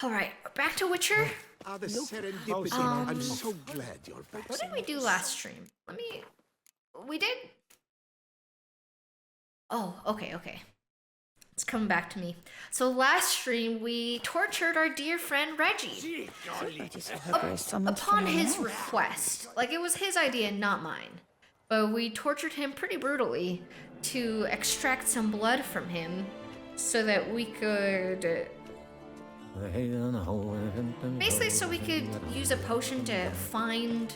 Alright, we're back to Witcher. The serendipity. I'm so glad you're back. What did we do last stream? We did... Oh, okay. It's coming back to me. So last stream, we tortured our dear friend Reggie. Upon his request. Like, it was his idea, not mine. But we tortured him pretty brutally to extract some blood from him so that we could... Basically, so we could use a potion to find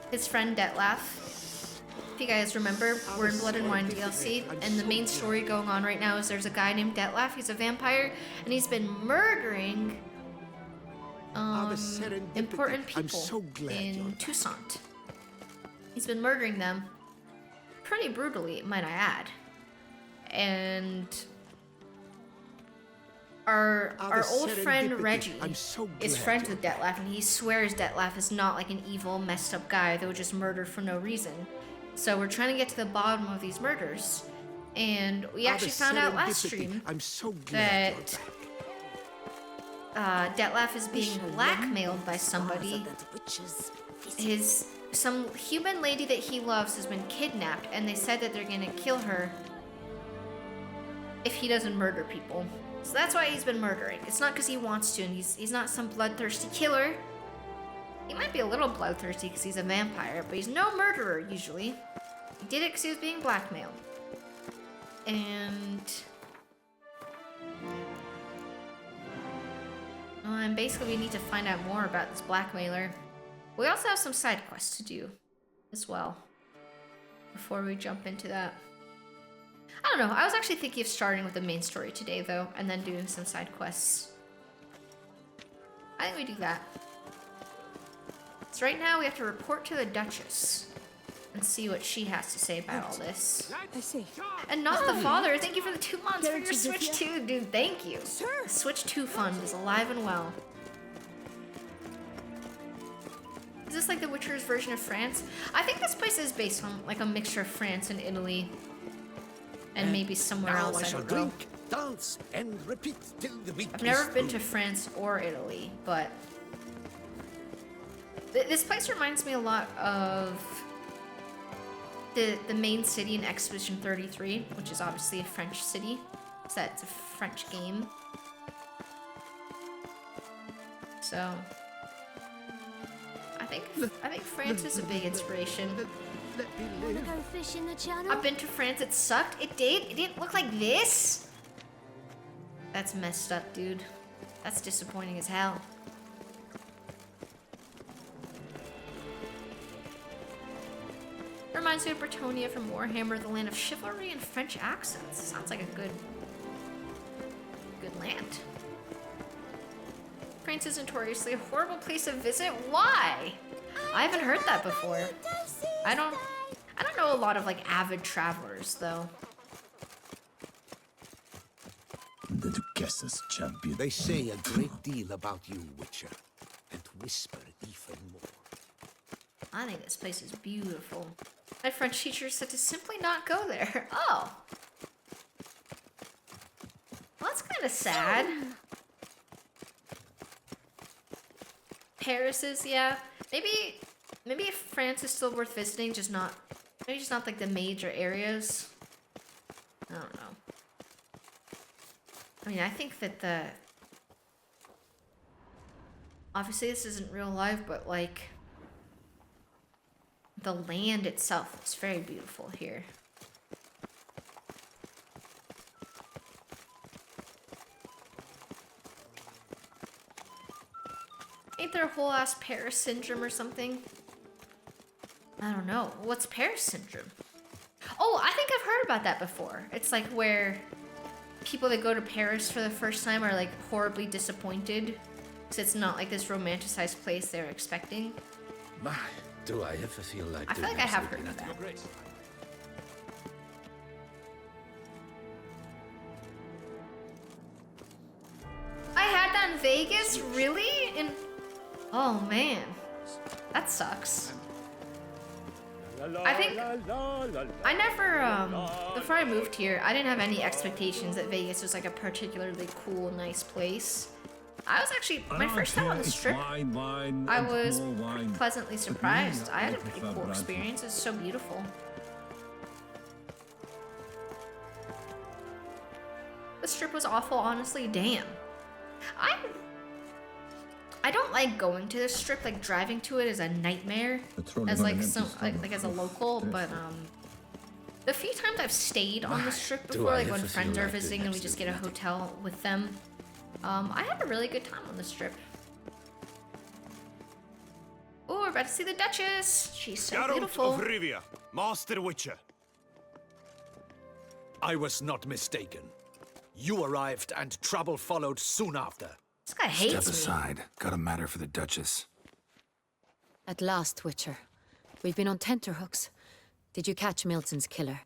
his friend Detlef. If you guys remember, we're in Blood and Wine DLC, and the main story going on right now is there's a guy named Detlef. He's a vampire, and he's been murdering important people in Toussaint. He's been murdering them pretty brutally, might I add. And our old friend Reggie is friends with Detlef, and he swears Detlef is not like an evil, messed up guy that would just murder for no reason. So we're trying to get to the bottom of these murders, and we actually found out last stream that Detlef is being blackmailed by somebody. Some human lady that he loves has been kidnapped, and they said that they're gonna kill her if he doesn't murder people. So that's why he's been murdering. It's not because he wants to, and he's not some bloodthirsty killer. He might be a little bloodthirsty because he's a vampire, but he's no murderer, usually. He did it because he was being blackmailed. And basically we need to find out more about this blackmailer. We also have some side quests to do as well before we jump into that. I don't know, I was actually thinking of starting with the main story today, though, and then doing some side quests. I think we do that. So right now we have to report to the Duchess and see what she has to say about all this. I see. And not the father. Thank you for the 2 months for your Switch 2, dude. Thank you. The Switch 2 fund is alive and well. Is this like the Witcher's version of France? I think this place is based on like a mixture of France and Italy. And maybe somewhere else, I don't know. Dance, and repeat till the week. I've never been to France or Italy, but this place reminds me a lot of the main city in Expedition 33, which is obviously a French city. So it's a French game. So I think France is a big inspiration. Wanna go fish in the channel? I've been to France. It sucked. It did. It didn't look like this. That's messed up, dude. That's disappointing as hell. Reminds me of Bretonia from Warhammer, the land of chivalry and French accents. Sounds like a good land. France is notoriously a horrible place to visit. Why? I haven't heard that before. I don't know a lot of like avid travelers though. The duchess's champion. They say a great deal about you, Witcher, and whisper even more. I think this place is beautiful. My French teacher said to simply not go there. Oh. Well, that's kind of sad. Paris is, yeah. Maybe France is still worth visiting, maybe just not like the major areas. I don't know. I mean, I think that obviously this isn't real life, but like the land itself is very beautiful here. Ain't there a whole ass Paris syndrome or something? I don't know. What's Paris syndrome? Oh, I think I've heard about that before. It's like where people that go to Paris for the first time are like horribly disappointed because it's not like this romanticized place they're expecting. My, do I ever feel like I feel like I have heard of that. I had that in Vegas? Really? Oh man, that sucks. I think I never, before I moved here, I didn't have any expectations that Vegas was like a particularly cool, nice place. I was actually, my first time on the strip, I was pretty pleasantly surprised. I had a pretty cool experience. It's so beautiful. The strip was awful, honestly. Damn. I don't like going to the strip. Like driving to it is a nightmare. As like as a local, but the few times I've stayed on the strip before, like when friends are visiting and we just get a hotel with them, I had a really good time on the strip. Oh, we're about to see the Duchess. She's so beautiful. Of Rivia, Master Witcher. I was not mistaken. You arrived and trouble followed soon after. This guy hates me. Step aside. Got a matter for the Duchess. At last, Witcher. We've been on tenterhooks. Did you catch Milton's killer?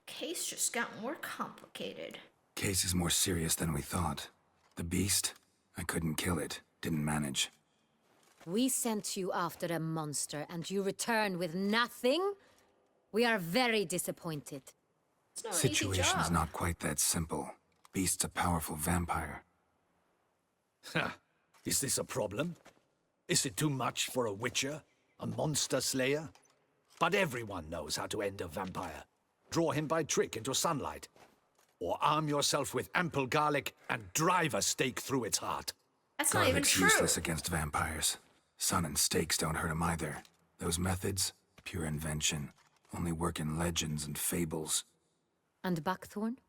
Case just got more complicated. Case is more serious than we thought. The beast? I couldn't kill it. Didn't manage. We sent you after a monster, and you return with nothing? We are very disappointed. It's not an easy Situation's job. not quite that simple. Beast's a powerful vampire. Ha! Is this a problem? Is it too much for a Witcher? A monster slayer? But everyone knows how to end a vampire. Draw him by trick into sunlight. Or arm yourself with ample garlic and drive a stake through its heart. That's not even Garlic's true. useless against vampires. Sun and stakes don't hurt him either. Those methods, pure invention. Only work in legends and fables. And buckthorn?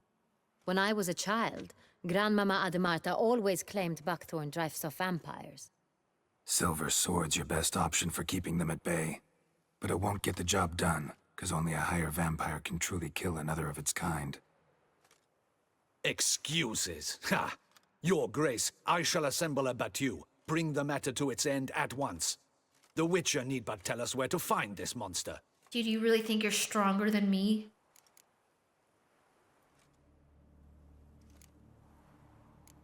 When I was a child, Grandmama Ademarta always claimed buckthorn drives off vampires. Silver sword's your best option for keeping them at bay. But it won't get the job done, because only a higher vampire can truly kill another of its kind. Excuses. Ha! Your Grace, I shall assemble a battue. Bring the matter to its end at once. The Witcher need but tell us where to find this monster. Dude, you really think you're stronger than me?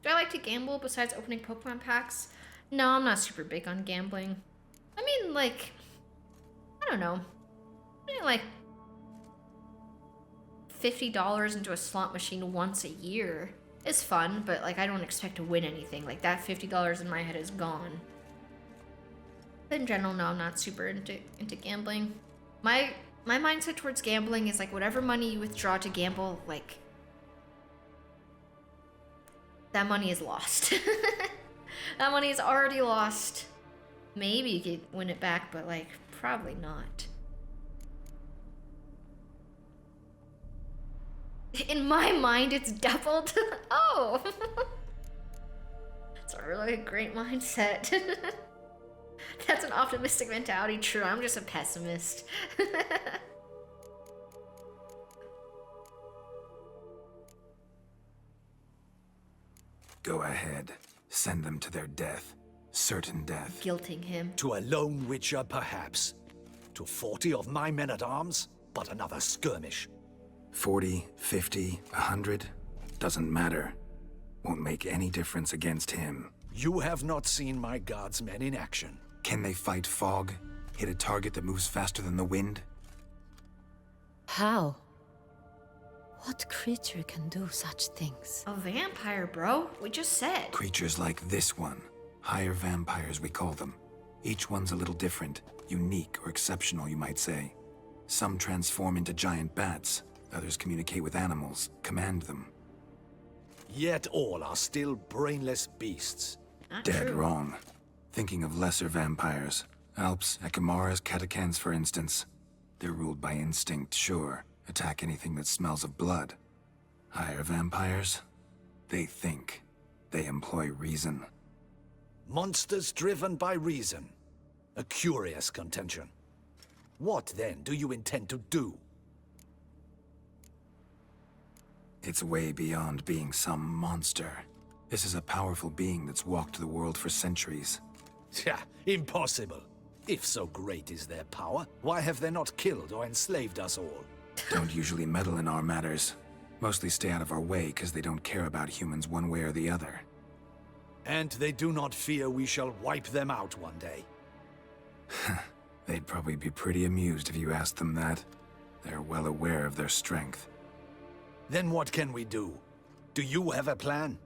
Do I like to gamble besides opening Pokemon packs? No, I'm not super big on gambling. I mean, like, I don't know. I mean, like, $50 into a slot machine once a year is fun, but, like, I don't expect to win anything. Like, that $50 in my head is gone. But in general, no, I'm not super into gambling. My mindset towards gambling is, like, whatever money you withdraw to gamble, like, that money is lost. That money is already lost. Maybe you could win it back, but, like, probably not. In my mind, it's doubled. Oh! That's a really great mindset. That's an optimistic mentality. True, I'm just a pessimist. Go ahead. Send them to their death. Certain death. Guilting him. To a lone Witcher, perhaps. To 40 of my men-at-arms, but another skirmish. 40, 50, 100? Doesn't matter. Won't make any difference against him. You have not seen my guardsmen in action. Can they fight fog? Hit a target that moves faster than the wind? How? What creature can do such things? A vampire, bro. We just said. Creatures like this one. Higher vampires, we call them. Each one's a little different. Unique or exceptional, you might say. Some transform into giant bats. Others communicate with animals, command them. Yet all are still brainless beasts. Not Dead true. wrong. Thinking of lesser vampires. Alps, Ekamaras, Catacans, for instance. They're ruled by instinct, sure. Attack anything that smells of blood. Higher vampires? They think. They employ reason. Monsters driven by reason. A curious contention. What, then, do you intend to do? It's way beyond being some monster. This is a powerful being that's walked the world for centuries. Yeah, impossible. If so great is their power, why have they not killed or enslaved us all? Don't usually meddle in our matters. Mostly stay out of our way because they don't care about humans one way or the other. And they do not fear we shall wipe them out one day. They'd probably be pretty amused if you asked them that. They're well aware of their strength. Then what can we do? Do you have a plan?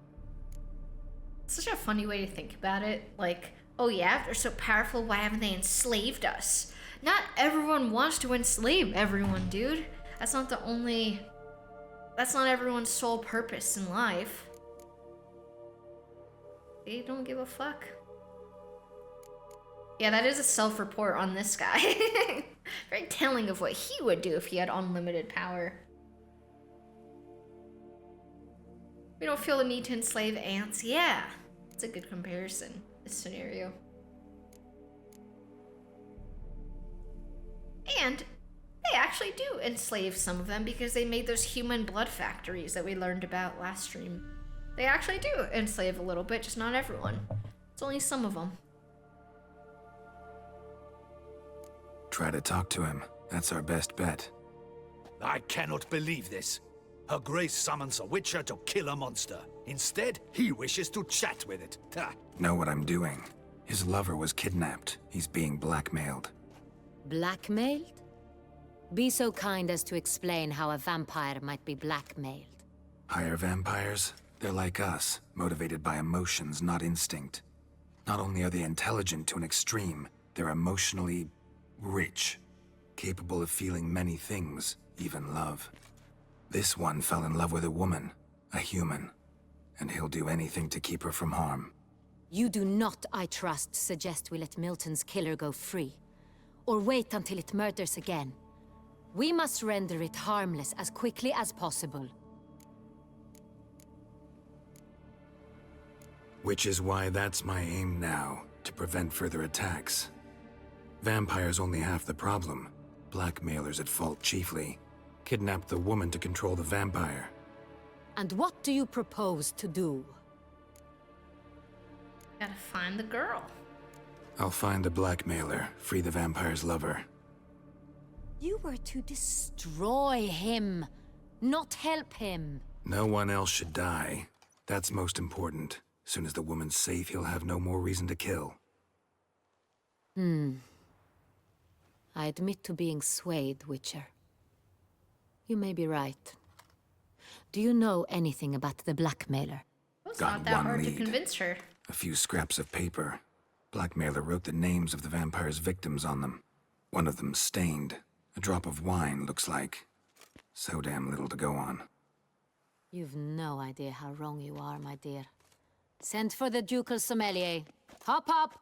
such a funny way to think about it. Like, oh yeah, if they're so powerful, why haven't they enslaved us? Not everyone wants to enslave everyone, dude. That's not everyone's sole purpose in life. They don't give a fuck. Yeah, that is a self-report on this guy. Very telling of what he would do if he had unlimited power. We don't feel the need to enslave ants. Yeah, it's a good comparison, this scenario. And they actually do enslave some of them because they made those human blood factories that we learned about last stream. They actually do enslave a little bit, just not everyone. It's only some of them. Try to talk to him. That's our best bet. I cannot believe this. Her Grace summons a witcher to kill a monster. Instead, he wishes to chat with it. Ha. Know what I'm doing. His lover was kidnapped. He's being blackmailed. Blackmailed? Be so kind as to explain how a vampire might be blackmailed. Higher vampires? They're like us, motivated by emotions, not instinct. Not only are they intelligent to an extreme, they're emotionally rich, capable of feeling many things, even love. This one fell in love with a woman, a human, and he'll do anything to keep her from harm. You do not, I trust, suggest we let Milton's killer go free, or wait until it murders again. We must render it harmless as quickly as possible. Which is why that's my aim now, to prevent further attacks. Vampires only half the problem. Blackmailers at fault chiefly. Kidnapped the woman to control the vampire. And what do you propose to do? Gotta find the girl. I'll find the blackmailer, free the vampire's lover. You were to destroy him, not help him. No one else should die. That's most important. Soon as the woman's safe, he'll have no more reason to kill. I admit to being swayed, Witcher. You may be right. Do you know anything about the blackmailer? It's Got not that one hard to lead. convince her. A few scraps of paper. Blackmailer wrote the names of the vampire's victims on them. One of them stained. A drop of wine, looks like. So damn little to go on. You've no idea how wrong you are, my dear. Send for the ducal sommelier. Hop, hop!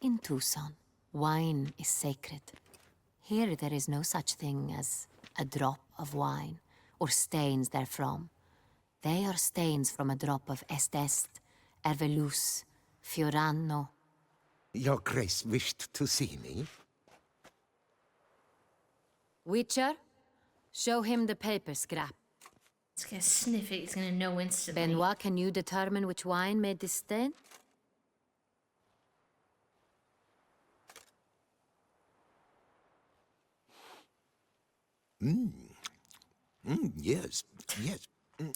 In Tucson, wine is sacred. Here there is no such thing as a drop of wine, or stains therefrom. They are stains from a drop of Est, Ervelus, Fiorano. Your Grace wished to see me? Witcher, show him the paper scrap. He's gonna sniff it, he's gonna know instantly. Benoit, can you determine which wine made this stain? Yes, yes.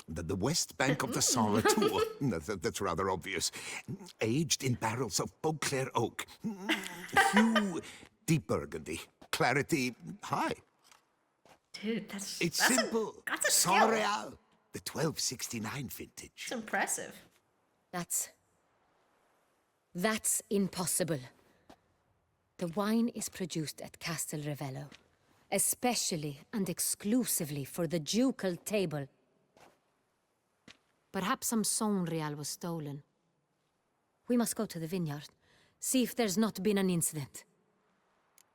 The west bank of the Saint Retour. That's rather obvious. Aged in barrels of Beauclair oak. Hue, deep burgundy. Clarity, high. Dude, It's that's simple. That's a Saint skill. Real. The 1269 vintage. It's impressive. That's impossible. The wine is produced at Castel Ravello, especially and exclusively for the ducal table. Perhaps some Saint Real was stolen. We must go to the vineyard, see if there's not been an incident.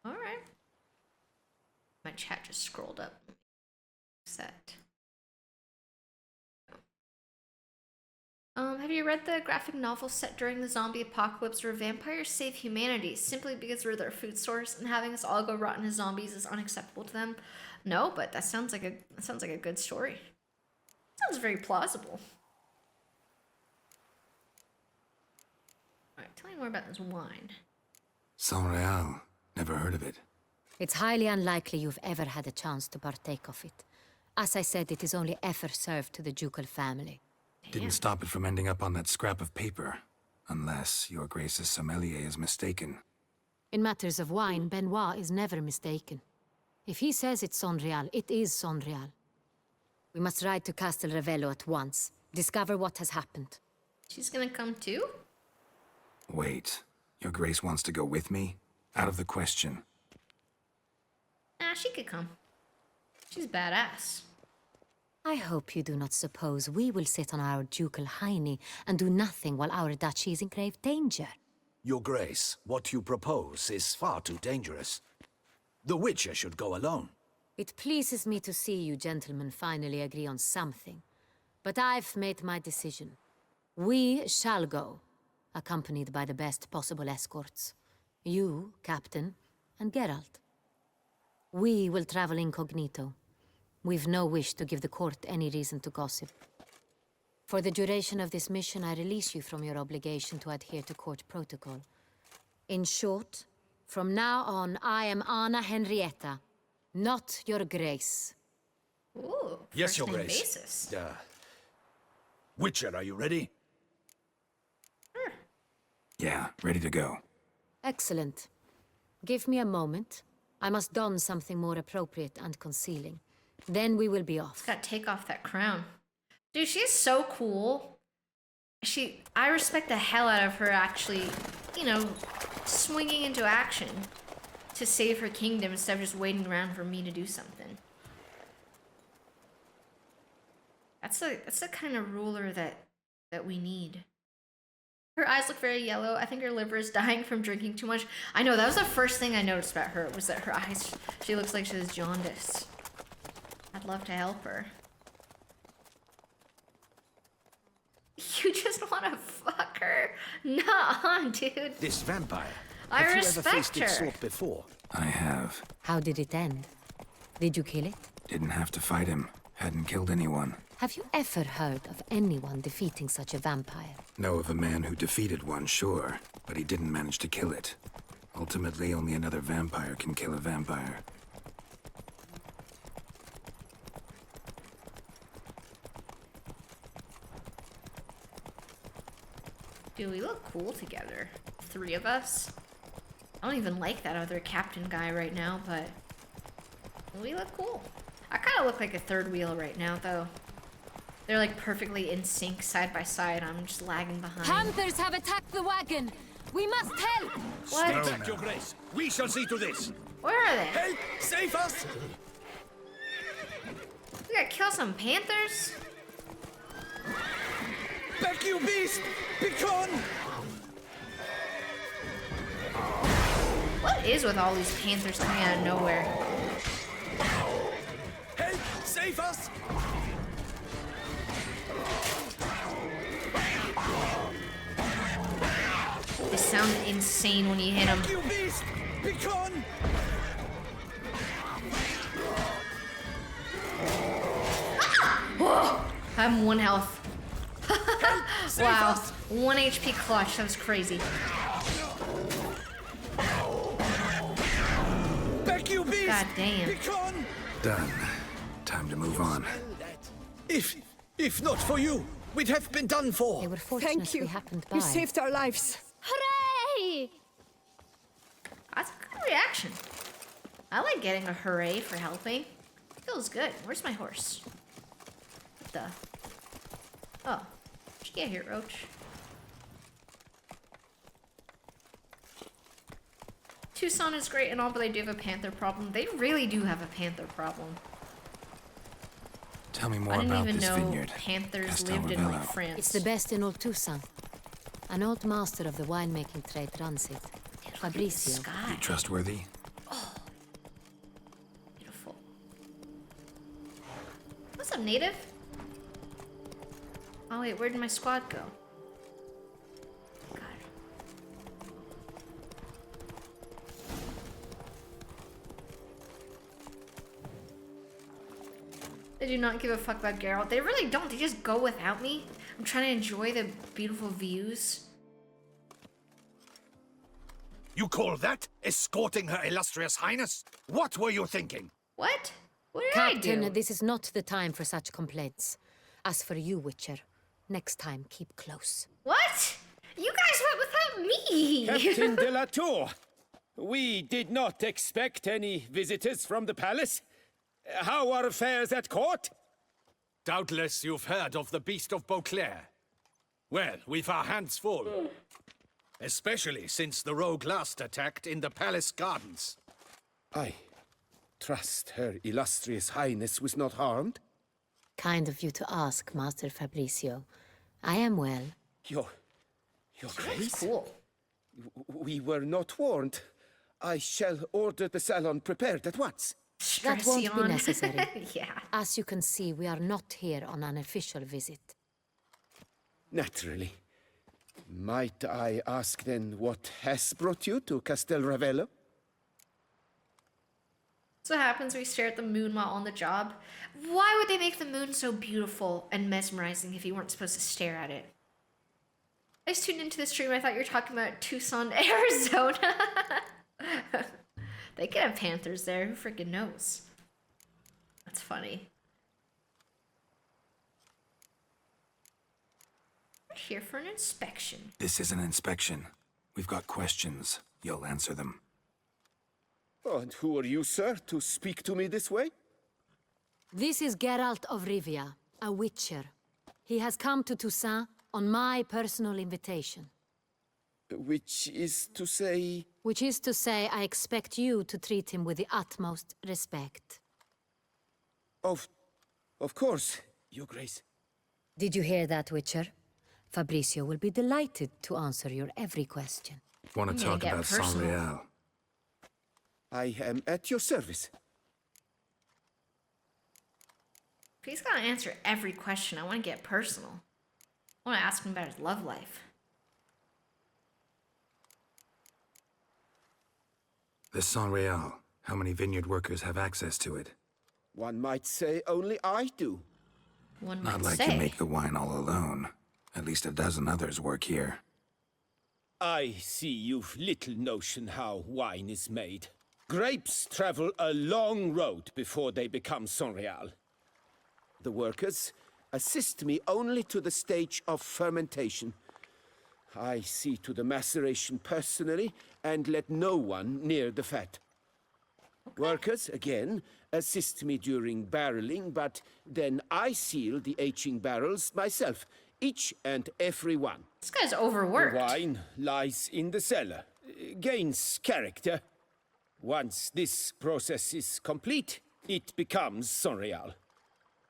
All right. My chat just scrolled up. Set. Have you read the graphic novel set during the zombie apocalypse where vampires save humanity simply because we're their food source and having us all go rotten as zombies is unacceptable to them? No, but that sounds like a good story. Sounds very plausible. Alright, tell me more about this wine. Saint Real. Never heard of it. It's highly unlikely you've ever had a chance to partake of it. As I said, it is only ever served to the ducal family. Didn't stop it from ending up on that scrap of paper. Unless your Grace's sommelier is mistaken. In matters of wine, Benoit is never mistaken. If he says it's Saint Real, it is Saint Real. We must ride to Castel Ravello at once. Discover what has happened. She's gonna come too? Wait, Your Grace wants to go with me? Out of the question. Nah, she could come. She's badass. I hope you do not suppose we will sit on our ducal hiney and do nothing while our duchy is in grave danger. Your Grace, what you propose is far too dangerous. The Witcher should go alone. It pleases me to see you gentlemen finally agree on something. But I've made my decision. We shall go, accompanied by the best possible escorts. You, Captain, and Geralt. We will travel incognito. We've no wish to give the court any reason to gossip. For the duration of this mission, I release you from your obligation to adhere to court protocol. In short, from now on, I am Anna Henrietta, not your Grace. Ooh, Yes, Your first name Grace. basis. Witcher, are you ready? Yeah, ready to go. Excellent. Give me a moment. I must don something more appropriate and concealing. Then we will be off. Gotta take off that crown. Dude, she's so cool. I respect the hell out of her actually, you know, swinging into action to save her kingdom instead of just waiting around for me to do something. That's the kind of ruler that we need. Her eyes look very yellow. I think her liver is dying from drinking too much. I know, that was the first thing I noticed about her, was that her eyes, she looks like she has jaundice. I'd love to help her. You just want to fuck her? Nah, dude. This vampire. I Have you ever respect faced her. its sort before? I have. How did it end? Did you kill it? Didn't have to fight him. Hadn't killed anyone. Have you ever heard of anyone defeating such a vampire? Know of a man who defeated one, sure, but he didn't manage to kill it. Ultimately, only another vampire can kill a vampire. Dude, we look cool together. Three of us. I don't even like that other captain guy right now, but we look cool. I kind of look like a third wheel right now, though. They're like perfectly in sync, side by side. I'm just lagging behind. Panthers have attacked the wagon! We must help! What? Stay back, Your Grace. We shall see to this. Where are they? Help! Save us! We gotta kill some panthers? Back, you beast! Begone! What is with all these panthers coming out of nowhere? Help! Save us! They sound insane when you hit them. You beast! Begone! I'm 1 health. Wow. 1 HP clutch. That was crazy. Back, you beast! God damn. Begone! Done. Time to move on. If not for you, we'd have been done for. They were fortunate Thank you. we happened by. You saved our lives. Hooray! That's a good reaction. I like getting a hooray for helping. Feels good. Where's my horse? What the? Oh. Where'd you get here, Roach? Tucson is great and all, but they do have a panther problem. They really do have a panther problem. Tell me more I didn't about even this know vineyard. panthers Castel, lived in like Ravello. France. It's the best in old Tucson. An old master of the winemaking trade runs it. Fabricio. Sky. Trustworthy? Beautiful. What's up, native? Oh wait, where did my squad go? God. They do not give a fuck about Geralt. They really don't. They just go without me. I'm trying to enjoy the beautiful views. You call that escorting her illustrious highness? What were you thinking? What? What did I Captain, do? this is not the time for such complaints. As for you, Witcher, next time keep close. What? You guys went without me. Captain de la Tour, we did not expect any visitors from the palace. How are affairs at court? Doubtless you've heard of the Beast of Beauclair. Well, we've our hands full. Especially since the rogue last attacked in the palace gardens. I trust Her Illustrious Highness was not harmed. Kind of you to ask, Master Fabricio. I am well. Your That's Grace? cool. We were not warned. I shall order the salon prepared at once. That won't be Stress necessary. Yeah. As you can see, we are not here on an official visit. Naturally. Might I ask then what has brought you to Castel Ravello? So what happens when we stare at the moon while on the job? Why would they make the moon so beautiful and mesmerizing if you weren't supposed to stare at it? I just tuned into the stream. I thought you were talking about Tucson, Arizona. They could have panthers there. Who freaking knows? That's funny. We're here for an inspection. This is an inspection. We've got questions. You'll answer them. Oh, and who are you, sir, to speak to me this way? This is Geralt of Rivia, a witcher. He has come to Toussaint on my personal invitation. Which is to say... Which is to say, I expect you to treat him with the utmost respect. Of course, Your Grace. Did you hear that, Witcher? Fabricio will be delighted to answer your every question. Want I'm to gonna talk get about personal. Saint-Réal? I am at your service. If he's gotta answer every question, I want to get personal. I want to ask him about his love life. The Saint-Réal. How many vineyard workers have access to it? One might say only I do. One Not might like say. you make the wine all alone. At least a dozen others work here. I see you've little notion how wine is made. Grapes travel a long road before they become Saint-Réal. The workers assist me only to the stage of fermentation. I see to the maceration personally and let no one near the fat. Workers, again, assist me during barreling, but then I seal the aging barrels myself, each and every one. This guy's The overworked. wine lies in the cellar, gains character. Once this process is complete, it becomes Saint-Réal.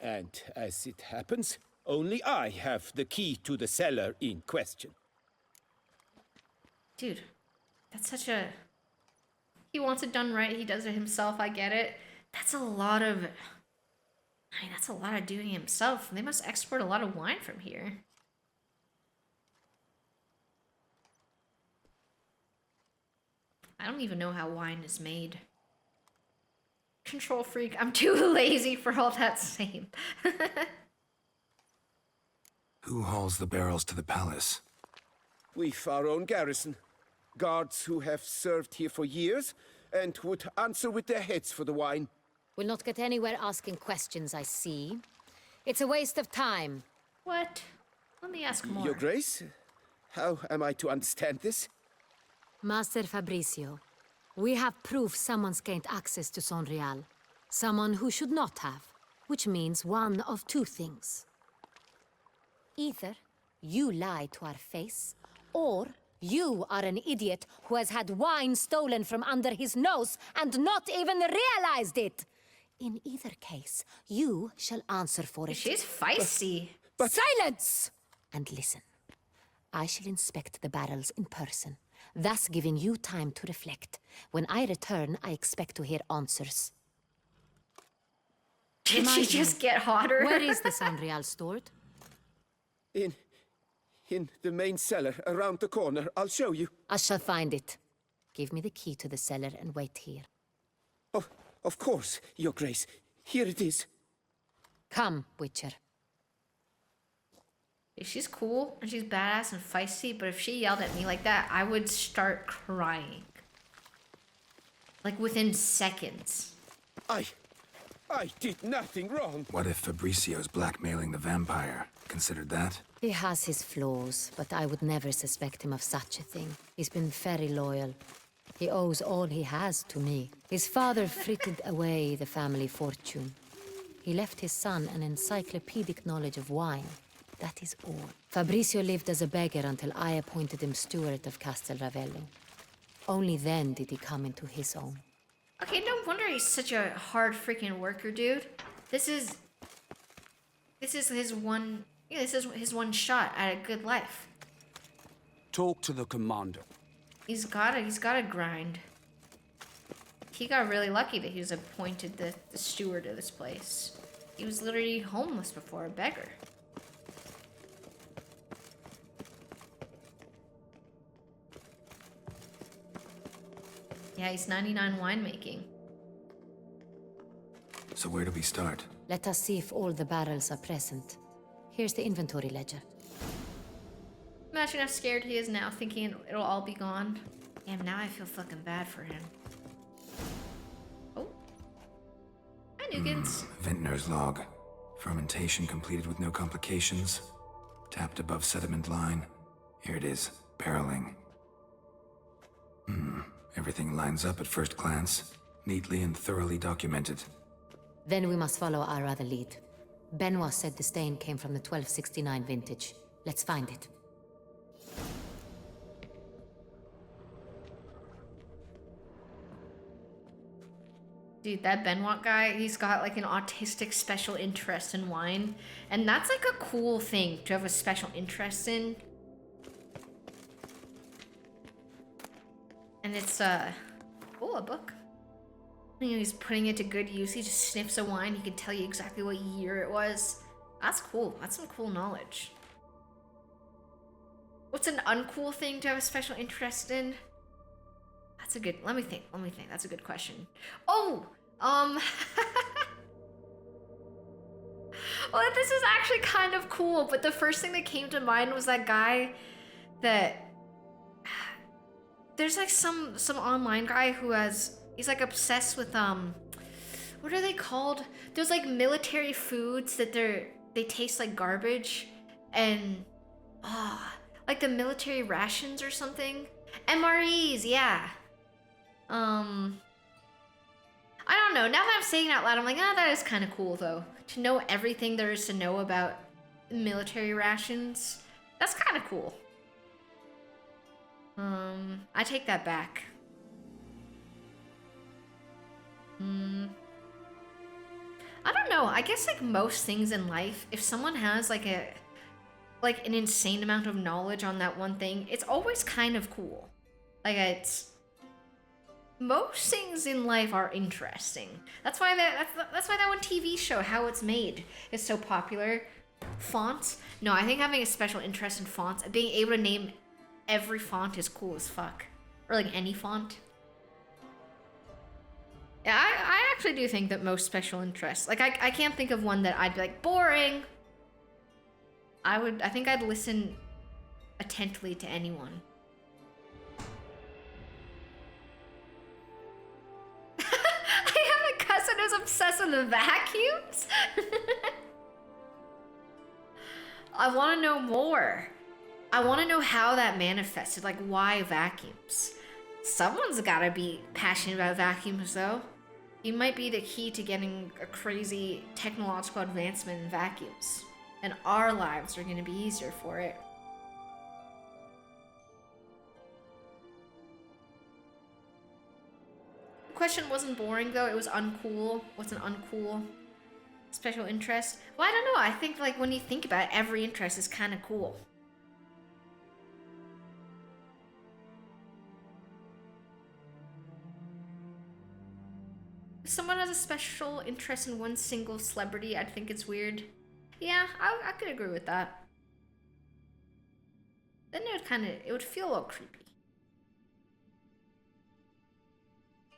And as it happens, only I have the key to the cellar in question. Dude, that's such a... He wants it done right. He does it himself. I get it. That's a lot of... I mean, that's a lot of doing himself. They must export a lot of wine from here. I don't even know how wine is made. Control freak. I'm too lazy for all that same. Who hauls the barrels to the palace? We've our own garrison. Guards who have served here for years and would answer with their heads for the wine. We'll not get anywhere asking questions, I see. It's a waste of time. What? Let me ask more. Your Grace, how am I to understand this? Master Fabricio, we have proof someone's gained access to Saint-Réal. Someone who should not have, which means one of two things. Either you lie to our face, or you are an idiot who has had wine stolen from under his nose and not even realized it. In either case, you shall answer for it. She's feisty. Silence! And listen. I shall inspect the barrels in person, thus giving you time to reflect. When I return, I expect to hear answers. Did she Remind me, just get hotter? Where is the Saint-Réal stored? In the main cellar, around the corner. I'll show you. I shall find it. Give me the key to the cellar and wait here. Oh, of course, Your Grace. Here it is. Come, Witcher. She's cool and she's badass and feisty, but if she yelled at me like that, I would start crying. Like within seconds. I did nothing wrong. What if Fabricio's blackmailing the vampire? Considered that? He has his flaws, but I would never suspect him of such a thing. He's been very loyal. He owes all he has to me. His father frittered away the family fortune. He left his son an encyclopedic knowledge of wine. That is all. Fabricio lived as a beggar until I appointed him steward of Castel Ravello. Only then did he come into his own. Okay, no wonder he's such a hard freaking worker, dude. This is his one. Yeah, this is his one shot at a good life. Talk to the commander. He's gotta grind. He got really lucky that he was appointed the steward of this place. He was literally homeless before, a beggar. Yeah, he's 99 winemaking. So where do we start? Let us see if all the barrels are present. Here's the inventory ledger. Imagine how scared he is now, thinking it'll all be gone. Damn, now I feel fucking bad for him. Oh. Hi, Nugans. Vintner's log. Fermentation completed with no complications. Tapped above sediment line. Here it is. Barreling. Everything lines up at first glance. Neatly and thoroughly documented. Then we must follow our other lead. Benoit said the stain came from the 1269 vintage. Let's find it. Dude, that Benoit guy, he's got like an autistic special interest in wine. And that's like a cool thing to have a special interest in. And it's, oh, a book. You know, he's putting it to good use. He just sniffs a wine. He can tell you exactly what year it was. That's cool. That's some cool knowledge. What's an uncool thing to have a special interest in? That's a good, let me think. That's a good question. Oh, well, this is actually kind of cool, but the first thing that came to mind was that guy that, there's like some online guy who he's like obsessed with, what are they called? There's like military foods that they taste like garbage, and, like the military rations or something. MREs, yeah. I don't know. Now that I'm saying it out loud, I'm like, that is kind of cool, though. To know everything there is to know about military rations. That's kind of cool. I take that back. I don't know. I guess, like, most things in life, if someone has, like, an insane amount of knowledge on that one thing, it's always kind of cool. Like, most things in life are interesting. That's why that one TV show, How It's Made, is so popular. Fonts? No, I think having a special interest in fonts, being able to name every font is cool as fuck. Or like any font. Yeah, I actually do think that most special interests, like I can't think of one that I'd be like, boring. I think I'd listen attentively to anyone. I have a cousin who's obsessed with vacuums. I want to know more. I want to know how that manifested, like why vacuums. Someone's gotta be passionate about vacuums though. You might be the key to getting a crazy technological advancement in vacuums. And our lives are gonna be easier for it. The question wasn't boring though, it was uncool. What's an uncool special interest? Well, I don't know, I think like when you think about it, every interest is kind of cool. If someone has a special interest in one single celebrity, I'd think it's weird. Yeah, I could agree with that. Then it would feel a little creepy.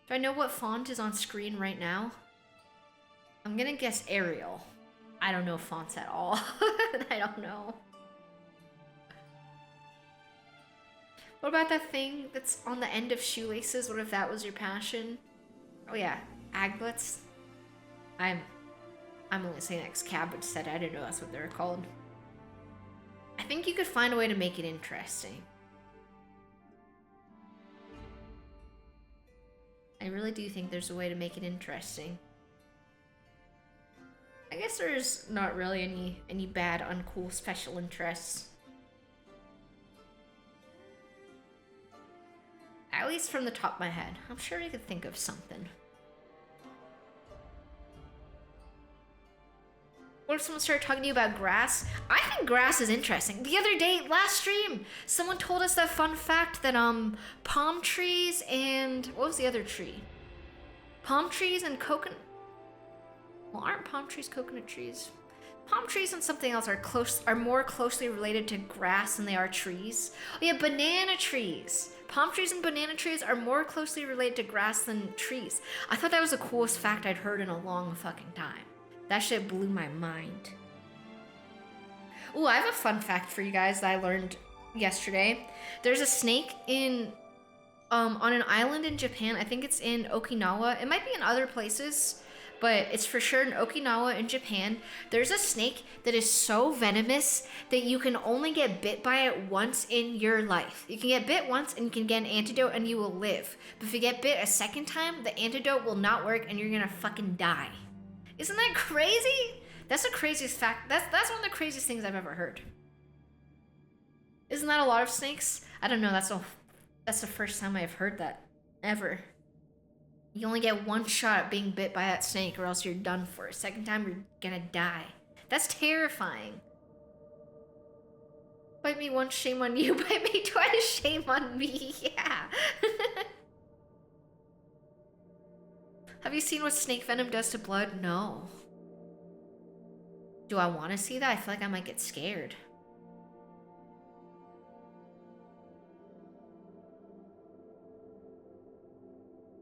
Do I know what font is on screen right now? I'm gonna guess Arial. I don't know fonts at all. I don't know. What about that thing that's on the end of shoelaces? What if that was your passion? Oh yeah, aglets. I'm only saying X-Cab, but said I didn't know that's what they were called. I think you could find a way to make it interesting. I really do think there's a way to make it interesting. I guess there's not really any bad, uncool special interests. At least from the top of my head. I'm sure I could think of something. What if someone started talking to you about grass? I think grass is interesting. The other day, last stream, someone told us that fun fact that palm trees and what was the other tree? Palm trees and coconut. Well, aren't palm trees coconut trees? Palm trees and something else are more closely related to grass than they are trees. Oh yeah, banana trees. Palm trees and banana trees are more closely related to grass than trees. I thought that was the coolest fact I'd heard in a long fucking time. That shit blew my mind. Ooh, I have a fun fact for you guys that I learned yesterday. There's a snake on an island in Japan. I think it's in Okinawa. It might be in other places, but it's for sure in Okinawa in Japan. There's a snake that is so venomous that you can only get bit by it once in your life. You can get bit once and you can get an antidote and you will live. But if you get bit a second time, the antidote will not work and you're gonna fucking die. Isn't that crazy? That's the craziest fact. That's one of the craziest things I've ever heard. Isn't that a lot of snakes? I don't know. That's the first time I've heard that ever. You only get one shot at being bit by that snake, or else you're done for. A second time, you're gonna die. That's terrifying. Bite me once, shame on you. Bite me twice, shame on me. Yeah. Have you seen what snake venom does to blood? No. Do I want to see that? I feel like I might get scared.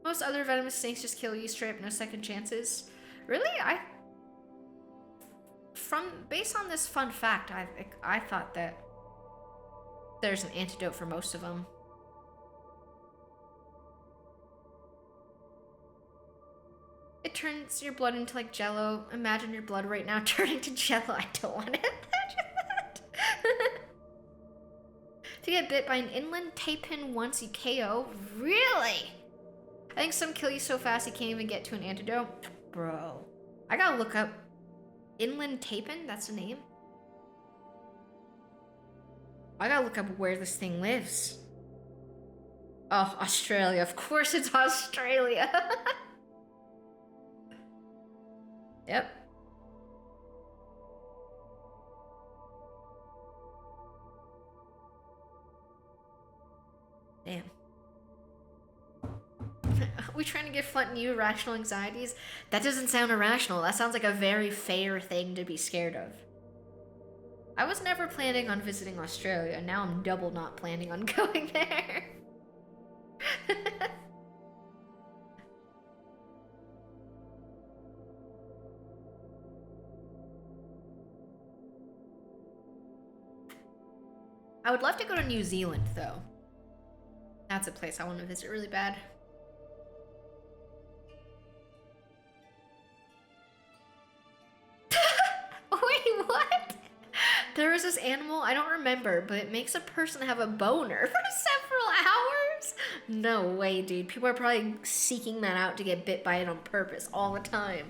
Most other venomous snakes just kill you straight up, no second chances. Really? Based on this fun fact, I thought that there's an antidote for most of them. It turns your blood into like jello. Imagine your blood right now turning to jello. I don't want to imagine that. If you get bit by an inland tapin once, you KO. Really? I think some kill you so fast you can't even get to an antidote. Bro. I gotta look up inland tapin. That's the name. I gotta look up where this thing lives. Oh, Australia. Of course it's Australia. Yep. Damn. We trying to give Flutten you irrational anxieties? That doesn't sound irrational. That sounds like a very fair thing to be scared of. I was never planning on visiting Australia, and now I'm double not planning on going there. I would love to go to New Zealand, though. That's a place I want to visit really bad. Wait, what? There was this animal, I don't remember, but it makes a person have a boner for several hours? No way, dude. People are probably seeking that out to get bit by it on purpose all the time.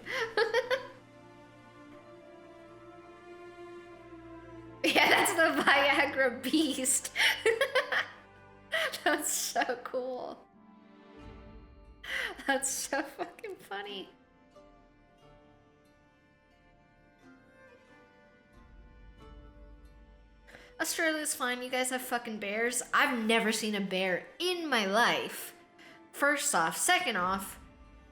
Yeah, that's the Viagra beast. That's so cool. That's so fucking funny. Australia's fine. You guys have fucking bears. I've never seen a bear in my life. First off. Second off,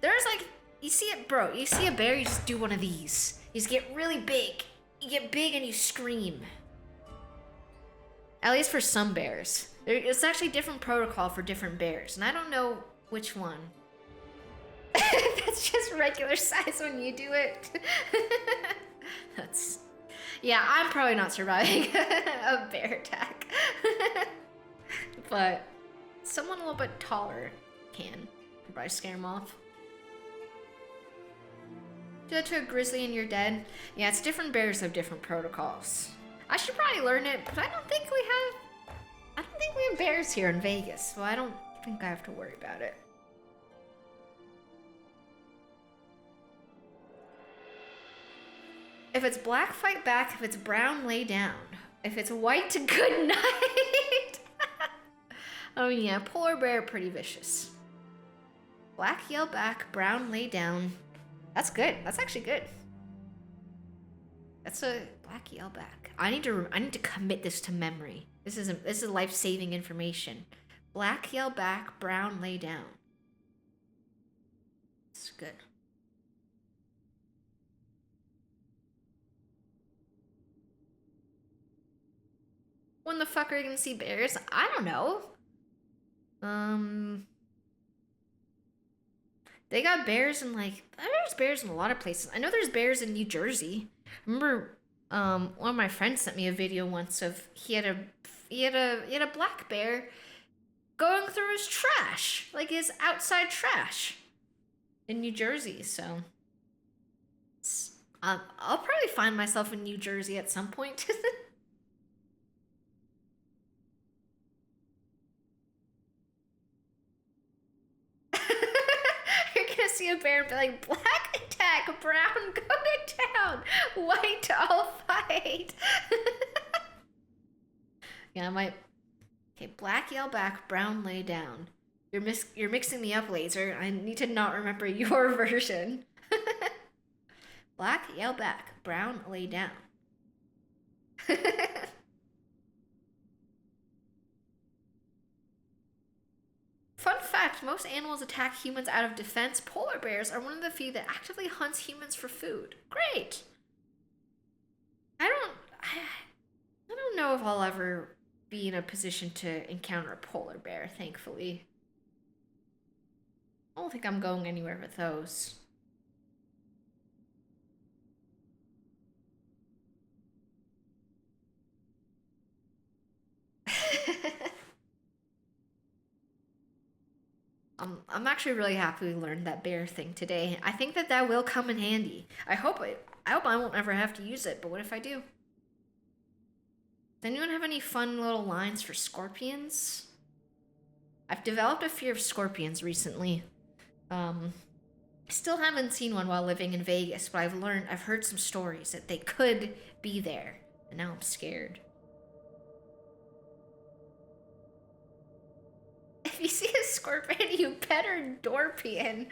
there's like, you see it, bro, you see a bear, you just do one of these. You just get really big. You get big and you scream. At least for some bears. It's actually different protocol for different bears, and I don't know which one. That's just regular size when you do it. That's... Yeah, I'm probably not surviving a bear attack. But someone a little bit taller can probably scare them off. Do that to a grizzly and you're dead. Yeah, it's different bears have different protocols. I should probably learn it, but I don't think we have bears here in Vegas, so I don't think I have to worry about it. If it's black, fight back. If it's brown, lay down. If it's white, good night. Oh yeah, polar bear, pretty vicious. Black, yell back. Brown, lay down. That's good. That's actually good. That's a black, yell back. I need to commit this to memory. This is life-saving information. Black, yell back. Brown, lay down. It's good. When the fuck are you gonna see bears? I don't know. They got bears in like, there's bears in a lot of places. I know there's bears in New Jersey. I remember one of my friends sent me a video once of he had a black bear going through his trash, like his outside trash in New Jersey. So I'll probably find myself in New Jersey at some point. See a bear and be like, black attack, brown go to town, white I'll fight. Yeah, I might. Okay, black yell back, brown lay down. You're mixing me up, Laser. I need to not remember your version. Black yell back, brown lay down. Fun fact, most animals attack humans out of defense. Polar bears are one of the few that actively hunts humans for food. Great. I don't know if I'll ever be in a position to encounter a polar bear, thankfully. I don't think I'm going anywhere with those. I'm actually really happy we learned that bear thing today. I think that will come in handy. I hope I won't ever have to use it, but what if I do? Does anyone have any fun little lines for scorpions? I've developed a fear of scorpions recently. I still haven't seen one while living in Vegas, but I've heard some stories that they could be there, and now I'm scared. If you see a scorpion, you better Dorpian.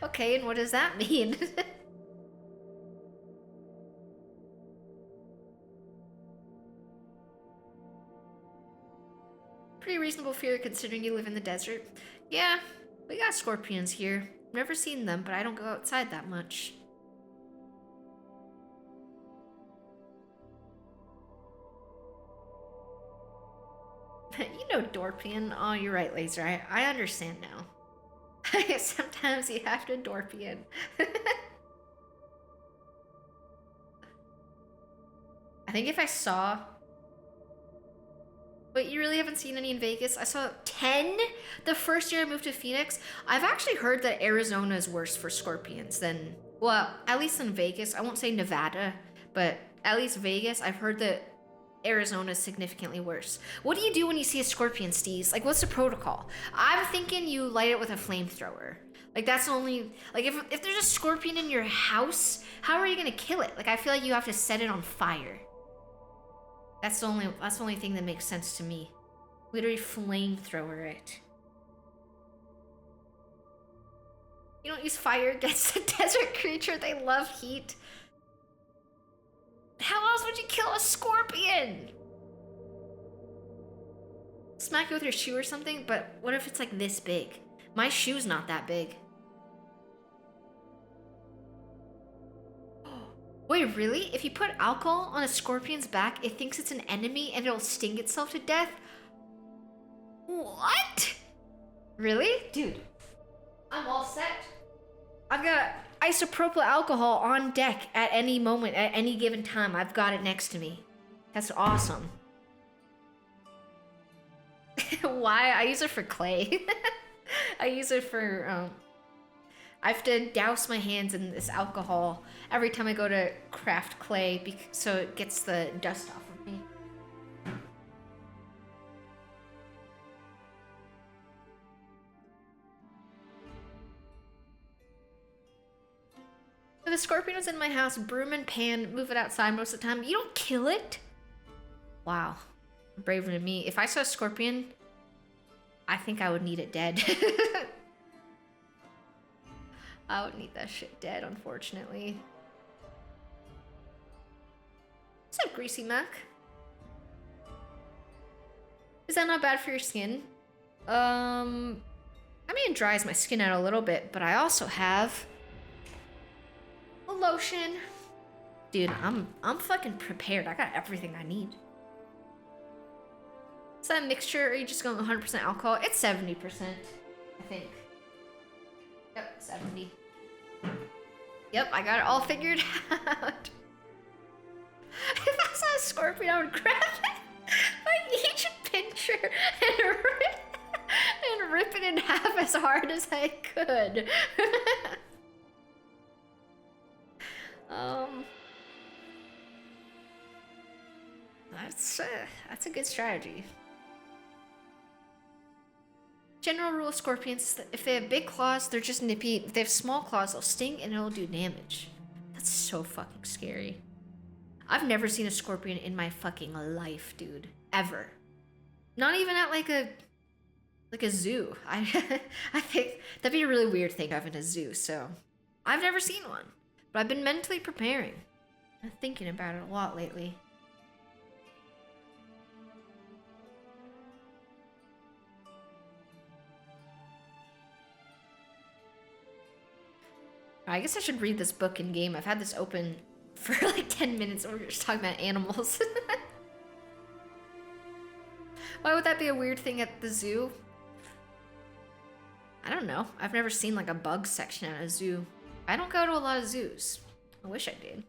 Okay, and what does that mean? Pretty reasonable fear considering you live in the desert. Yeah, we got scorpions here. Never seen them, but I don't go outside that much. You know Dorpian. Oh, you're right, Laser. I understand now. Sometimes you have to Dorpian. I think if I saw... Wait, you really haven't seen any in Vegas? I saw 10 the first year I moved to Phoenix. I've actually heard that Arizona is worse for scorpions than... Well, at least in Vegas. I won't say Nevada, but at least Vegas, I've heard that Arizona is significantly worse. What do you do when you see a scorpion, Steez? Like, what's the protocol? I'm thinking you light it with a flamethrower. Like, that's the only... Like, if there's a scorpion in your house, how are you gonna kill it? Like, I feel like you have to set it on fire. That's the only thing that makes sense to me. Literally flamethrower it. You don't use fire against a desert creature. They love heat. How else would you kill a scorpion? Smack you with your shoe or something? But what if it's like this big? My shoe's not that big. Wait, really? If you put alcohol on a scorpion's back, it thinks it's an enemy and it'll sting itself to death? What? Really? Dude, I'm all set. I've got isopropyl alcohol on deck at any moment, at any given time. I've got it next to me. That's awesome. Why? I use it for clay. I use it for, I have to douse my hands in this alcohol every time I go to craft clay so it gets the dust off of me. If a scorpion was in my house, broom and pan, move it outside most of the time. You don't kill it? Wow. Braver than me. If I saw a scorpion, I think I would need it dead. I would need that shit dead, unfortunately. What's up, Greasy Mac? Is that not bad for your skin? I mean, it dries my skin out a little bit, but I also have a lotion. Dude, I'm fucking prepared. I got everything I need. Is that a mixture, or are you just going 100% alcohol? It's 70%, I think. Yep, 70. Yep, I got it all figured out. If I saw a scorpion, I would grab it by each pincher and rip it in half as hard as I could. That's a good strategy. General rule of scorpions is that if they have big claws, they're just nippy. If they have small claws, they'll sting and it'll do damage. That's so fucking scary. I've never seen a scorpion in my fucking life, dude. Ever. Not even at like a zoo. I think that'd be a really weird thing to have in a zoo, so I've never seen one. But I've been mentally preparing. I'm thinking about it a lot lately. I guess I should read this book in game. I've had this open for like 10 minutes and we're just talking about animals. Why would that be a weird thing at the zoo? I don't know. I've never seen like a bug section at a zoo. I don't go to a lot of zoos. I wish I did.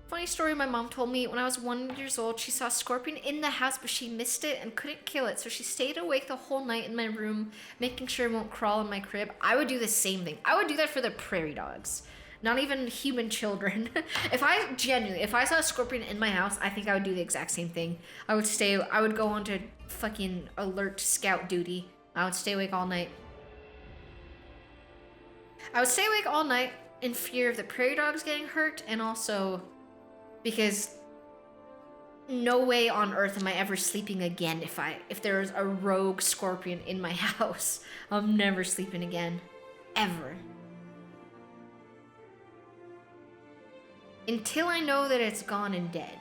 Funny story my mom told me when I was 1 year old, she saw a scorpion in the house, but she missed it and couldn't kill it. So she stayed awake the whole night in my room, making sure it won't crawl in my crib. I would do the same thing. I would do that for the prairie dogs. Not even human children. If I saw a scorpion in my house, I think I would do the exact same thing. I would go on to fucking alert scout duty. I would stay awake all night. I would stay awake all night in fear of the prairie dogs getting hurt, and also because no way on earth am I ever sleeping again if there's a rogue scorpion in my house. I'm never sleeping again. Ever. Until I know that it's gone and dead.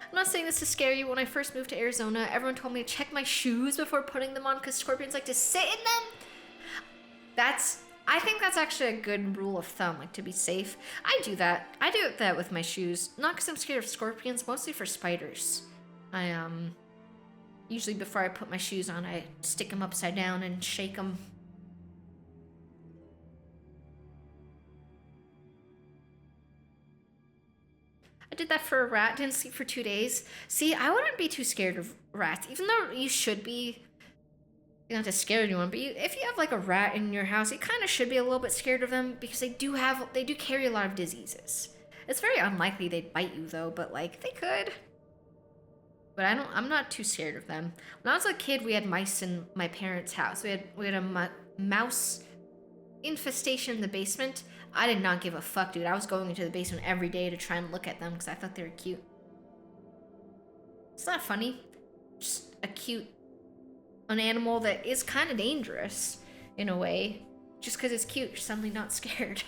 I'm not saying this to scare you. When I first moved to Arizona, everyone told me to check my shoes before putting them on because scorpions like to sit in them. I think that's actually a good rule of thumb, like to be safe. I do that. I do that with my shoes. Not because I'm scared of scorpions, mostly for spiders. Usually before I put my shoes on, I stick them upside down and shake them. I did that for a rat, didn't sleep for 2 days. See, I wouldn't be too scared of rats, even though you should be. You don't have to scare anyone, but if you have like a rat in your house, you kind of should be a little bit scared of them because they do carry a lot of diseases. It's very unlikely they'd bite you though, but like they could. But I'm not too scared of them. When I was a kid, we had mice in my parents' house. We had a mouse infestation in the basement. I did not give a fuck, dude. I was going into the basement every day to try and look at them because I thought they were cute. It's not funny. Just an animal that is kind of dangerous in a way. Just because it's cute, you're suddenly not scared.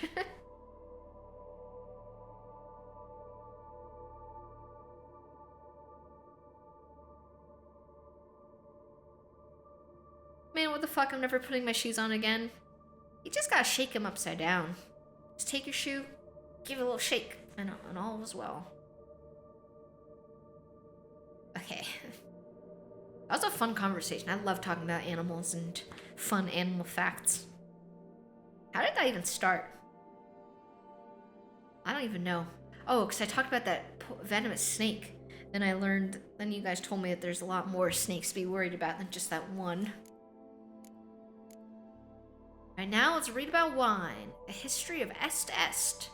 Man, what the fuck? I'm never putting my shoes on again. You just gotta shake them upside down. Just take your shoe, give it a little shake, and all was well. Okay. That was a fun conversation. I love talking about animals and fun animal facts. How did that even start? I don't even know. Oh, because I talked about that venomous snake. Then you guys told me that there's a lot more snakes to be worried about than just that one. Right now, let's read about wine. A history of Est.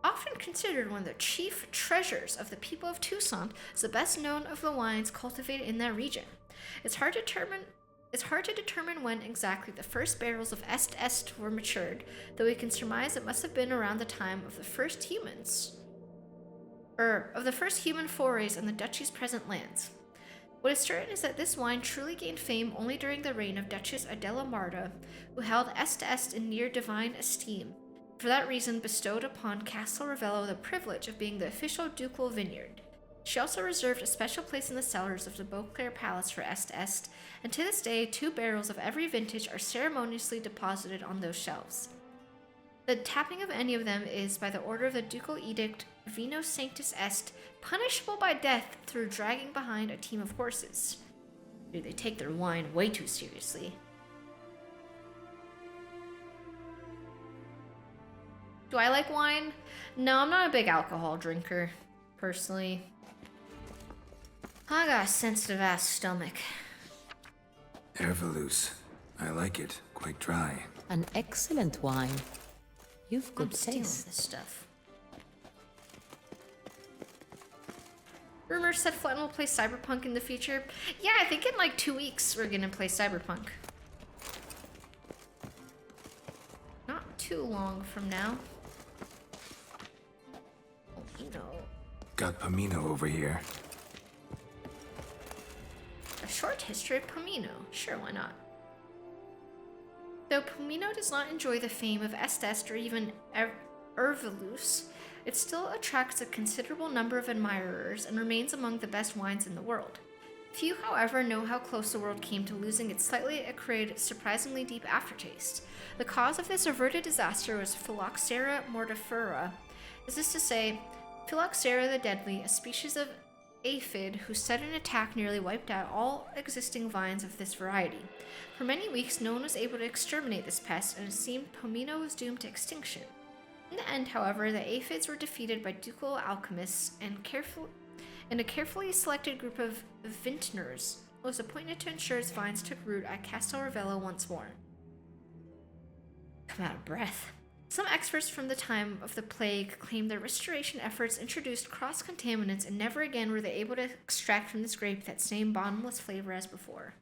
Often considered one of the chief treasures of the people of Toussaint, is the best known of the wines cultivated in that region. It's hard to determine when exactly the first barrels of Est were matured, though we can surmise it must have been around the time of the first human forays in the duchy's present lands. What is certain is that this wine truly gained fame only during the reign of Duchess Adela Marta, who held Est in near divine esteem. For that reason, bestowed upon Castel Ravello the privilege of being the official ducal vineyard. She also reserved a special place in the cellars of the Beauclair Palace for Est, and to this day, 2 barrels of every vintage are ceremoniously deposited on those shelves. The tapping of any of them is, by the order of the ducal edict, Vino Sanctus Est, punishable by death through dragging behind a team of horses. Dude, they take their wine way too seriously. Do I like wine? No, I'm not a big alcohol drinker, personally. I got a sensitive ass stomach. Ervelous. I like it. Quite dry. An excellent wine. You've good I'm stealing taste. this stuff. Rumors said Flutten will play Cyberpunk in the future. Yeah, I think in like 2 weeks we're gonna play Cyberpunk. Not too long from now. Got Pomino over here. A short history of Pomino. Sure, why not? Though Pomino does not enjoy the fame of Est or even Ervelous, it still attracts a considerable number of admirers and remains among the best wines in the world. Few, however, know how close the world came to losing its slightly acrid, surprisingly deep aftertaste. The cause of this averted disaster was Phylloxera mortifera. Is this to say, Phylloxera the Deadly, a species of aphid whose sudden attack nearly wiped out all existing vines of this variety. For many weeks, no one was able to exterminate this pest, and it seemed Pomino was doomed to extinction. In the end, however, the aphids were defeated by ducal alchemists, and a carefully selected group of vintners was appointed to ensure its vines took root at Castel Ravello once more. I'm out of breath. Some experts from the time of the plague claim their restoration efforts introduced cross-contaminants, and never again were they able to extract from this grape that same bottomless flavor as before.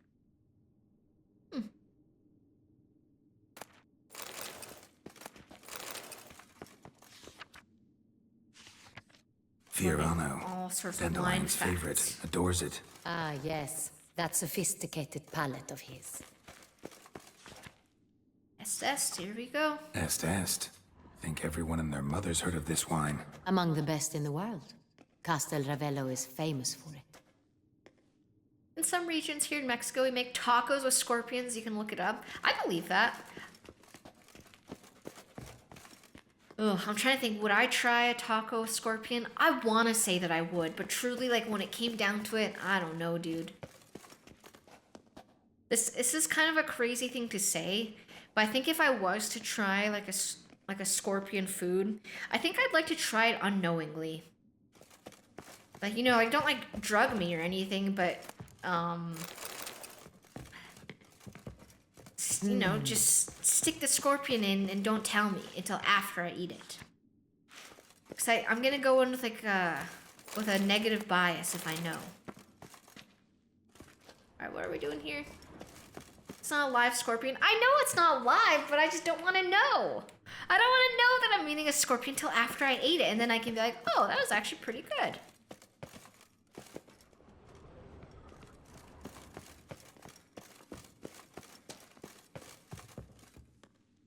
Fiorano. All sorts of wine Dandelion's facts. favorite. Adores it. Ah, yes. That sophisticated palate of his. Est, here we go. Est. Think everyone and their mother's heard of this wine. Among the best in the world. Castel Ravello is famous for it. In some regions here in Mexico, we make tacos with scorpions. You can look it up. I believe that. Ugh, I'm trying to think, would I try a taco with scorpion? I want to say that I would, but truly, like, when it came down to it, I don't know, dude. This is kind of a crazy thing to say, but I think if I was to try, like a scorpion food, I think I'd like to try it unknowingly. Like, you know, like, don't, like, drug me or anything, but, you know, just stick the scorpion in and don't tell me until after I eat it. Because I'm gonna go in with, like, with a negative bias if I know. Alright, what are we doing here? It's not a live scorpion. I know it's not live, but I just don't want to know. I don't want to know that I'm eating a scorpion until after I ate it, and then I can be like, oh, that was actually pretty good.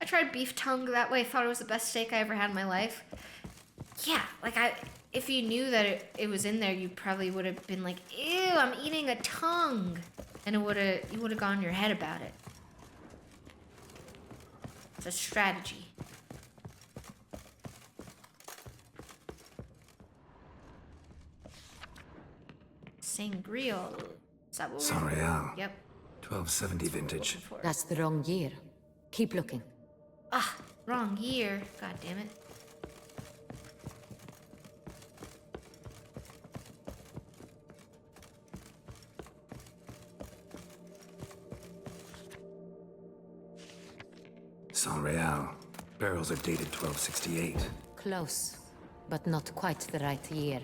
I tried beef tongue that way. I thought it was the best steak I ever had in my life. Yeah, like if you knew that it was in there, you probably would have been like, ew, I'm eating a tongue. And you would have gone your head about it. It's a strategy. Sangreal. Is that what we're Saint-Réal. Yep. 1270 vintage. That's the wrong year. Keep looking. Ah, wrong year. God damn it. Saint-Réal. Barrels are dated 1268. Close. but not quite the right year.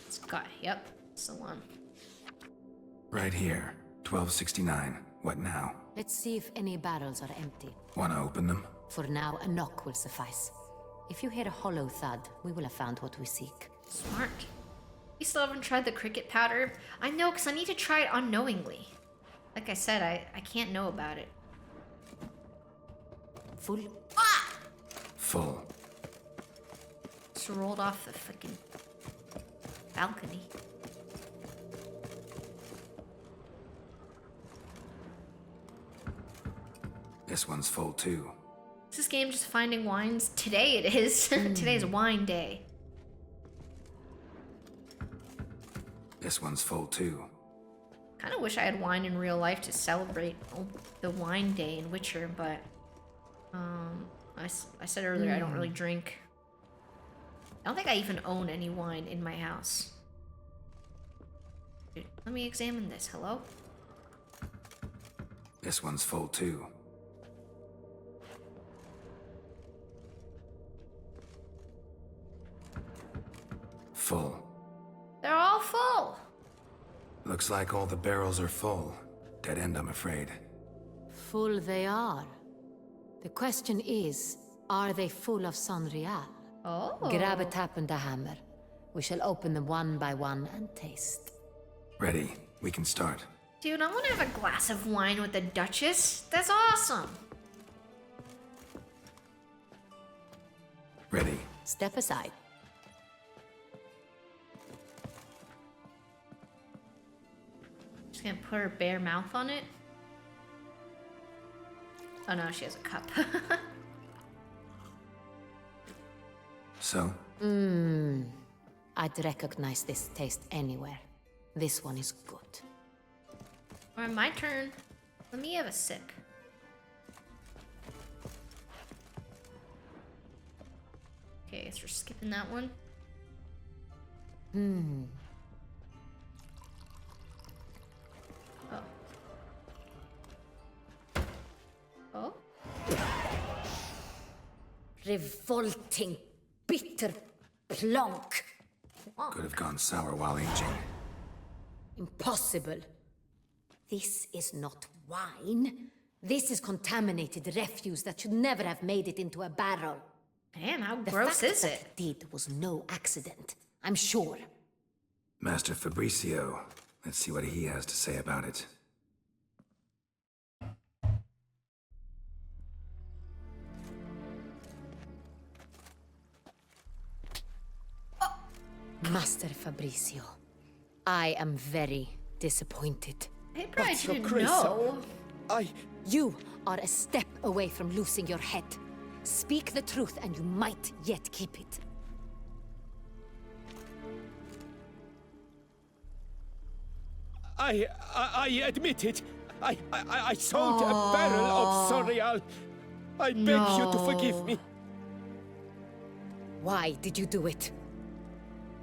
This guy, yep, it's the one. Right here, 1269. What now? Let's see if any barrels are empty. Want to open them? For now, a knock will suffice. If you hear a hollow thud, we will have found what we seek. Smart. You still haven't tried the cricket powder? I know, because I need to try it unknowingly. Like I said, I can't know about it. Full? Ah! Full. Just rolled off the freaking balcony. This one's full too. Is this game just finding wines? Today it is. Today's wine day. This one's full too. Kind of wish I had wine in real life to celebrate the wine day in Witcher, but I said earlier I don't really drink. I don't think I even own any wine in my house. Dude, let me examine this. Hello? This one's full too. Full. They're all full. Looks like all the barrels are full. Dead end, I'm afraid. Full they are. The question is, are they full of Sonreal? Oh. Grab a tap and a hammer. We shall open them one by one and taste. Ready. We can start. Dude, I want to have a glass of wine with the Duchess. That's awesome. Ready. Step aside. Just gonna put her bare mouth on it. Oh no, she has a cup. So? I'd recognize this taste anywhere. This one is good. Alright, my turn. Let me have a sip. Okay, I guess we're skipping that one. Oh. Revolting, bitter plonk. Could have gone sour while aging. Impossible. This is not wine. This is contaminated refuse that should never have made it into a barrel. Man, how The gross fact is that it? did was no accident, I'm sure. Master Fabricio. Let's see what he has to say about it. Master Fabricio, I am very disappointed. Hey, Bride, But your you grace, know. You are a step away from losing your head. Speak the truth and you might yet keep it. I admit it. I sold a barrel of Sonreal. I beg you to forgive me. Why did you do it?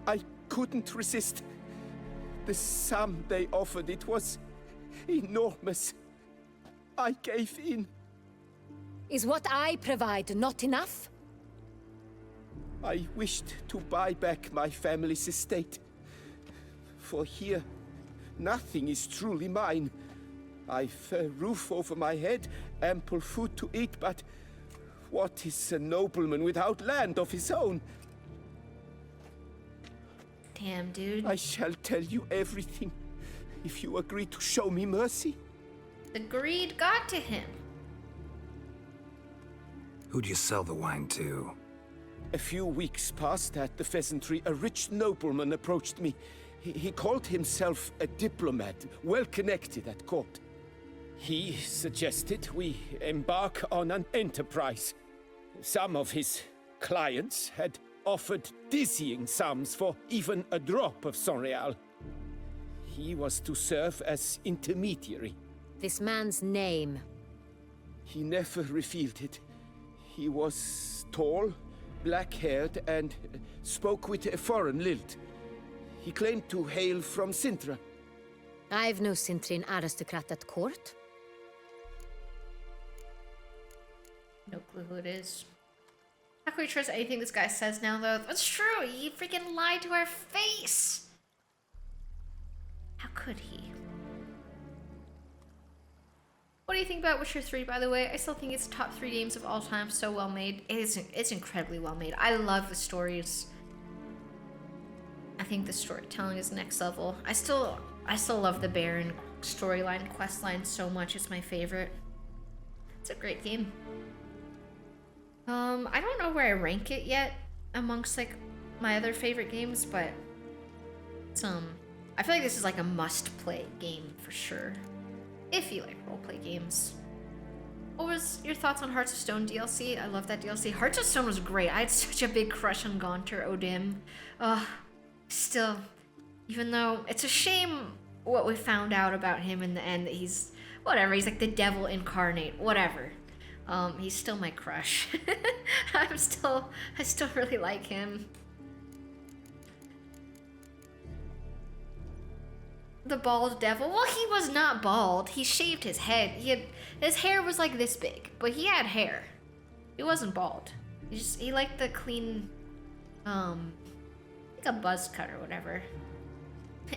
I couldn't resist. The sum they offered, it was enormous. I gave in. Is what I provide not enough? I wished to buy back my family's estate. For here, nothing is truly mine. I've a roof over my head, ample food to eat, but what is a nobleman without land of his own? Damn, dude. I shall tell you everything, if you agree to show me mercy. The greed got to him. Who'd you sell the wine to? A few weeks past at the pheasantry, a rich nobleman approached me. He called himself a diplomat, well connected at court. He suggested we embark on an enterprise. Some of his clients had offered dizzying sums for even a drop of Sonreal. He was to serve as intermediary. This man's name. He never revealed it. He was tall, black-haired, and spoke with a foreign lilt. He claimed to hail from Sintra. I've no Sintrian aristocrat at court. No clue who it is. How can we trust anything this guy says now, though? That's true. He freaking lied to our face. How could he? What do you think about Witcher 3, by the way? I still think it's top 3 games of all time. So well made. It's incredibly well made. I love the stories. I think the storytelling is next level. I still love the Baron storyline, questline so much. It's my favorite. It's a great game. I don't know where I rank it yet amongst like my other favorite games, but it's I feel like this is like a must-play game for sure. If you like roleplay games. What was your thoughts on Hearts of Stone DLC? I love that DLC. Hearts of Stone was great. I had such a big crush on Gaunter Odim. Still, even though it's a shame what we found out about him in the end, that he's whatever, he's like the devil incarnate, whatever. He's still my crush. I still really like him. The bald devil? Well, he was not bald. He shaved his head. His hair was like this big, but he had hair. He wasn't bald. He liked the clean, like a buzz cut or whatever.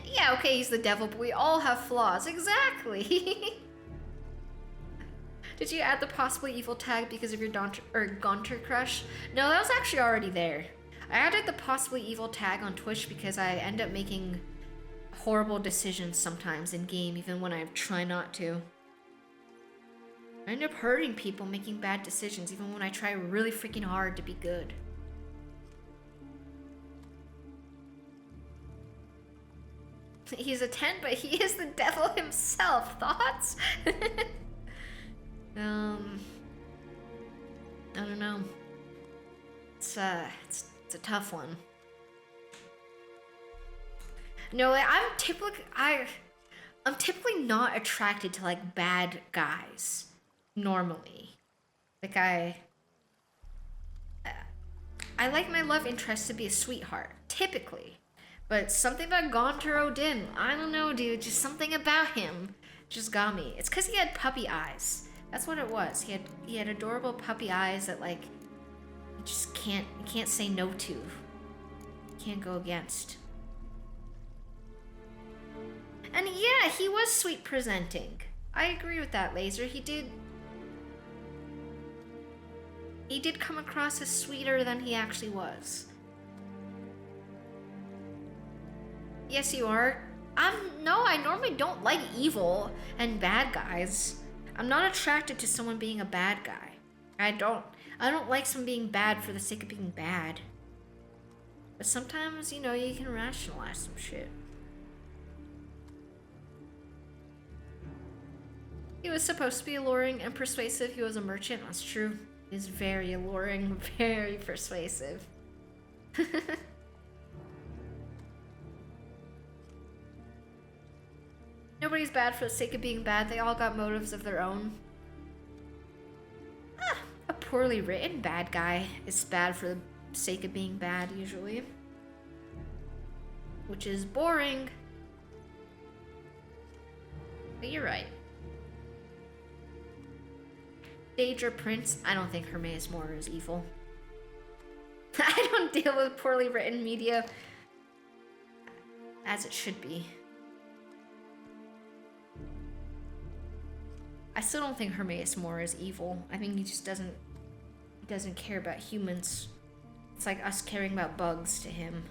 Yeah, okay, he's the devil, but we all have flaws. Exactly. Did you add the possibly evil tag because of your Gaunter crush? No, that was actually already there. I added the possibly evil tag on Twitch because I end up making horrible decisions sometimes in game, even when I try not to. I end up hurting people, making bad decisions, even when I try really freaking hard to be good. He's a 10, but he is the devil himself. Thoughts? I don't know. It's a tough one. No, I'm typically not attracted to like bad guys normally. Like I like my love interest to be a sweetheart typically, but something about Gaunter Odim, I don't know, dude. Just something about him just got me. It's because he had puppy eyes. That's what it was. He had adorable puppy eyes that like you just can't say no to. You can't go against. And yeah, he was sweet presenting. I agree with that, Laser. He did come across as sweeter than he actually was. Yes, you are. No, I normally don't like evil and bad guys. I'm not attracted to someone being a bad guy. I don't like someone being bad for the sake of being bad. But sometimes, you know, you can rationalize some shit. He was supposed to be alluring and persuasive. He was a merchant. That's true. He's very alluring, very persuasive. Nobody's bad for the sake of being bad. They all got motives of their own. A poorly written bad guy is bad for the sake of being bad, usually. Which is boring. But you're right. Daedra Prince, I don't think Hermaeus Mora is evil. I don't deal with poorly written media as it should be. I still don't think Hermaeus Mora is evil. I think he just doesn't care about humans. It's like us caring about bugs to him.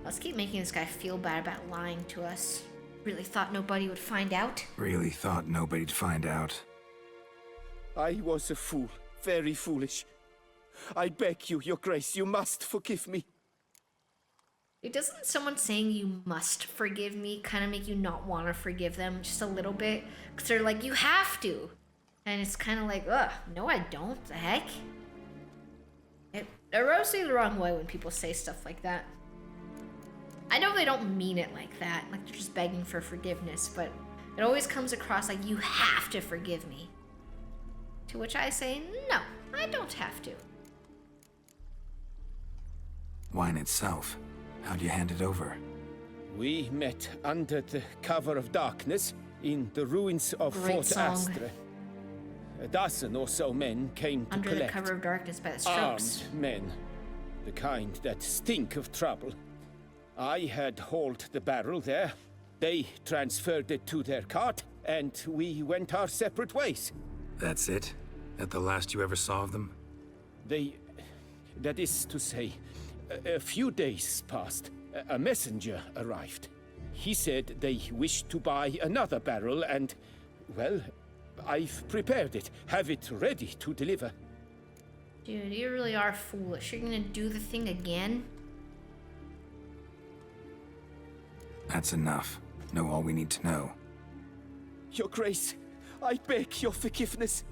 Let's keep making this guy feel bad about lying to us. Really thought nobody would find out? Really thought nobody'd find out. I was a fool, very foolish. I beg you, your grace, you must forgive me. Doesn't someone saying you must forgive me kind of make you not want to forgive them just a little bit? Because they're like, you have to. And it's kind of like, ugh, no I don't, the heck? It rubs me the wrong way when people say stuff like that. I know they don't mean it like that, like they're just begging for forgiveness, but it always comes across like you have to forgive me. To which I say, no, I don't have to. Wine itself, how'd you hand it over? We met under the cover of darkness in the ruins of Great Fort song. Astre. A dozen or so men came to Under the collect. cover of darkness by the strokes. Armed men. The kind that stink of trouble. I had hauled the barrel there. They transferred it to their cart, and we went our separate ways. That's it? That the last you ever saw of them? That is to say, a few days passed. A messenger arrived. He said they wished to buy another barrel and, well, I've prepared it. Have it ready to deliver. Dude, you really are foolish. You're gonna do the thing again? That's enough. Know all we need to know. Your Grace, I beg your forgiveness.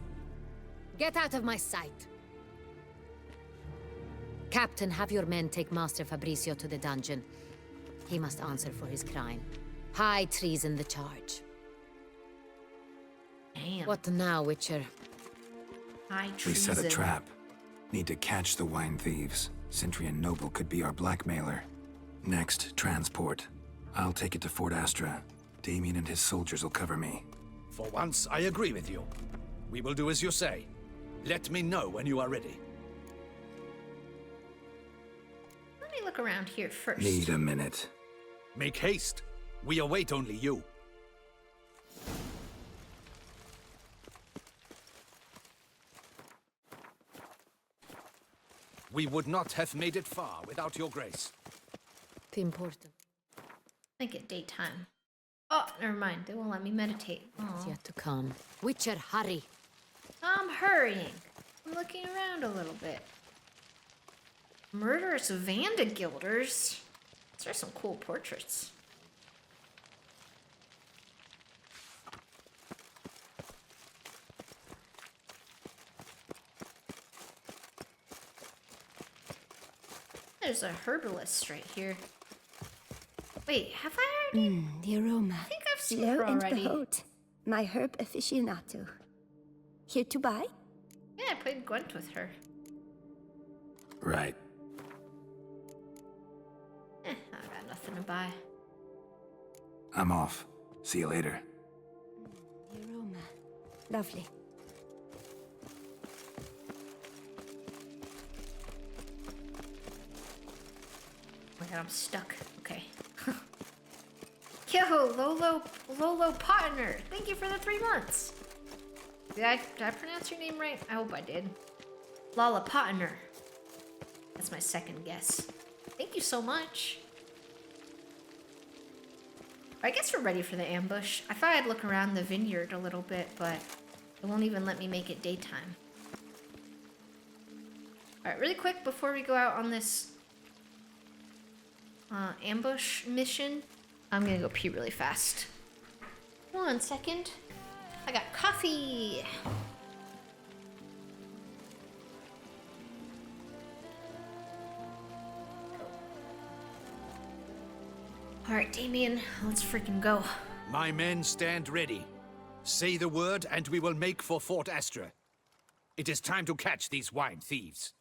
Get out of my sight. Captain, have your men take Master Fabricio to the dungeon. He must answer for his crime. High treason the charge. Damn. What now, Witcher? High We treason. set a trap. Need to catch the wine thieves. Sentry and Noble could be our blackmailer. Next, transport. I'll take it to Fort Astre. Damien and his soldiers will cover me. For once, I agree with you. We will do as you say. Let me know when you are ready. Let me look around here first. Need a minute. Make haste. We await only you. We would not have made it far without your grace. Too important. Make it daytime. Oh, never mind. They won't let me meditate. It's Oh. yet to come. Witcher, hurry. I'm hurrying. I'm looking around a little bit. Murderous Vanda Gilders. These are some cool portraits. There's a herbalist right here. Wait, have I already? The aroma. I think I've seen Lo her and already. behold, my herb aficionado. Here to buy? Yeah, I played Gwent with her. Right. I got nothing to buy. I'm off. See you later. The aroma. Lovely. Oh my god, I'm stuck. Okay. Yo, Lolo Partner. Thank you for the 3 months. Did I pronounce your name right? I hope I did. Lala Partner. That's my second guess. Thank you so much. I guess we're ready for the ambush. I thought I'd look around the vineyard a little bit, but it won't even let me make it daytime. Alright, really quick before we go out on this ambush mission, I'm gonna go pee really fast. 1 second. I got coffee. Alright, Damien, let's freaking go. My men stand ready. Say the word and we will make for Fort Astre. It is time to catch these wine thieves.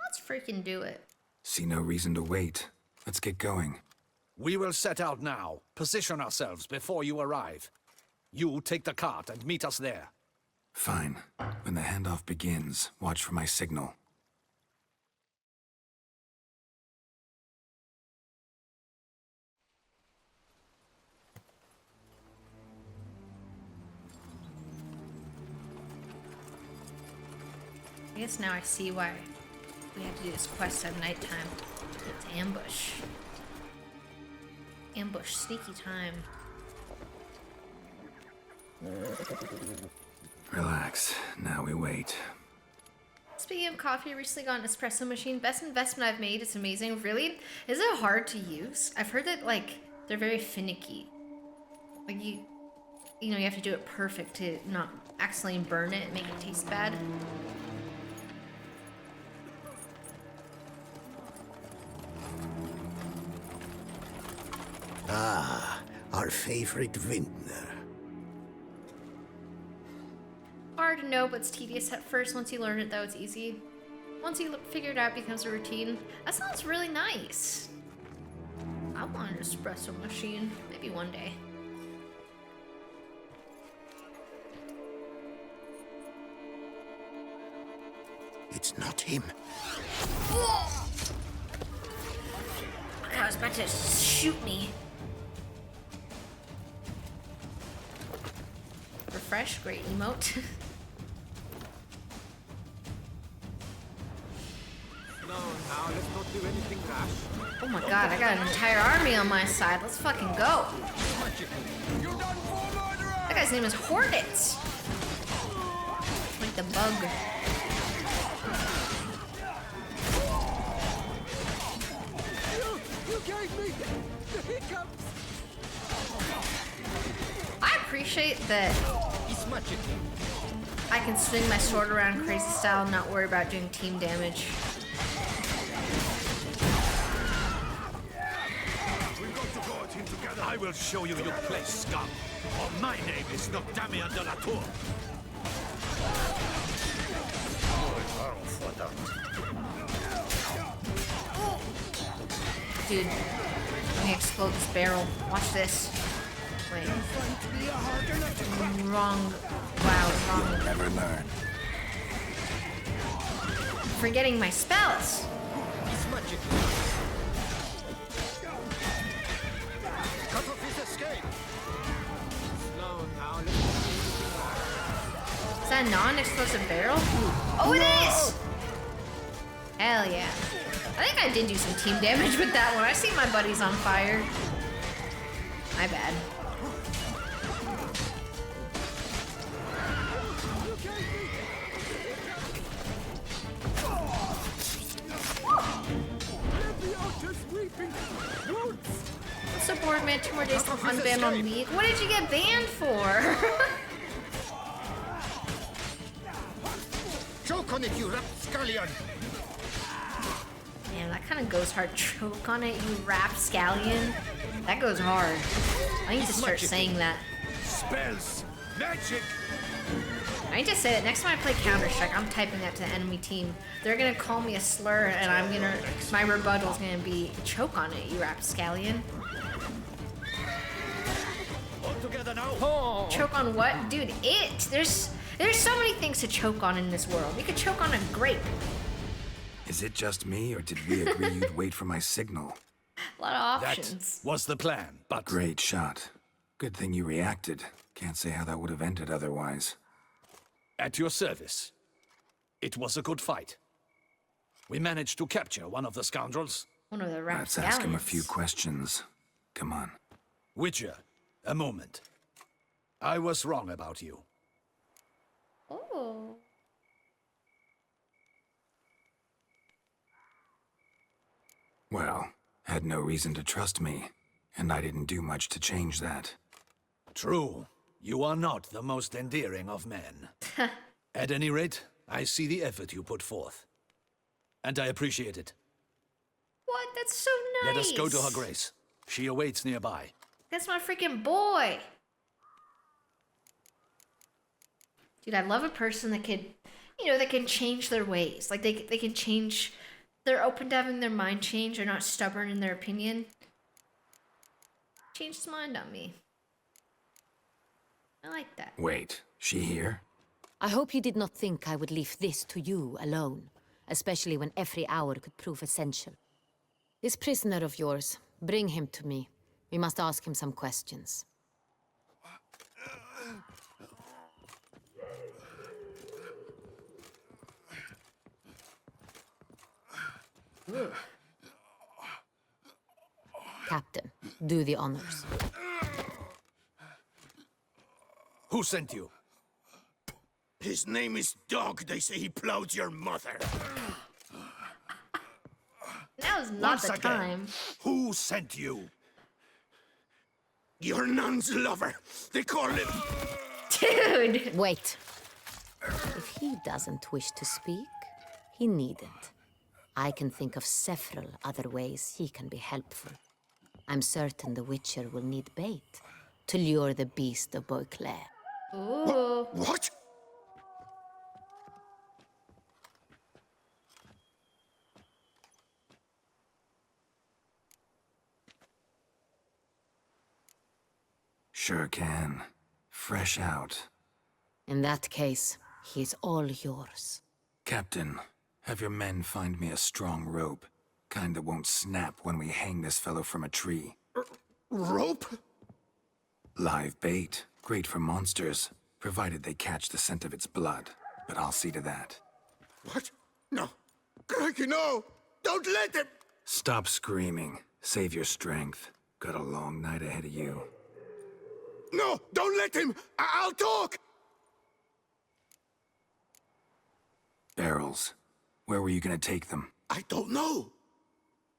Let's freaking do it. See no reason to wait. Let's get going. We will set out now. Position ourselves before you arrive. You take the cart and meet us there. Fine. When the handoff begins, watch for my signal. I guess now I see why we have to do this quest at nighttime. It's ambush. Ambush, sneaky time. Relax. Now we wait. Speaking of coffee, I recently got an espresso machine. Best investment I've made. It's amazing. Really? Is it hard to use? I've heard that, like, they're very finicky. Like, you know, you have to do it perfect to not accidentally burn it and make it taste bad. Ah, our favorite vintner. Hard to know, but it's tedious at first. Once you learn it, though, it's easy. Once you figure it out, it becomes a routine. That sounds really nice. I want an espresso machine. Maybe one day. It's not him. I was about to shoot me. Refresh, great emote. Oh my god, I got an entire army on my side. Let's fucking go. That guy's name is Hornets. Like the bug. You gave me the hiccups. I appreciate that I can swing my sword around crazy style and not worry about doing team damage. I will show you your place, scum. Or my name is not Damien de la Tour. Dude, let me explode this barrel. Watch this. Wait. Wrong. Wow, wrong. You'll never learn. Forgetting my spells. Is that a non-explosive barrel? Oh, it is! Hell yeah. I think I did do some team damage with that one. I see my buddies on fire. My bad. What's the board, man? 2 more days to unban on League. What did you get banned for? Choke on it, you rapscallion! Man, that kind of goes hard. Choke on it, you rapscallion. That goes hard. I need to start saying that. Spells, magic. I need to say that next time I play Counter-Strike, I'm typing that to the enemy team. They're gonna call me a slur, and I'm gonna. My rebuttal's gonna be choke on it, you rapscallion. All together now. Choke on what, dude? There's so many things to choke on in this world. You could choke on a grape. Is it just me, or did we agree you'd wait for my signal? A lot of options. That was the plan, but... Great shot. Good thing you reacted. Can't say how that would have ended otherwise. At your service. It was a good fight. We managed to capture one of the scoundrels. One of the Let's ask him a few questions. Come on. Witcher, a moment. I was wrong about you. Oh. Well, had no reason to trust me, and I didn't do much to change that. True. You are not the most endearing of men. At any rate, I see the effort you put forth. And I appreciate it. What? That's so nice. Let us go to her grace. She awaits nearby. That's my freaking boy. Dude, I love a person that can, that can change their ways. Like, they can change. They're open to having their mind change. They're not stubborn in their opinion. Changed his mind on me. I like that. Wait, she here? I hope you did not think I would leave this to you alone, especially when every hour could prove essential. This prisoner of yours, bring him to me. We must ask him some questions. Captain, do the honors. Who sent you? His name is Dog. They say he plowed your mother. That was not Once the again, time. Who sent you? Your nun's lover. They call him... Dude! Wait. If he doesn't wish to speak, he needn't. I can think of several other ways he can be helpful. I'm certain the Witcher will need bait to lure the beast of Beauclair. Ooh. What? Sure can. Fresh out. In that case, he's all yours. Captain, Have your men find me a strong rope. Kind that won't snap when we hang this fellow from a tree. Rope? Live bait. Great for monsters, provided they catch the scent of its blood. But I'll see to that. What? No. Crikey, no! Don't let him! Stop screaming. Save your strength. Got a long night ahead of you. No! Don't let him! I'll talk! Barrels. Where were you gonna take them? I don't know.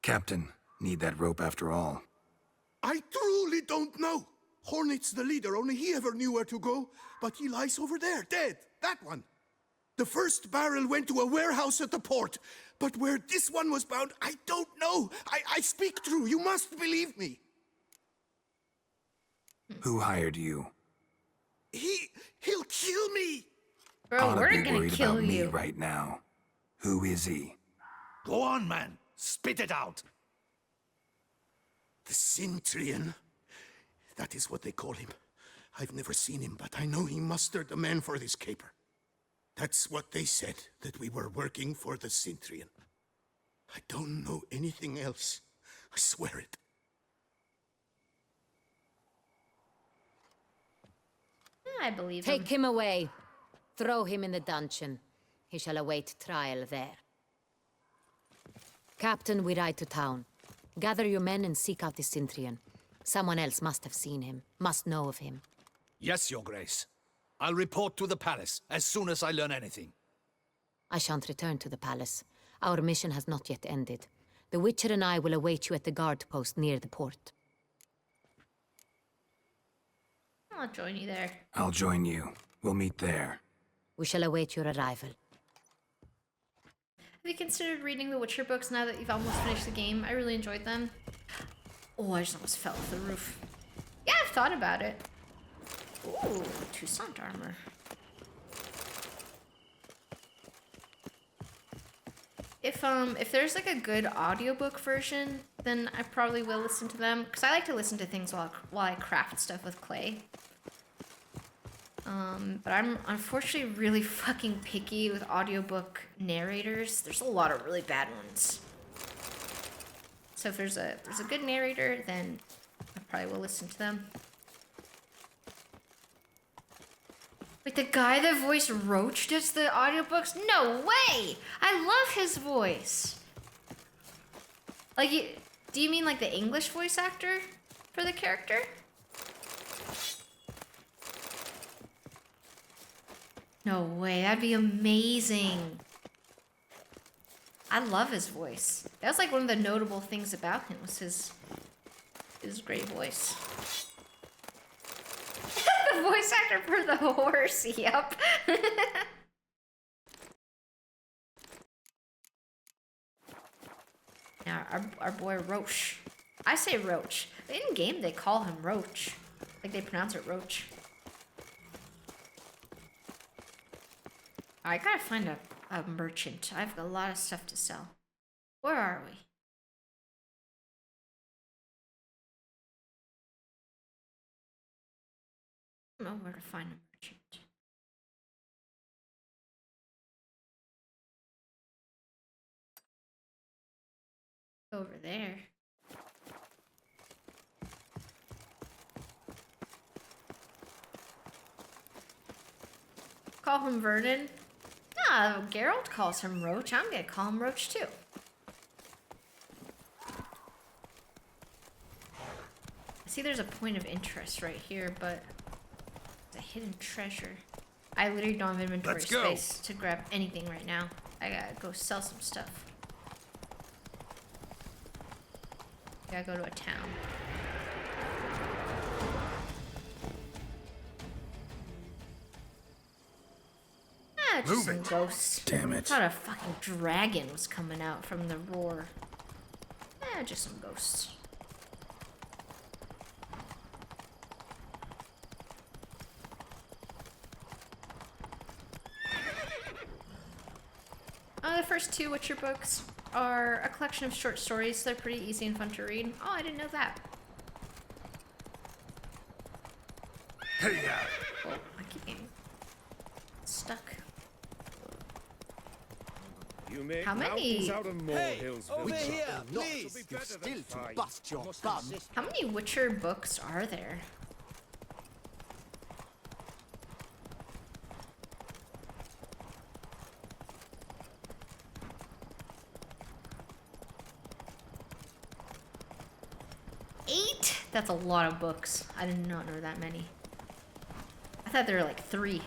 Captain, need that rope after all. I truly don't know. Hornet's the leader, only he ever knew where to go. But he lies over there, dead. That one. The first barrel went to a warehouse at the port. But where this one was bound, I don't know. I speak true. You must believe me. Who hired you? He'll kill me. Bro, Oughta we're be gonna worried kill about me you. right now. Who is he? Go on, man. Spit it out. The Centurion. That is what they call him. I've never seen him, but I know he mustered the men for this caper. That's what they said, that we were working for the Centurion. I don't know anything else. I swear it. Yeah, I believe Take him away. Throw him in the dungeon. He shall await trial there. Captain, we ride to town. Gather your men and seek out the Centurion. Someone else must have seen him, must know of him. Yes, Your Grace. I'll report to the palace as soon as I learn anything. I shan't return to the palace. Our mission has not yet ended. The Witcher and I will await you at the guard post near the port. I'll join you there. I'll join you. We'll meet there. We shall await your arrival. Have you considered reading the Witcher books now that you've almost finished the game? I really enjoyed them. Oh, I just almost fell off the roof. Yeah, I've thought about it. Ooh, Toussaint armor. If there's like a good audiobook version, then I probably will listen to them. Because I like to listen to things while I craft stuff with clay. But I'm unfortunately really fucking picky with audiobook narrators. There's a lot of really bad ones. So if there's a good narrator, then I probably will listen to them. Wait, the guy that voiced Roach does the audiobooks? No way! I love his voice. Like, do you mean like the English voice actor for the character? No way, that'd be amazing. I love his voice. That was like one of the notable things about him was his great voice. The voice actor for the horse, yep. Now, our boy Roach. I say Roach. In game, they call him Roach. Like they pronounce it Roach. I gotta find a merchant. I've got a lot of stuff to sell. Where are we? I don't know where to find a merchant. Over there. Call him Vernon. Nah, Geralt calls him Roach. I'm gonna call him Roach too. I see there's a point of interest right here, but it's a hidden treasure. I literally don't have inventory space to grab anything right now. I gotta go sell some stuff. Gotta go to a town. Ah, just some ghosts. Damn it. I thought a fucking dragon was coming out from the roar. Eh, just some ghosts. The first two Witcher books are a collection of short stories. They're pretty easy and fun to read. Oh, I didn't know that. Oh, I keep getting stuck. You make How many- mountains out of molehills, over Witcher. here, Not please. to be You've better still than to fine. bust your Must bum. insist. How many Witcher books are there? Eight? That's a lot of books. I did not know that many. I thought there were like 3.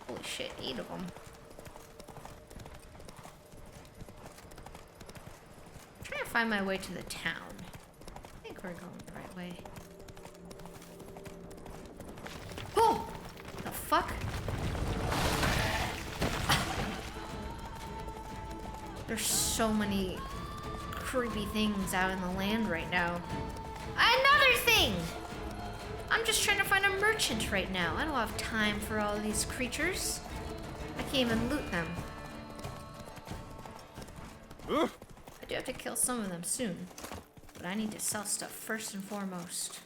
Holy shit, 8 of them. I'm trying to find my way to the town. I think we're going the right way. Oh! The fuck? There's so many creepy things out in the land right now. Another thing! I'm just trying to find a merchant right now. I don't have time for all these creatures. I can't even loot them. I do have to kill some of them soon. But I need to sell stuff first and foremost.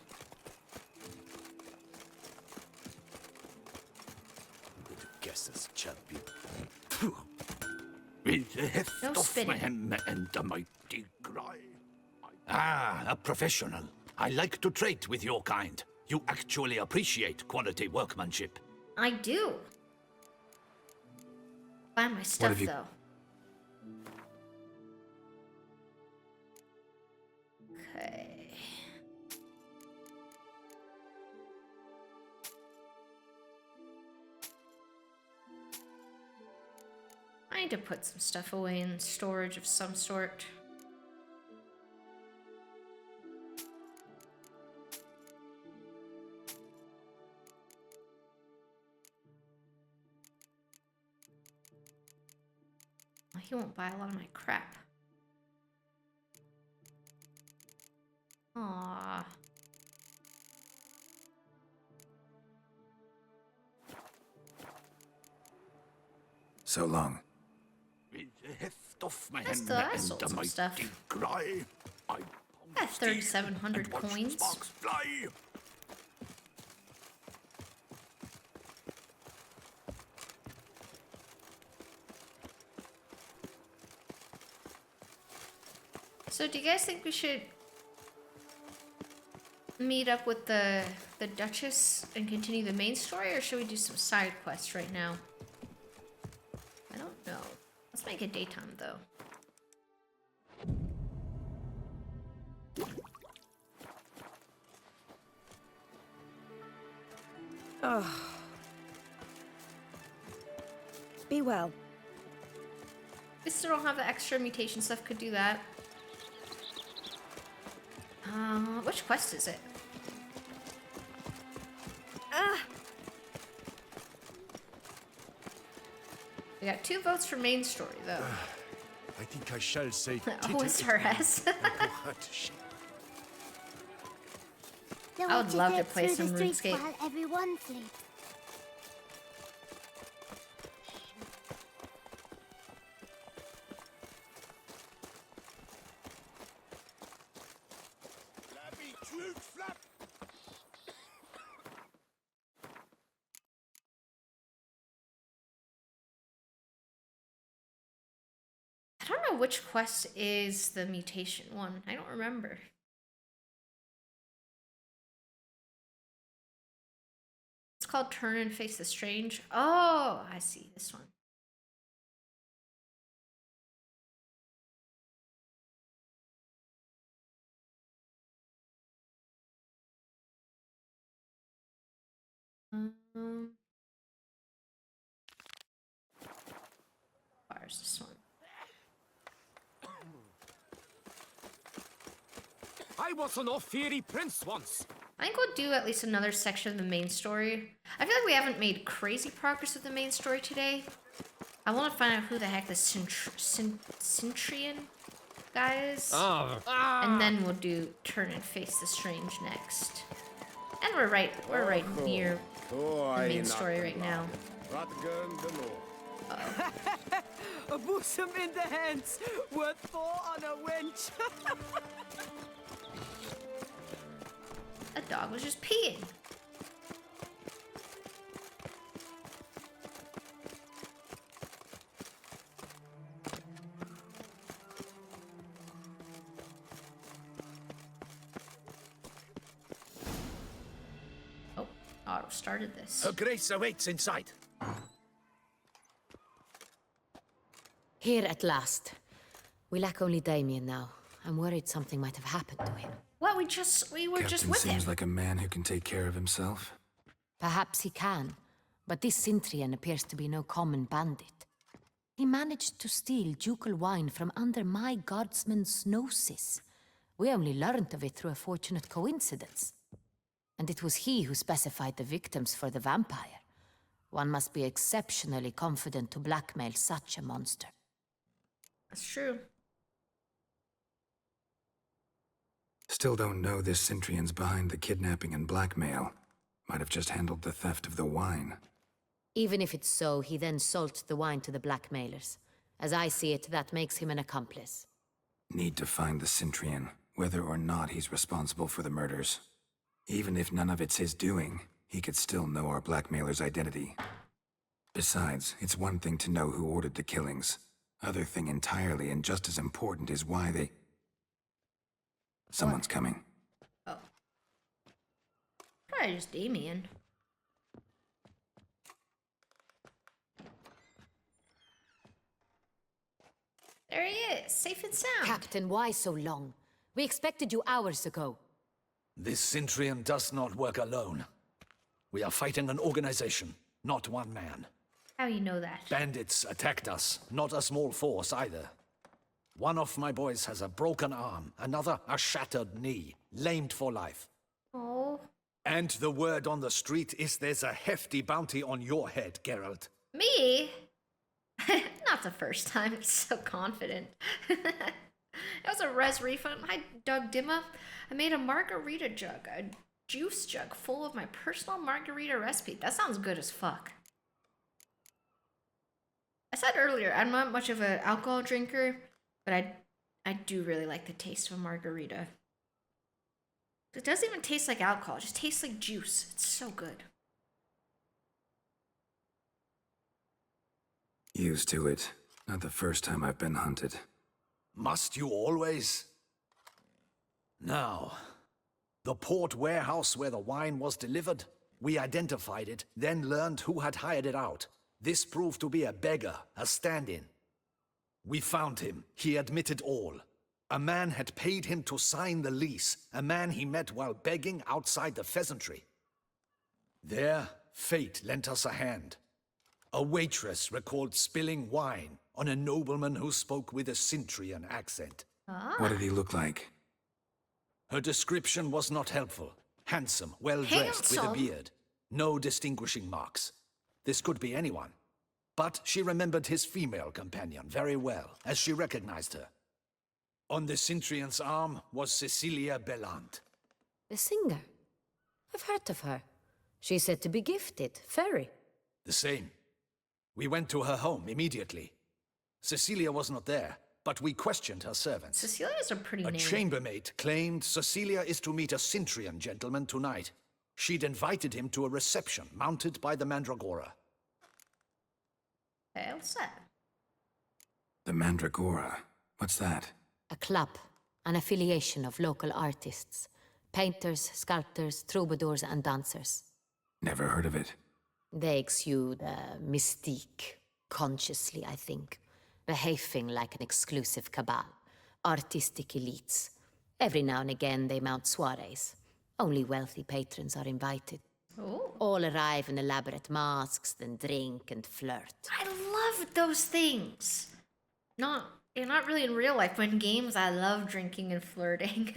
The duchess champion. No spitting. Ah, a professional. I like to trade with your kind. You actually appreciate quality workmanship. I do. Find my stuff have you- though. Okay. I need to put some stuff away in storage of some sort. He won't buy a lot of my crap. Aww. So long. I sold some stuff. I got 3,700 coins. So do you guys think we should meet up with the duchess and continue the main story, or should we do some side quests right now? I don't know. Let's make it daytime though. Oh. Be well. We still don't have the extra mutation stuff, could do that. Which quest is it? We got 2 votes for main story though. I think I shall say. Oh, it's her ass. Don't I want would to love to get play through some the streets RuneScape. while everyone sleeps. I don't know which quest is the mutation one. I don't remember. It's called Turn and Face the Strange. Oh, I see this one. Where's this one? I was an off-fairy prince once. I think we'll do at least another section of the main story. I feel like we haven't made crazy progress with the main story today. I want to find out who the heck the Centurion guy is. And then we'll do Turn and Face the Strange next. And we're right near the main story right now. A bosom in the hands, worth 4 on a wench. That dog was just peeing. what started this. Her Grace awaits inside. Here at last. We lack only Damien now. I'm worried something might have happened to him. What? We were just Captain with him. seems like a man who can take care of himself. Perhaps he can, but this Cintrian appears to be no common bandit. He managed to steal ducal wine from under my guardsman's noses. We only learned of it through a fortunate coincidence. And it was he who specified the victims for the vampire. One must be exceptionally confident to blackmail such a monster. That's true. Still don't know this Cintrian's behind the kidnapping and blackmail. Might have just handled the theft of the wine. Even if it's so, he then sold the wine to the blackmailers. As I see it, that makes him an accomplice. Need to find the Cintrian, whether or not he's responsible for the murders. Even if none of it's his doing, he could still know our blackmailer's identity. Besides, it's one thing to know who ordered the killings. Other thing entirely, and just as important, is why they... Someone's coming. Oh. Probably just Damien. There he is, safe and sound. Captain, why so long? We expected you hours ago. This Cintrian does not work alone. We are fighting an organization, not one man. How you know that? Bandits attacked us, not a small force either. One of my boys has a broken arm, another a shattered knee, lamed for life. Oh. And the word on the street is there's a hefty bounty on your head, Geralt. Me? Not the first time. I'm so confident. It was a res refund. Hi, Doug Dimma. I made a margarita jug, a juice jug full of my personal margarita recipe. That sounds good as fuck. I said earlier, I'm not much of an alcohol drinker, but I do really like the taste of a margarita. It doesn't even taste like alcohol. It just tastes like juice. It's so good. Used to it. Not the first time I've been hunted. Must you always? Now, the port warehouse where the wine was delivered, we identified it, then learned who had hired it out. This proved to be a beggar, a stand-in. We found him. He admitted all. A man had paid him to sign the lease, a man he met while begging outside the pheasantry. There, fate lent us a hand. A waitress recalled spilling wine on a nobleman who spoke with a Cintrian accent. What did he look like? Her description was not helpful. Handsome, well-dressed, with a beard. No distinguishing marks. This could be anyone. But she remembered his female companion very well, as she recognized her. On the Cintrian's arm was Cecilia Bellant. The singer? I've heard of her. She's said to be gifted, fairy. The same. We went to her home immediately. Cecilia was not there, but we questioned her servants. Cecilia's a pretty name. A chambermaid claimed Cecilia is to meet a Cintrian gentleman tonight. She'd invited him to a reception mounted by the Mandragora. Hey, what's that? The Mandragora. What's that? A club, an affiliation of local artists. Painters, sculptors, troubadours, and dancers. Never heard of it. They exude mystique, consciously, I think. Behaving like an exclusive cabal. Artistic elites. Every now and again they mount soirees. Only wealthy patrons are invited. Oh. All arrive in elaborate masks, then drink and flirt. I love those things. Not really in real life, but in games I love drinking and flirting.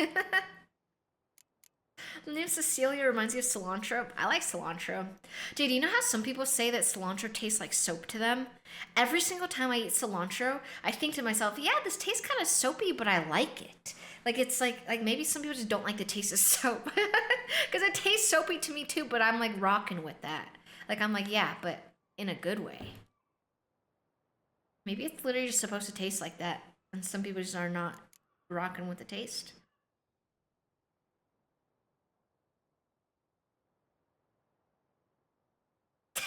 The name Cecilia reminds me of cilantro. I like cilantro. Dude, you know how some people say that cilantro tastes like soap to them? Every single time I eat cilantro, I think to myself, yeah, this tastes kind of soapy, but I like it. Like, it's like maybe some people just don't like the taste of soap. Because it tastes soapy to me too, but I'm like rocking with that. Like, I'm like, yeah, but in a good way. Maybe it's literally just supposed to taste like that. And some people just are not rocking with the taste.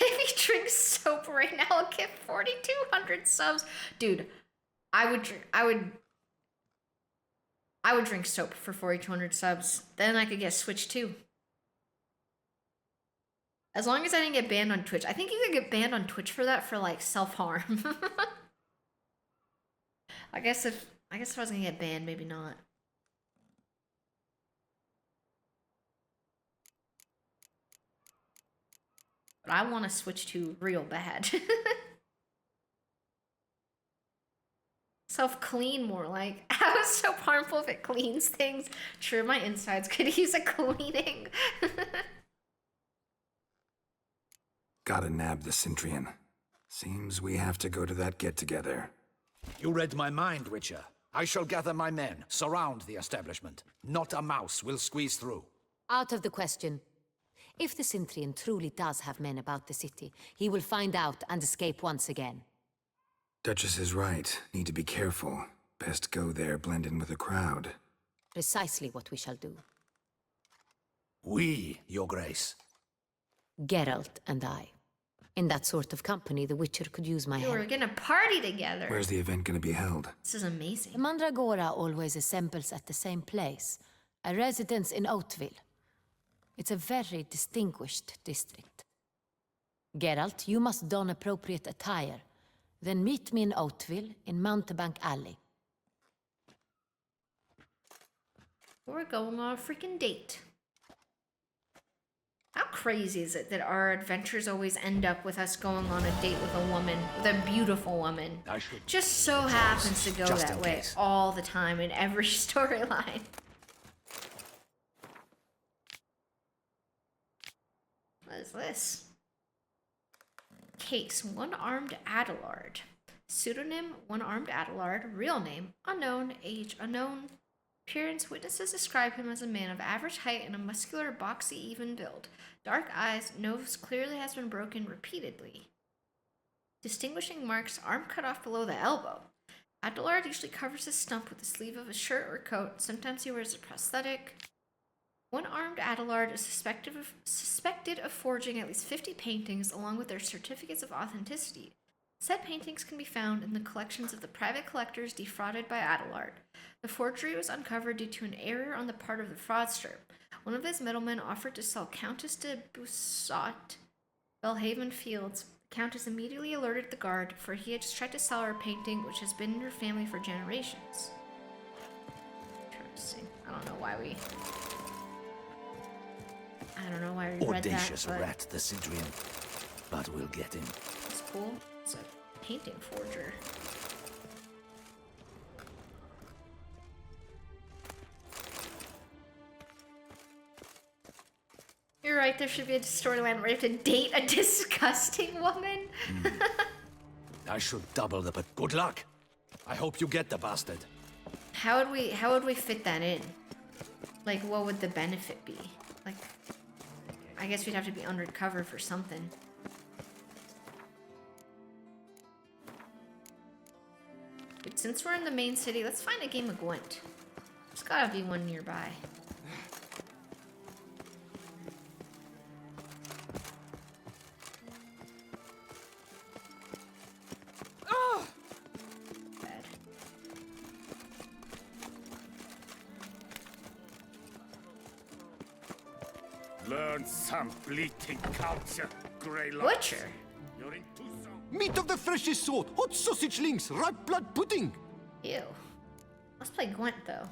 If he drinks soap right now, I'll get 4,200 subs. Dude, I would drink soap for 4,200 subs. Then I could get Switch 2. As long as I didn't get banned on Twitch. I think you could get banned on Twitch for that, for like self-harm. I guess if I was gonna get banned, maybe not. But I want to switch to real bad. Self-clean more like. How is so harmful if it cleans things? True, my insides could use a cleaning. Gotta nab the Cintrian. Seems we have to go to that get-together. You read my mind, Witcher. I shall gather my men, surround the establishment. Not a mouse will squeeze through. Out of the question. If the Cintrian truly does have men about the city, he will find out and escape once again. Duchess is right. Need to be careful. Best go there, blend in with the crowd. Precisely what we shall do. We, Your Grace. Geralt and I. In that sort of company, the Witcher could use my help. We're gonna party together. Where's the event gonna be held? This is amazing. The Mandragora always assembles at the same place, a residence in Oatville. It's a very distinguished district. Geralt, you must don appropriate attire. Then meet me in Oatville, in Mountebank Alley. We're going on a freaking date. How crazy is it that our adventures always end up with us going on a date with a woman, with a beautiful woman? Just so happens to go that way all the time in every storyline. What is this? Case, one-armed Adelard. Pseudonym, one-armed Adelard. Real name, unknown. Age, unknown. Appearance, witnesses describe him as a man of average height and a muscular, boxy, even build. Dark eyes, nose clearly has been broken repeatedly. Distinguishing marks, arm cut off below the elbow. Adelard usually covers his stump with the sleeve of a shirt or coat. Sometimes he wears a prosthetic. One-armed Adelard is suspected of forging at least 50 paintings along with their certificates of authenticity. Said paintings can be found in the collections of the private collectors defrauded by Adelard. The forgery was uncovered due to an error on the part of the fraudster. One of his middlemen offered to sell Countess de Boussat, Belhaven Fields. The Countess immediately alerted the guard, for he had just tried to sell her a painting which has been in her family for generations. Interesting. I don't know why we read that. Audacious rat, the Cintrian. But we'll get him. It's cool. It's a painting forger. You're right, there should be a storyline where you have to date a disgusting woman. I should double the, but good luck. I hope you get the bastard. How would we fit that in? Like, what would the benefit be? Like, I guess we'd have to be undercover for something. But since we're in the main city, let's find a game of Gwent. There's gotta be one nearby. Oh! Bad. Learn some bleating culture, grey Butcher? You're in too soon. Meat of the freshest sort, hot sausage links, ripe blood pudding. Ew. Let's play Gwent, though.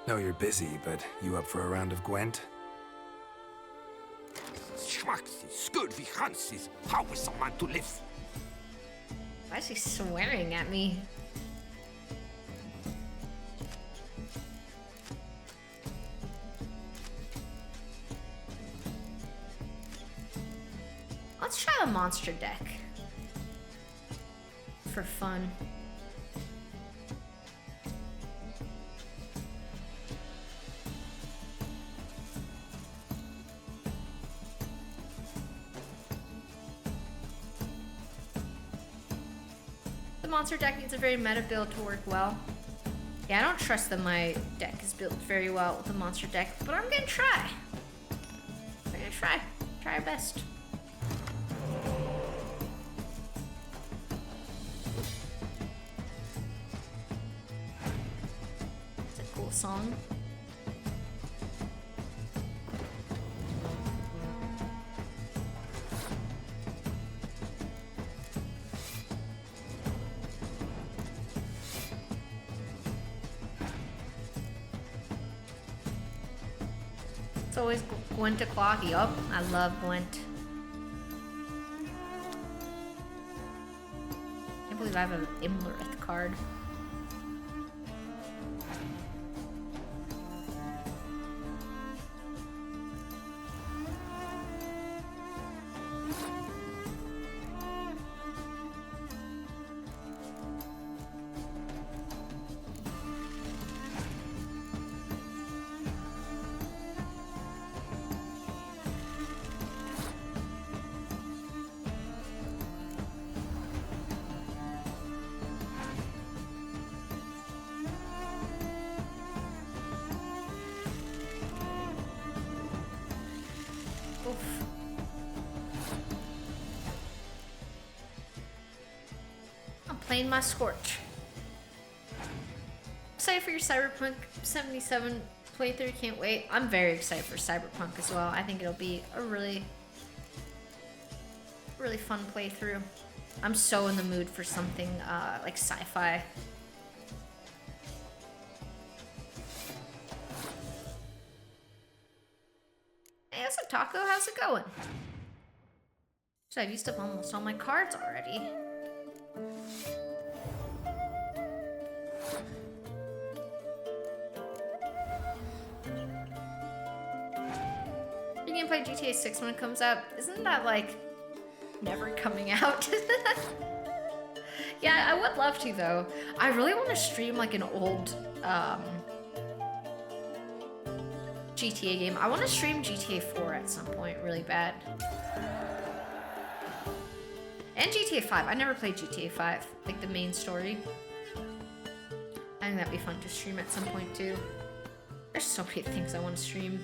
Know you're busy, but you up for a round of Gwent? Schmaxes, scurvy Hanses, how is a man to live? Why is he swearing at me? Let's try a monster deck. For fun. The monster deck needs a very meta build to work well. Yeah, I don't trust that my deck is built very well with the monster deck, but I'm gonna try. We're gonna try. Try our best. It's a cool song. It's always Gwent o'clock. Yup, I love Gwent. Can't believe I have an Imlerith card. Playing my Scorch. Excited for your Cyberpunk 77 playthrough, can't wait. I'm very excited for Cyberpunk as well. I think it'll be a really fun playthrough. I'm so in the mood for something like sci-fi. Hey, what's up, Taco? How's it going? So I've used up almost all my cards already. You can play GTA 6 when it comes out. Isn't that like never coming out? Yeah, I would love to though. I really want to stream like an old GTA game. I want to stream GTA 4 at some point really bad. And GTA 5. I never played GTA 5, like the main story. I think that'd be fun to stream at some point too. There's so many things I want to stream.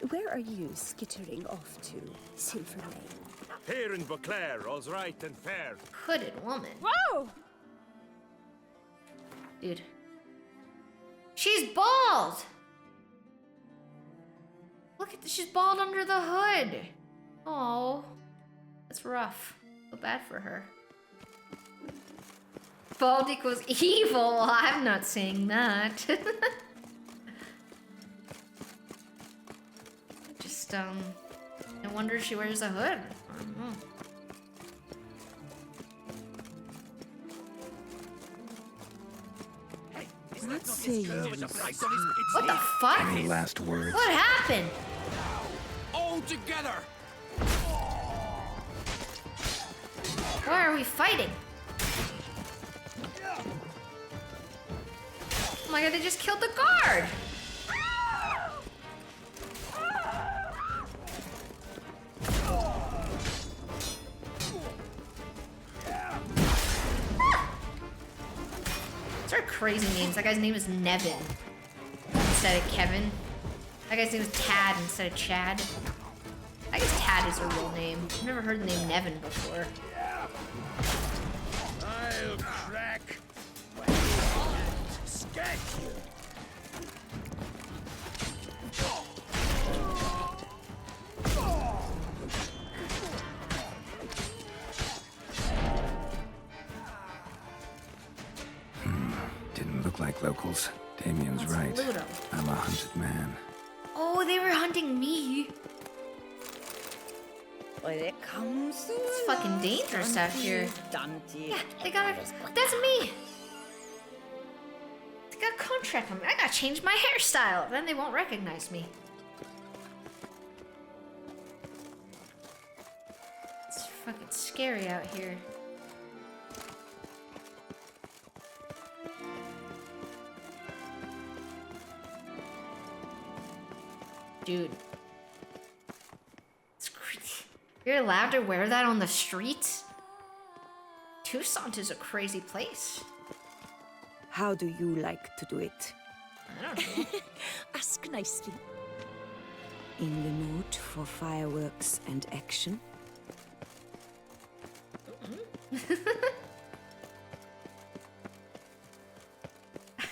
Where are you skittering off to, Silver Lane? Here in Beauclair, all's right and fair. Hooded woman. Whoa! Dude. She's bald! Look at this, she's bald under the hood. Oh, that's rough. Feel bad for her. Bald equals evil. I'm not saying that. Just, no wonder she wears a hood. I don't know. Let's see. What the fuck? Any last words? What happened? All together! Why are we fighting? Oh my god, they just killed the guard! These are crazy names. That guy's name is Nevin instead of Kevin. That guy's name is Tad instead of Chad. I guess Tad is a real name. I've never heard the name Nevin before. I'll crack. Sketch you. Didn't look like locals. Damien's right. loot 'em. I'm a hunted man. Oh, they were hunting me. It's fucking dangerous out here. Yeah, they got a... That's me! They got a contract on me. I gotta change my hairstyle. Then they won't recognize me. It's fucking scary out here. Dude. It's crazy. You're allowed to wear that on the streets? Toussaint is a crazy place. How do you like to do it? I don't know. Ask nicely. In the mood for fireworks and action?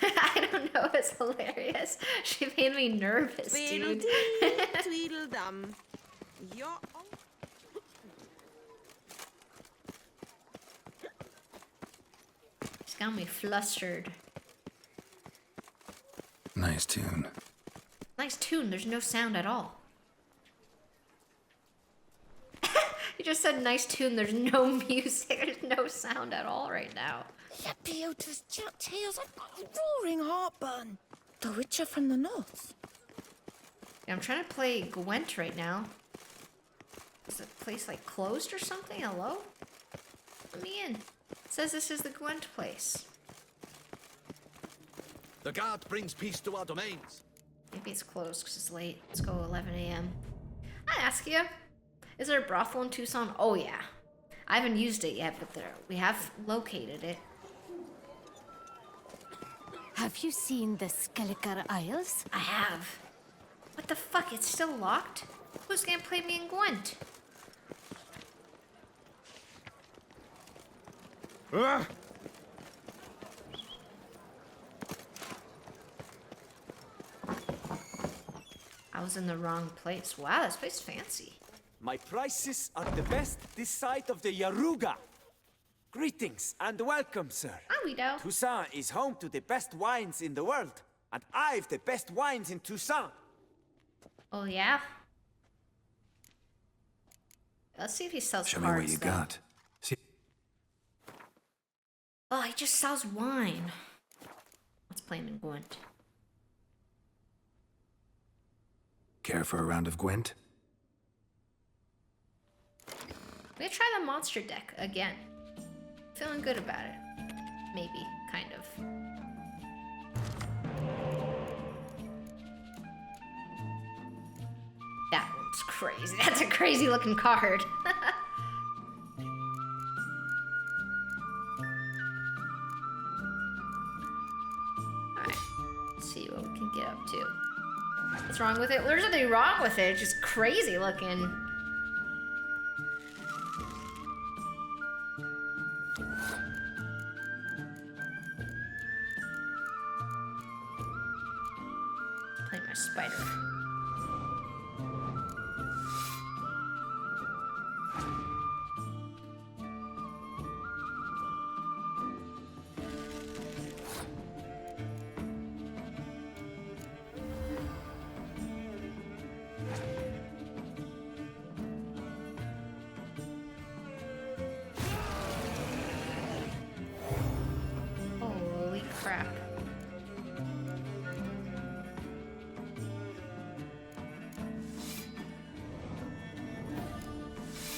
I don't know, it's hilarious. She made me nervous, dude. Tweedledum. You're... She's got me flustered. Nice tune. Nice tune, there's no sound at all. You just said nice tune, there's no music, there's no sound at all right now. The beauteous tales, I've got a roaring heartburn. The Witcher from the North. Yeah, I'm trying to play Gwent right now. Is the place like closed or something? Hello? Let me in. It says this is the Gwent place. The guard brings peace to our domains. Maybe it's closed because it's late. Let's go 11 a.m. I ask you, is there a brothel in Tucson? Oh yeah. I haven't used it yet, but we have located it. Have you seen the Skelliger Isles? I have. What the fuck? It's still locked? Who's gonna play me in Gwent? I was in the wrong place. Wow, this place is fancy. My prices are the best this side of the Yaruga. Greetings and welcome, sir. Hi, Guido. Tucson is home to the best wines in the world, and I've the best wines in Tucson. Oh, yeah? Let's see if he sells Show cards, me what you though. got. See. Oh, he just sells wine. Let's play him in Gwent. Care for a round of Gwent? We're gonna try the monster deck again. Feeling good about it. Maybe, kind of. That one's crazy. That's a crazy looking card. Alright, let's see what we can get up to. What's wrong with it? There's nothing wrong with it. It's just crazy looking. Play my spider. Holy crap.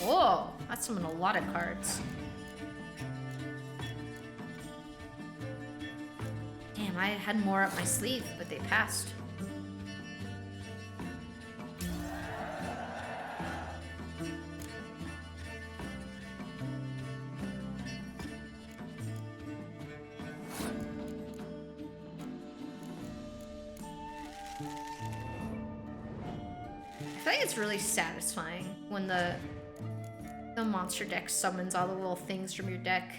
Whoa, that's summoned a lot of cards. Damn, I had more up my sleeve, but they passed. I think it's really satisfying when the monster deck summons all the little things from your deck.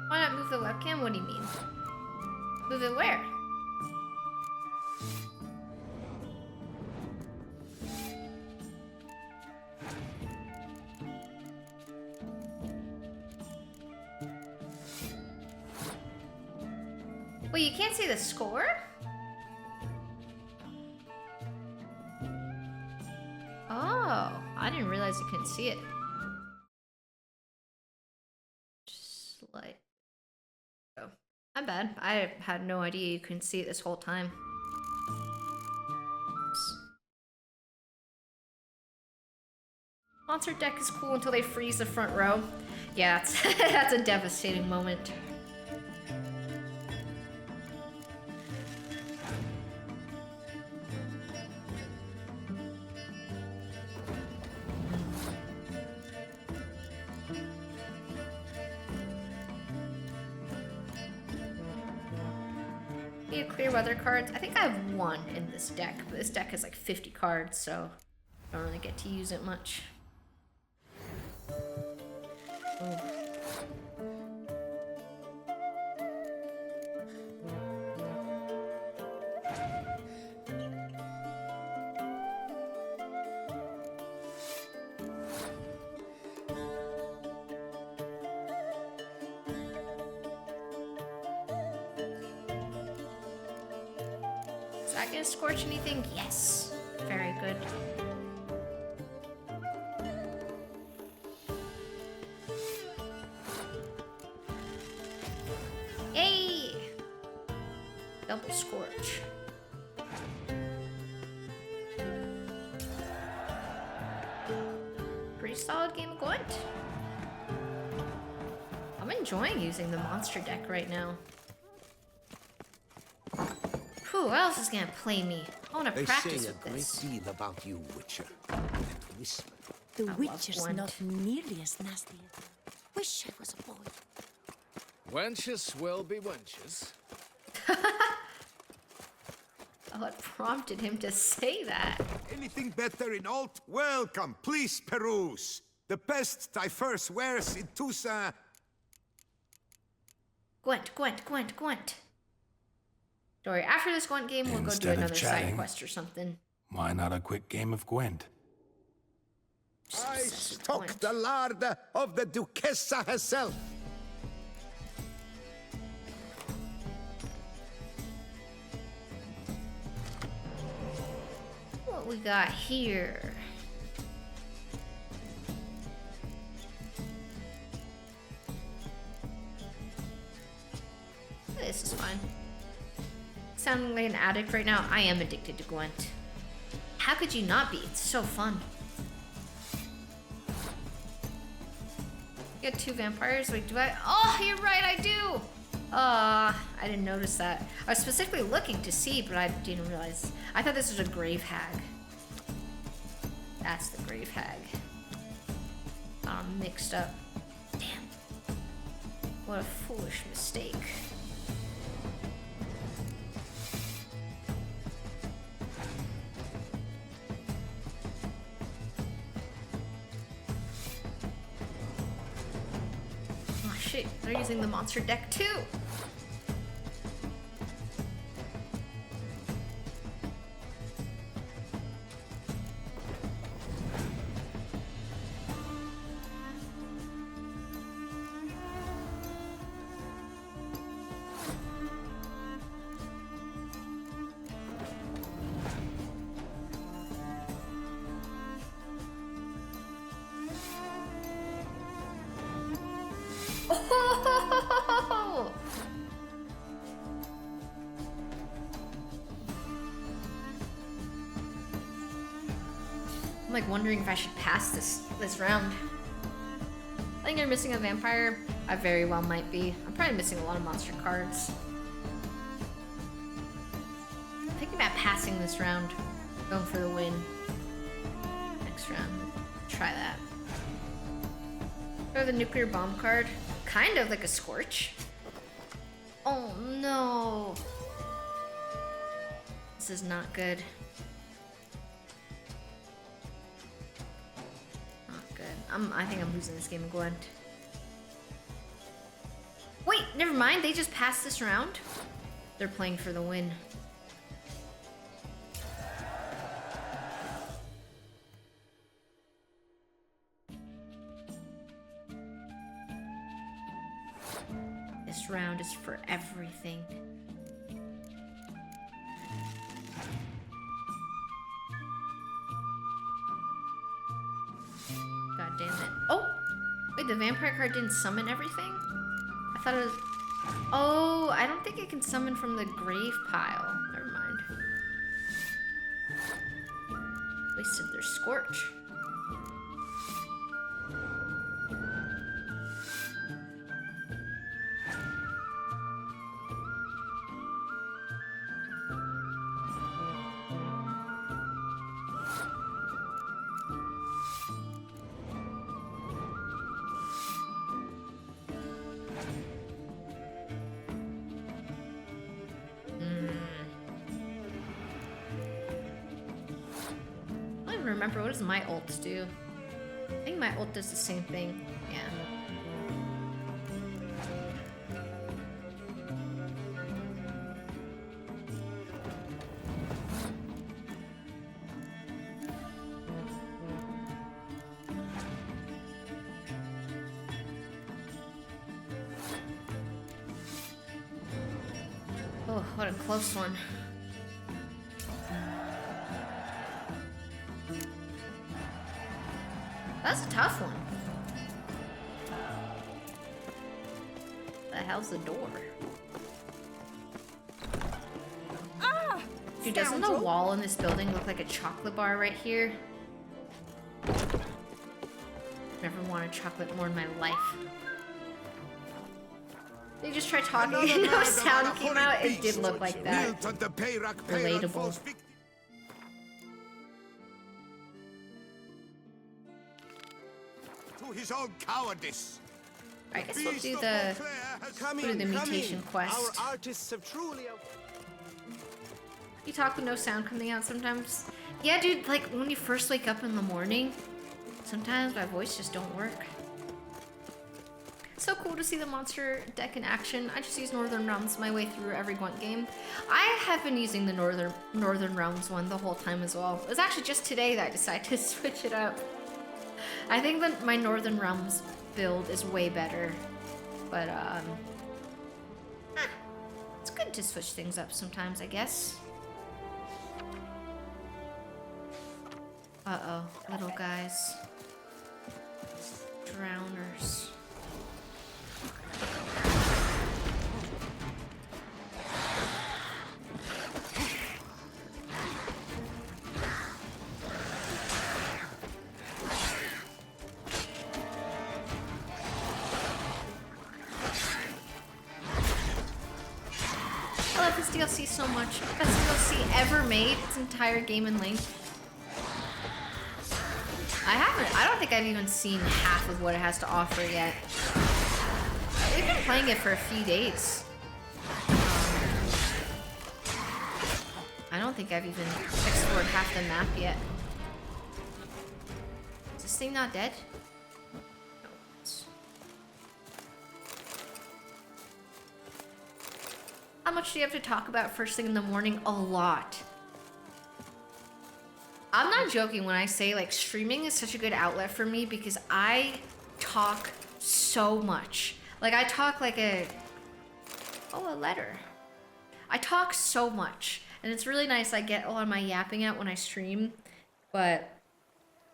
Why not move the webcam? What do you mean? Move it where? Wait, you can't see the score? Oh, I didn't realize you couldn't see it. Just like... Oh, my bad. I had no idea you couldn't see it this whole time. Oops. Monster deck is cool until they freeze the front row. Yeah, that's, that's a devastating moment. Clear weather cards. I think I have one in this deck, but this deck has like 50 cards, so Don't really get to use it much. Ooh. Is that gonna scorch anything? Yes. Very good. Yay! Double scorch. Pretty solid game of Gwent. I'm enjoying using the monster deck right now. Who else is gonna play me? I wanna They practice say a with great this. deal about you, Witcher. That whisper. The love Witcher's Gwent. not nearly as nasty as I wish I was a boy. Wenches will be wenches. What prompted him to say that? Anything better in alt? Welcome, please peruse. The best diverse wares in Tusa. Gwent. Don't worry, after this Gwent game, we'll go do Instead of another side chatting, quest or something. Why not a quick game of Gwent? I stock the lard of the duchess herself. What we got here? This is fine. Sounding like an addict right now. I am addicted to Gwent. How could you not be? It's so fun. Get 2 vampires. Wait, do I? Oh, you're right, I do. I didn't notice that. I was specifically looking to see, but I didn't realize. I thought this was a grave hag. That's the grave hag. I'm mixed up. Damn. What a foolish mistake. Oh shit, they're using the monster deck too. Oh! I'm like wondering if I should pass this round. I think you're missing a vampire. I very well might be. I'm probably missing a lot of monster cards. I'm thinking about passing this round. Going for the win. Next round. Try that. Or the nuclear bomb card. Kind of like a scorch. Oh no. This is not good. Not good. I think I'm losing this game of Gwent. Wait, never mind. They just passed this round. They're playing for the win. This round is for everything. God damn it. Oh! Wait, the vampire card didn't summon everything? I thought it was... Oh, I don't think it can summon from the grave pile. Never mind. Wasted their scorch. don't remember. What does my ult do? I think my ult does the same thing. Yeah. Oh, what a close one. That's a tough one. The hell's the door? Ah! Dude, doesn't the wall in this building look like a chocolate bar right here? Never wanted chocolate more in my life. They just tried talking and no sound came out. It did look like that. Relatable. To his own cowardice. I guess we'll do the mutation quest. Our artists have truly. You talk with no sound coming out sometimes. Yeah, dude, like when you first wake up in the morning, sometimes my voice just don't work. So cool to see the monster deck in action. I just use Northern Realms my way through every Gwent game. I have been using the Northern Realms one the whole time as well. It was actually just today that I decided to switch it up. I think that my Northern Realms build is way better, but it's good to switch things up sometimes, I guess. Uh-oh, little guys. Drowners. I love this DLC so much. Best DLC ever made, its entire game in length. I don't think I've even seen half of what it has to offer yet. We've been playing it for a few days. I don't think I've even explored half the map yet. Is this thing not dead? No. How much do you have to talk about first thing in the morning? A lot. I'm not joking when I say like streaming is such a good outlet for me because I talk so much. Like I talk like a letter. I talk so much and it's really nice. I get a lot of my yapping out when I stream, but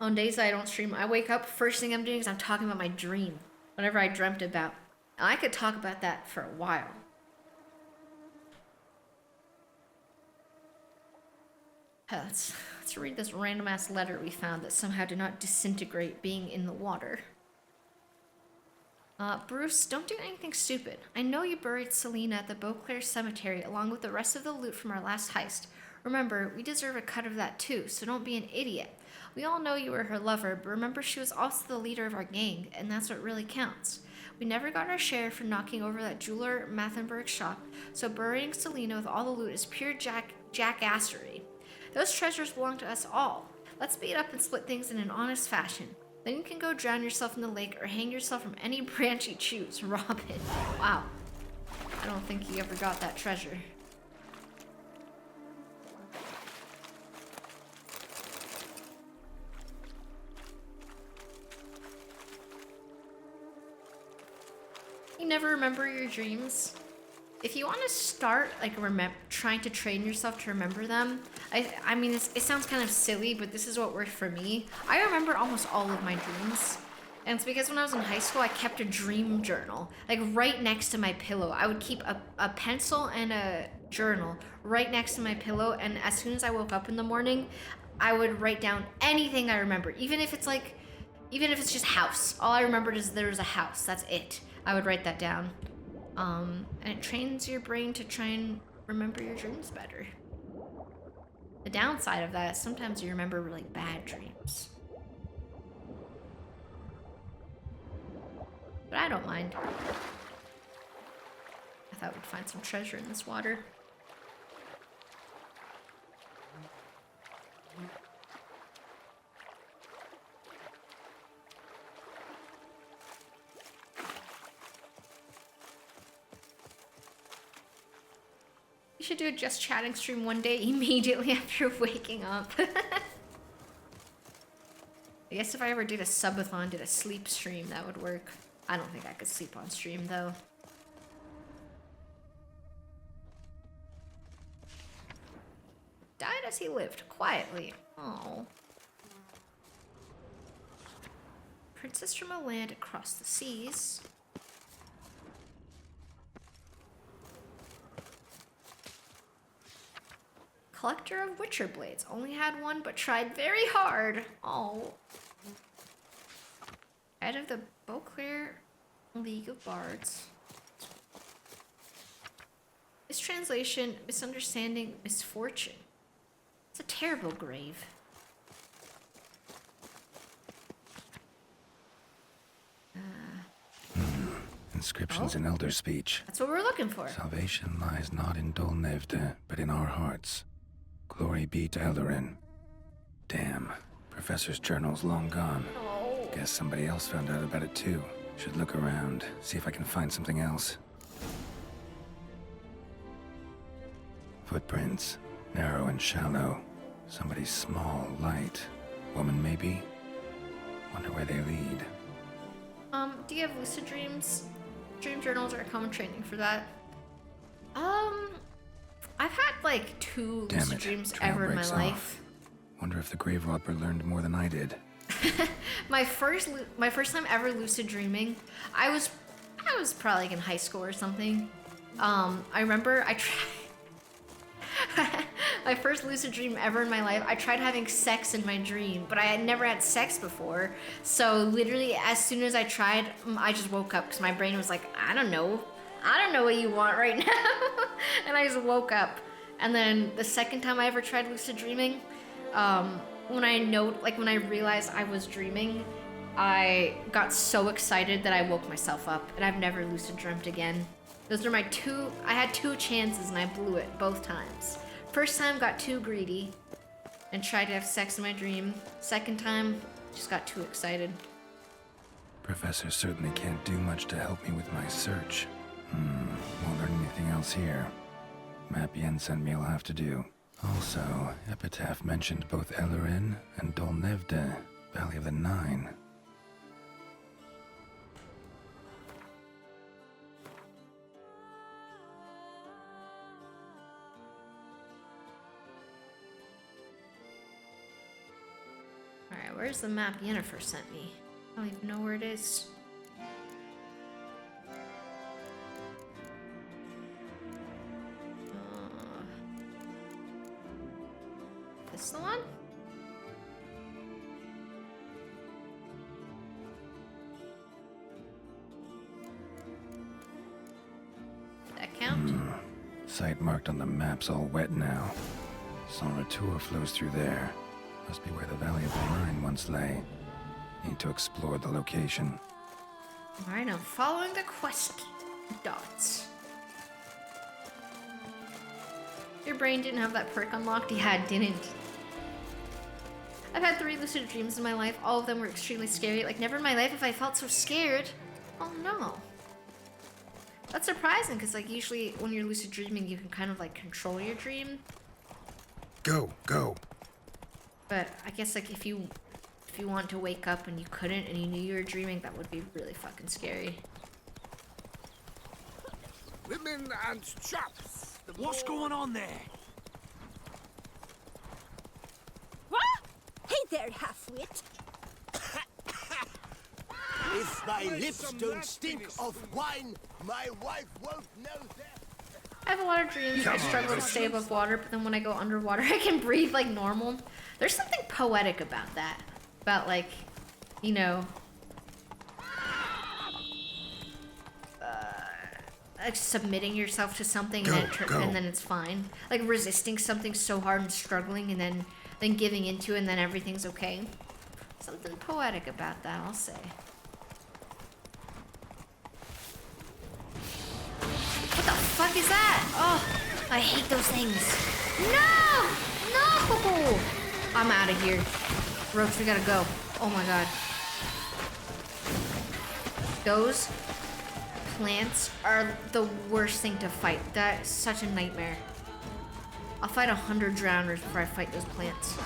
on days that I don't stream, I wake up, first thing I'm doing is I'm talking about my dream, whatever I dreamt about. And I could talk about that for a while. Let's read this random ass letter we found that somehow did not disintegrate being in the water. Bruce, don't do anything stupid. I know you buried Selena at the Beauclair cemetery along with the rest of the loot from our last heist. Remember, we deserve a cut of that too, so don't be an idiot. We all know you were her lover, but remember she was also the leader of our gang, and that's what really counts. We never got our share for knocking over that jeweler Mathenberg's shop, so burying Selena with all the loot is pure jackassery. Those treasures belong to us all. Let's beat up and split things in an honest fashion. Then you can go drown yourself in the lake or hang yourself from any branch you choose. Robin. Wow. I don't think he ever got that treasure. You never remember your dreams? If you want to start like trying to train yourself to remember them, I mean it sounds kind of silly, but this is what worked for me. I remember almost all of my dreams, and it's because when I was in high school, I kept a dream journal like right next to my pillow. I would keep a pencil and a journal right next to my pillow, and as soon as I woke up in the morning, I would write down anything I remember, even if it's just house. All I remembered is there was a house. That's it. I would write that down. And it trains your brain to try and remember your dreams better. The downside of that is sometimes you remember really bad dreams. But I don't mind. I thought we'd find some treasure in this water. should do a just chatting stream one day immediately after waking up. I guess if I ever did a subathon, did a sleep stream, that would work. I don't think I could sleep on stream though. Died as he lived, quietly. Oh. Princess from a land across the seas. Collector of Witcher Blades. Only had one, but tried very hard. Oh. Head of the Beauclair League of Bards. Mistranslation, misunderstanding, misfortune. It's a terrible grave. Inscriptions in Elder speech. That's what we're looking for. Salvation lies not in Dol Nevde, but in our hearts. Glory be to Eldarin. Damn. Professor's journal's long gone. Oh. Guess somebody else found out about it too. Should look around, see if I can find something else. Footprints. Narrow and shallow. Somebody small, light. Woman maybe? Wonder where they lead. Do you have lucid dreams? Dream journals are a common training for that. I've had like 2 lucid dreams ever in my life. Wonder if the grave robber learned more than I did. my first time ever lucid dreaming, I was probably like in high school or something. I remember I tried my first lucid dream ever in my life. I tried having sex in my dream, but I had never had sex before. So literally, as soon as I tried, I just woke up because my brain was like, I don't know what you want right now, and I just woke up. And then the second time I ever tried lucid dreaming, when I realized I was dreaming, I got so excited that I woke myself up, and I've never lucid dreamt again. Those are I had 2 chances and I blew it both times. First time, got too greedy and tried to have sex in my dream. Second time, just got too excited. Professor certainly can't do much to help me with my search. Won't learn anything else here. Map Yen sent me will have to do. Also, Epitaph mentioned both Eldarin and Dol Nevde, Valley of the Nine. Alright, where's the map Yennefer sent me? I don't even know where it is. This the one? That count? Site marked on the map's all wet now. Sonratur flows through there. Must be where the Valley of the Rhine once lay. Need to explore the location. Alright, I'm following the quest dots. Your brain didn't have that perk unlocked? Yeah, it didn't. I've had 3 lucid dreams in my life. All of them were extremely scary. Like, never in my life have I felt so scared. Oh no. That's surprising, because like usually when you're lucid dreaming, you can kind of like control your dream. Go. But I guess like if you want to wake up and you couldn't and you knew you were dreaming, that would be really fucking scary. Women and chaps. What's going on there? What? Hey there, half-wit. If my lips don't stink of wine, my wife won't know that. I have a lot of dreams. I struggle to stay above water, but then when I go underwater, I can breathe like normal. There's something poetic about that. About like, you know, like submitting yourself to something and then it's fine. Like resisting something so hard and struggling and then giving into it and then everything's okay. Something poetic about that, I'll say. What the fuck is that? Oh, I hate those things. No! No! I'm out of here. Roach, we gotta go. Oh my god. Those plants are the worst thing to fight. That's such a nightmare. I'll fight 100 drowners before I fight those plants.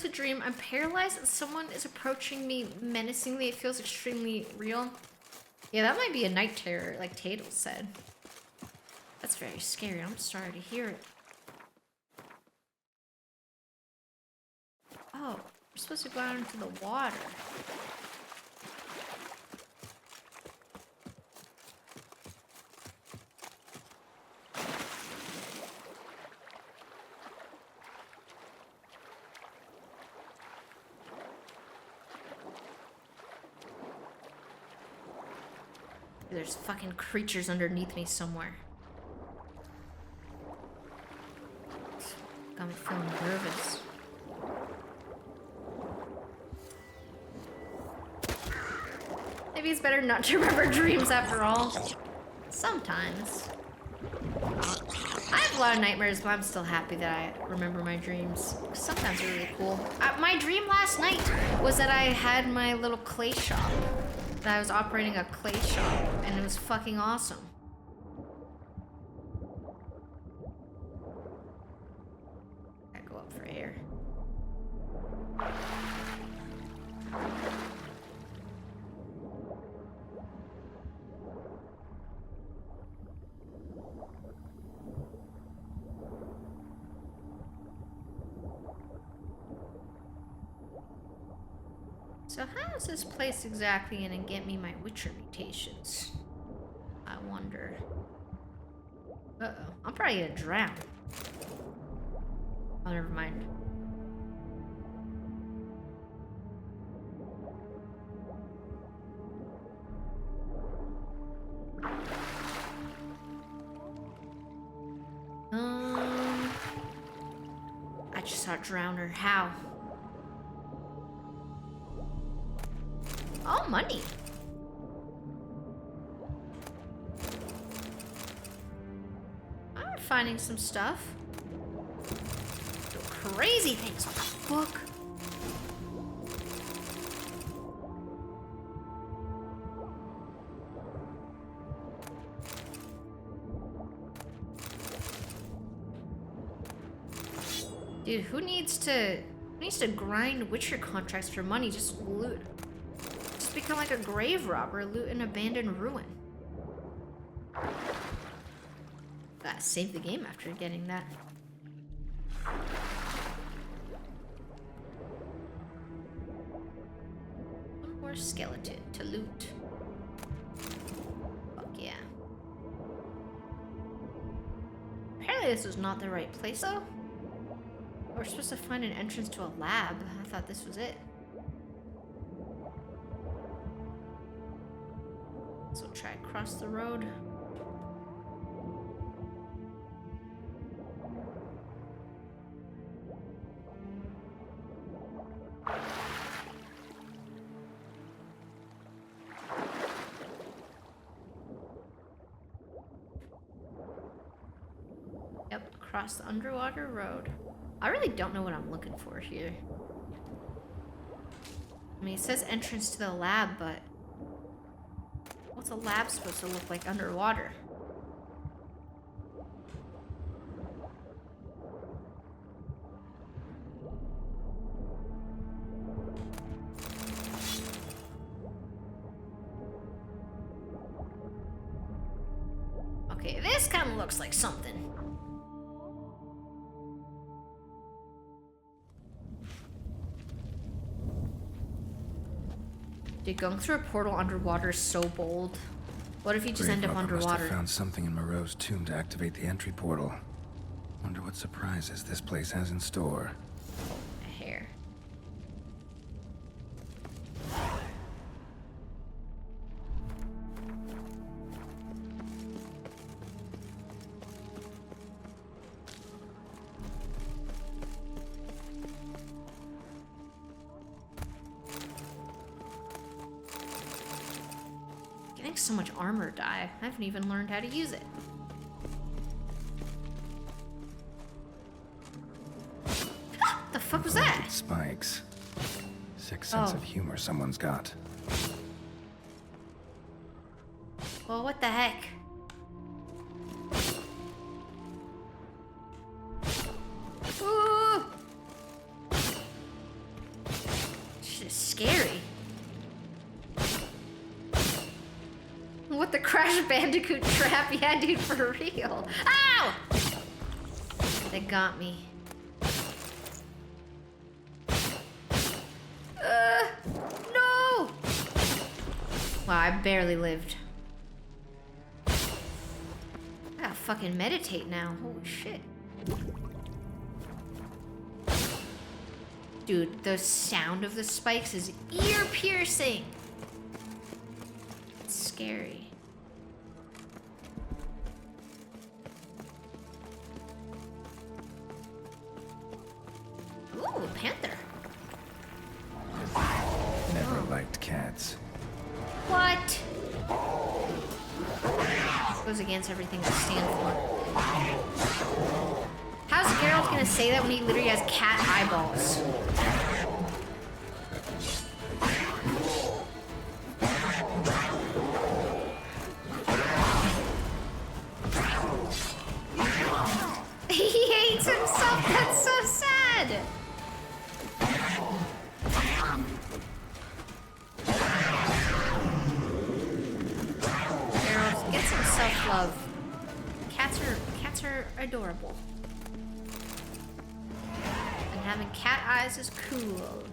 A dream. I'm paralyzed and someone is approaching me menacingly. It feels extremely real. Yeah, that might be a night terror, like Tatel said. That's very scary. I'm sorry to hear it. Oh, we're supposed to go out into the water. There's fucking creatures underneath me somewhere. Got me feeling nervous. Maybe it's better not to remember dreams after all. Sometimes. I have a lot of nightmares, but I'm still happy that I remember my dreams. Sometimes they're really cool. My dream last night was that I had my little clay shop. That I was operating a clay shop, and it was fucking awesome. Gotta go up for air. So how is this place exactly gonna get me my Witcher mutations? I wonder. Uh-oh. I'm probably gonna drown. Oh, never mind. I just saw a drowner. How? Oh, money. I'm finding some stuff. Crazy things. What the fuck? Dude, who needs to grind Witcher contracts for money? Just loot. Just become like a grave robber, loot an abandoned ruin. Gotta save the game after getting that. One more skeleton to loot. Fuck yeah. Apparently this was not the right place though. We're supposed to find an entrance to a lab. I thought this was it. So we'll try across the road. Yep, across the underwater road. I really don't know what I'm looking for here. I mean, it says entrance to the lab, but what's a lab supposed to look like underwater? Okay, this kind of looks like something. Dude, going through a portal underwater is so bold. What if you just Grave end up robber must underwater? have found something in Maro's tomb to activate the entry portal. Wonder what surprises this place has in store. A hair. Getting so much armor dye. I haven't even learned how to use it. The fuck was that? Spikes. Sixth sense of humor someone's got. Well, what the heck? Ooh! Shit is scary. What the Crash Bandicoot trap? Yeah, dude, for real. Ow! They got me. No! Wow, I barely lived. I gotta fucking meditate now. Holy shit. Dude, the sound of the spikes is ear-piercing. It's scary. Ooh, a panther. Never liked cats. What? This goes against everything I stand for. How's Geralt gonna say that when he literally has cat eyeballs? He hates himself. That's so sad. Geralt, get some self-love. Cats are adorable. And having cat eyes is cool.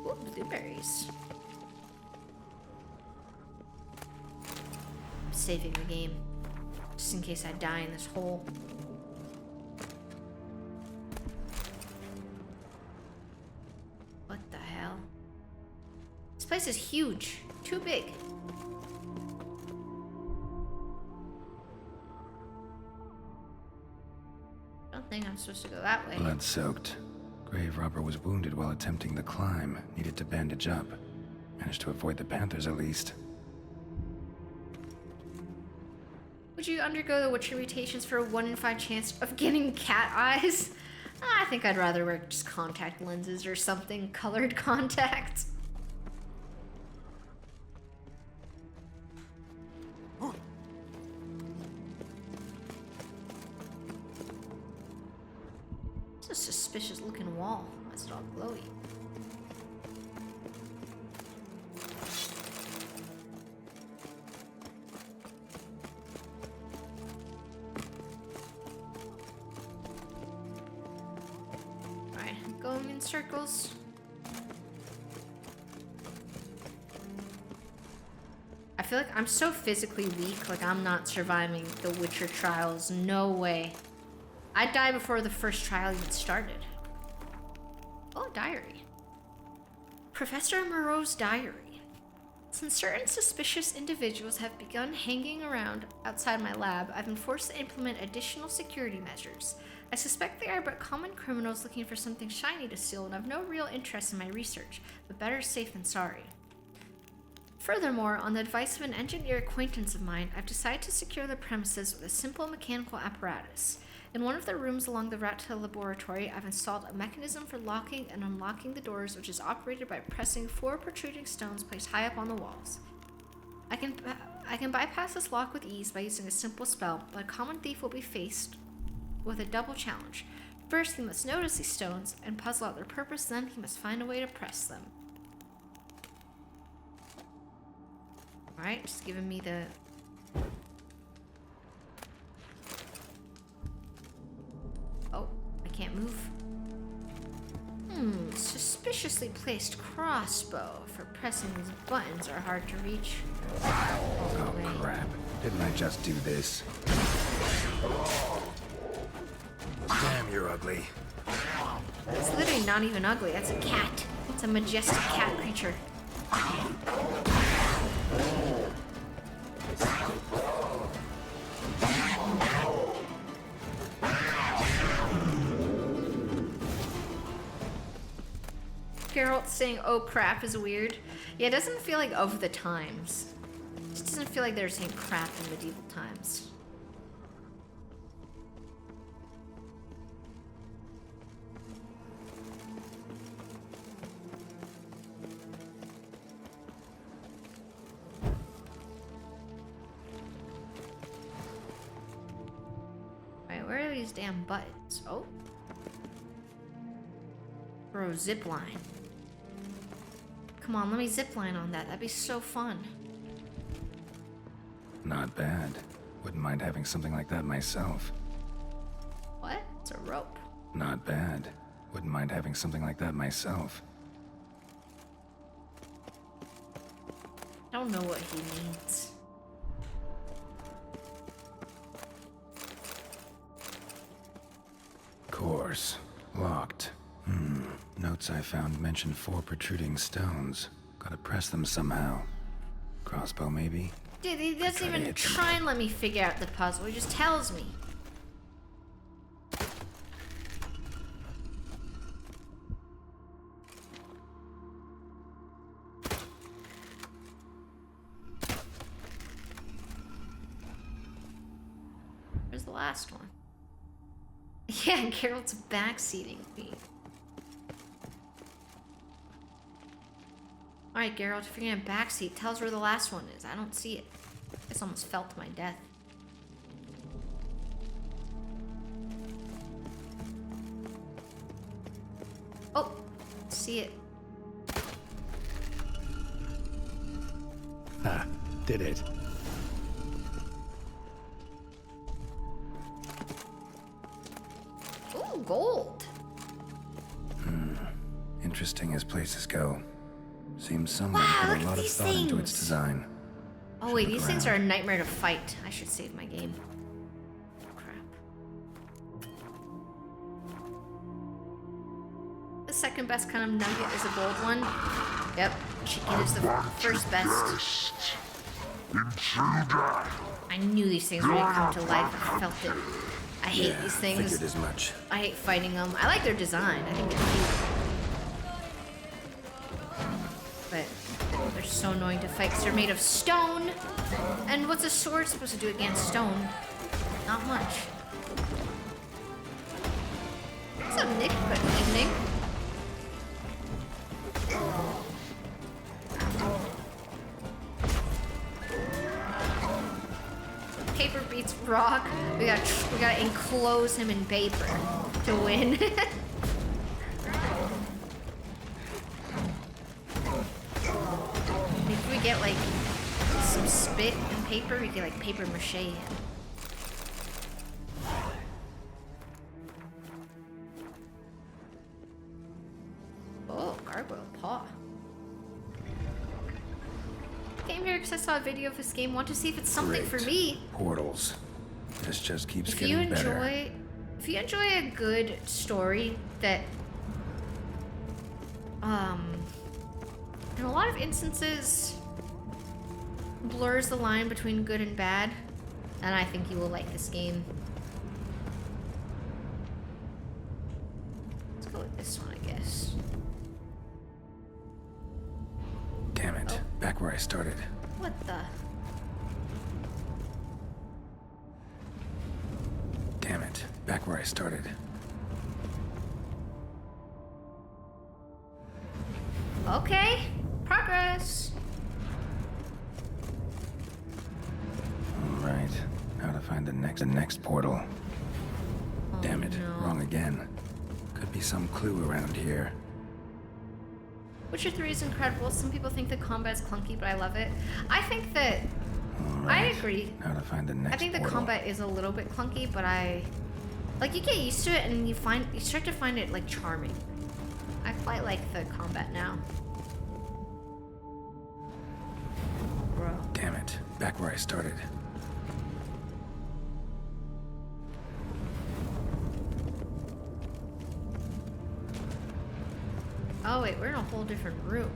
Ooh, blueberries. I'm saving the game. Just in case I die in this hole. What the hell? This place is huge. Too big. I don't think I'm supposed to go that way. Blood-soaked. Grave robber was wounded while attempting the climb. Needed to bandage up. Managed to avoid the panthers at least. Would you undergo the Witcher mutations for a 1 in 5 chance of getting cat eyes? I think I'd rather wear just contact lenses or something. Colored contacts. It's a suspicious looking wall. Why is it all glowy? Alright, I'm going in circles. I feel like I'm so physically weak, like I'm not surviving the Witcher trials. No way. I'd die before the first trial even started. Oh, diary. Professor Moreau's diary. Since certain suspicious individuals have begun hanging around outside my lab, I've been forced to implement additional security measures. I suspect they are but common criminals looking for something shiny to steal and have no real interest in my research, but better safe than sorry. Furthermore, on the advice of an engineer acquaintance of mine, I've decided to secure the premises with a simple mechanical apparatus. In one of the rooms along the route to the laboratory, I've installed a mechanism for locking and unlocking the doors, which is operated by pressing 4 protruding stones placed high up on the walls. I can bypass this lock with ease by using a simple spell, but a common thief will be faced with a double challenge. First, he must notice these stones and puzzle out their purpose, then he must find a way to press them. Alright, just giving me the... Oh, I can't move. viciously placed crossbow for pressing these buttons are hard to reach. Oh, crap. Didn't I just do this? Damn, you're ugly. It's literally not even ugly. That's a cat. It's a majestic cat creature. Geralt saying, "Oh crap," is weird. Yeah, it doesn't feel like of the times. It just doesn't feel like they're saying crap in medieval times. Alright, where are these damn buttons? Oh. Bro, zipline. Come on, let me zipline on that. That'd be so fun. Not bad. Wouldn't mind having something like that myself. What? It's a rope. Not bad. Wouldn't mind having something like that myself. I don't know what he means. Course. Locked. Notes I found mention 4 protruding stones. Gotta press them somehow. Crossbow, maybe? Dude, he doesn't even try and let me figure out the puzzle. He just tells me. Where's the last one? Yeah, Geralt's backseating me. Alright, Geralt, if you're gonna backseat, tell us where the last one is. I don't see it. This almost fell to my death. Oh, see it. Ah, did it. Ooh, gold. Interesting as places go. Seems someone Wow, put look a at lot of these thought into its things. design. Oh wait, Should these look things are a around. nightmare to fight. I should save my game. Crap. The second best kind of nugget is a gold one. Yep, chicken is the first best. I knew these things were gonna come to life. I felt it. I hate these things. Figured as much. I hate fighting them. I like their design. I think they're cute. But they're so annoying to fight because they're made of stone. And what's a sword supposed to do against stone? Not much. What's up, Nick? Good evening. Paper beats rock. We gotta enclose him in paper to win. If we get like some spit and paper, we can like paper mache him. Oh, gargoyle paw. Came here because I saw a video of this game. Want to see if it's something for Great. me. Portals. This just keeps If you getting better. enjoy a good story that in a lot of instances blurs the line between good and bad, and I think you will like this game. Let's go with this one, I guess. Damn it. Oh. Back where I started. What the? Damn it. Back where I started. Okay, progress. Alright. Now to find the next portal. Damn it. no. Wrong again. Could be some clue around here. Witcher 3 is incredible. Some people think the combat's clunky, but I love it. I think that I Alright. agree. Now to find the next I think the portal. combat is a little bit clunky, but you get used to it and you start to find it like charming. I quite like the combat now. Bro. Damn it. Back where I started. Oh wait, we're in a whole different room.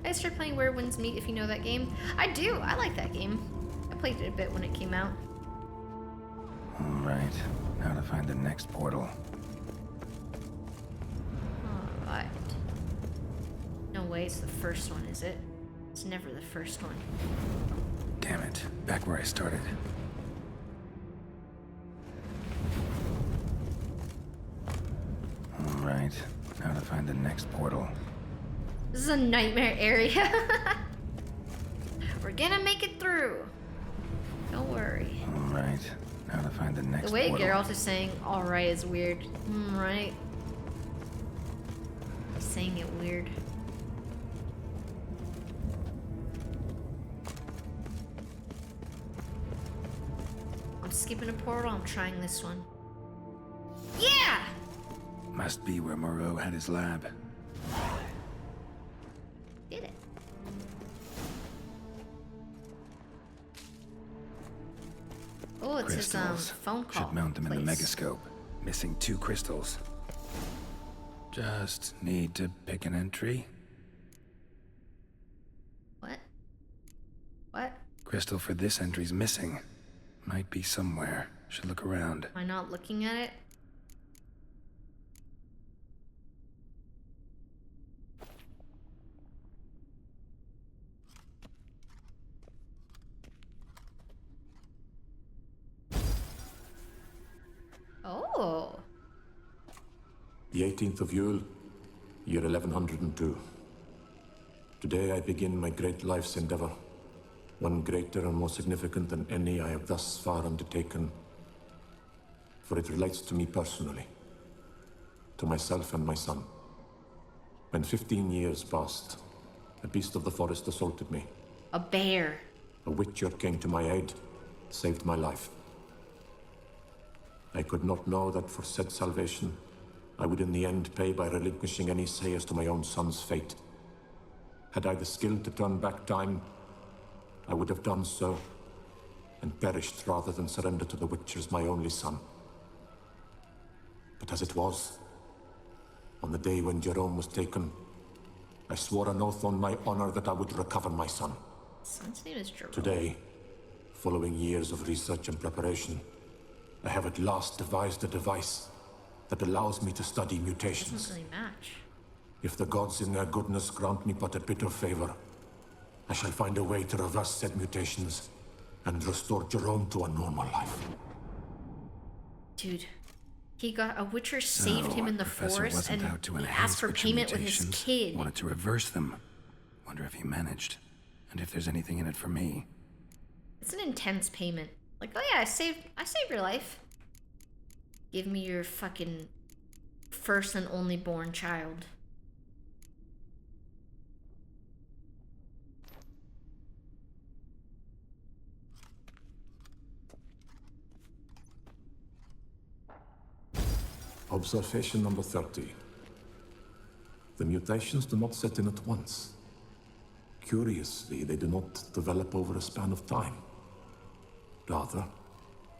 I started playing Where Winds Meet, if you know that game. I do, I like that game. I played it a bit when it came out. Alright, now to find the next portal. Alright. No way it's the first one, is it? It's never the first one. Damn it. Back where I started. Alright, now to find the next portal. This is a nightmare area. We're gonna make it through. Don't worry. Alright, now to find the next The way portal. Geralt is saying alright is weird. Right? He's saying it weird. I'm skipping a portal, I'm trying this one. Yeah! Must be where Maro had his lab. Did it. Oh, it's Crystals. his phone call. Should mount them in the place. megascope. Missing 2 crystals. Just need to pick an entry. What? What? Crystal for this entry's missing. Might be somewhere. Should look around. Am I not looking at it? Oh. The 18th of Yule, year 1102. Today I begin my great life's endeavor, one greater and more significant than any I have thus far undertaken, for it relates to me personally, to myself and my son. When 15 years passed, a beast of the forest assaulted me. A bear. A witcher came to my aid, saved my life. I could not know that for said salvation, I would in the end pay by relinquishing any say as to my own son's fate. Had I the skill to turn back time, I would have done so, and perished rather than surrender to the Witchers my only son. But as it was, on the day when Jerome was taken, I swore an oath on my honor that I would recover my son. Son's name is Jerome. Today, following years of research and preparation, I have at last devised a device that allows me to study mutations. Doesn't really match. If the gods in their goodness grant me but a bit of favor, I shall find a way to reverse said mutations and restore Jerome to a normal life. Dude, he got a witcher saved him in the Professor forest wasn't and out to he enhance asked for witcher payment with his mutations, kid. Wanted to reverse them. Wonder if he managed. And if there's anything in it for me. It's an intense payment. Like, oh yeah, I saved your life. Give me your fucking first and only born child. Observation number 30. The mutations do not set in at once. Curiously, they do not develop over a span of time. Rather,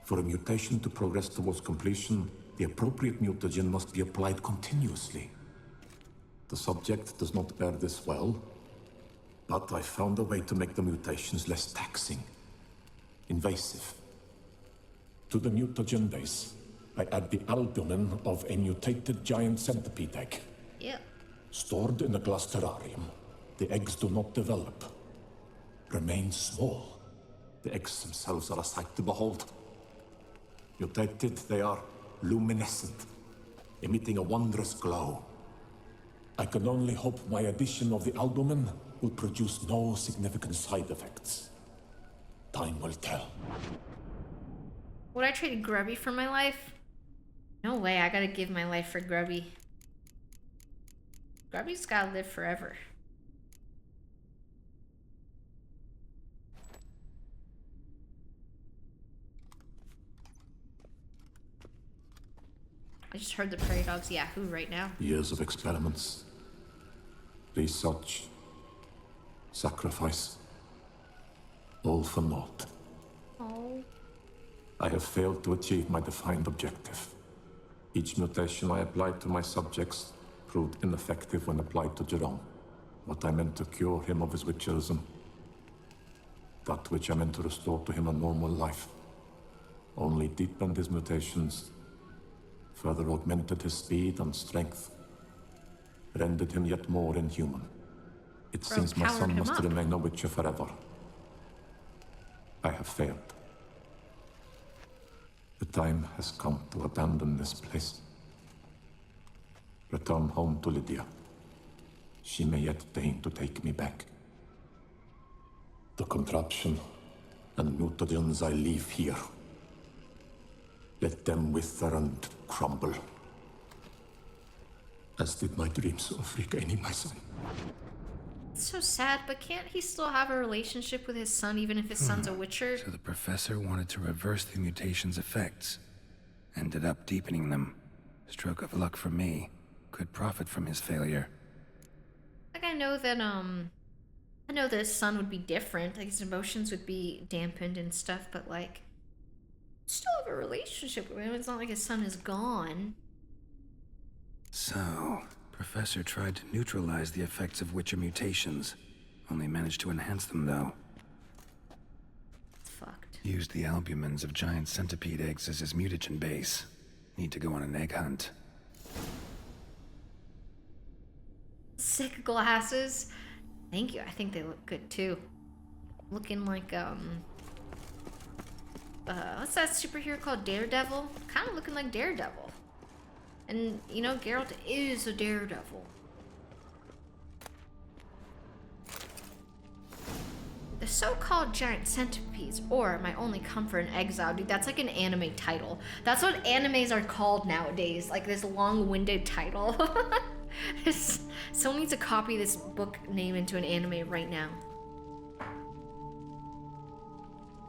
for a mutation to progress towards completion, the appropriate mutagen must be applied continuously. The subject does not bear this well, but I found a way to make the mutations less taxing, invasive. To the mutagen base, I add the albumin of a mutated giant centipede egg. Yeah. Stored in a glass terrarium, the eggs do not develop, remain small. The eggs themselves are a sight to behold. Mutated, they are luminescent, emitting a wondrous glow. I can only hope my addition of the albumin will produce no significant side effects. Time will tell. Would I trade Grubby for my life? No way, I gotta give my life for Grubby. Grubby's gotta live forever. I just heard the prairie dogs yahoo right now. Years of experiments, research, sacrifice, all for naught. Oh. I have failed to achieve my defined objective. Each mutation I applied to my subjects proved ineffective when applied to Jerome. What I meant to cure him of his witcherism, that which I meant to restore to him a normal life, only deepened his mutations, further augmented his speed and strength, rendered him yet more inhuman. It seems my son must remain a witcher forever. I have failed. The time has come to abandon this place. Return home to Lydia. She may yet deign to take me back. The contraption and mutagens I leave here. Let them wither and crumble. As did my dreams of regaining my son. It's so sad, but can't he still have a relationship with his son even if his son's a witcher? So the professor wanted to reverse the mutation's effects. Ended up deepening them. Stroke of luck for me. Could profit from his failure. Like, I know that his son would be different, like his emotions would be dampened and stuff, but like, still have a relationship with him. It's not like his son is gone. So, Professor tried to neutralize the effects of witcher mutations. Only managed to enhance them, though. It's fucked. Used the albumins of giant centipede eggs as his mutagen base. Need to go on an egg hunt. Sick glasses. Thank you. I think they look good too. Looking like what's that superhero called? Daredevil? Kind of looking like Daredevil. And you know, Geralt is a daredevil. The so-called giant centipedes, or My Only Comfort in Exile, dude, that's like an anime title. That's what animes are called nowadays, like this long-winded title. Someone needs to copy this book name into an anime right now.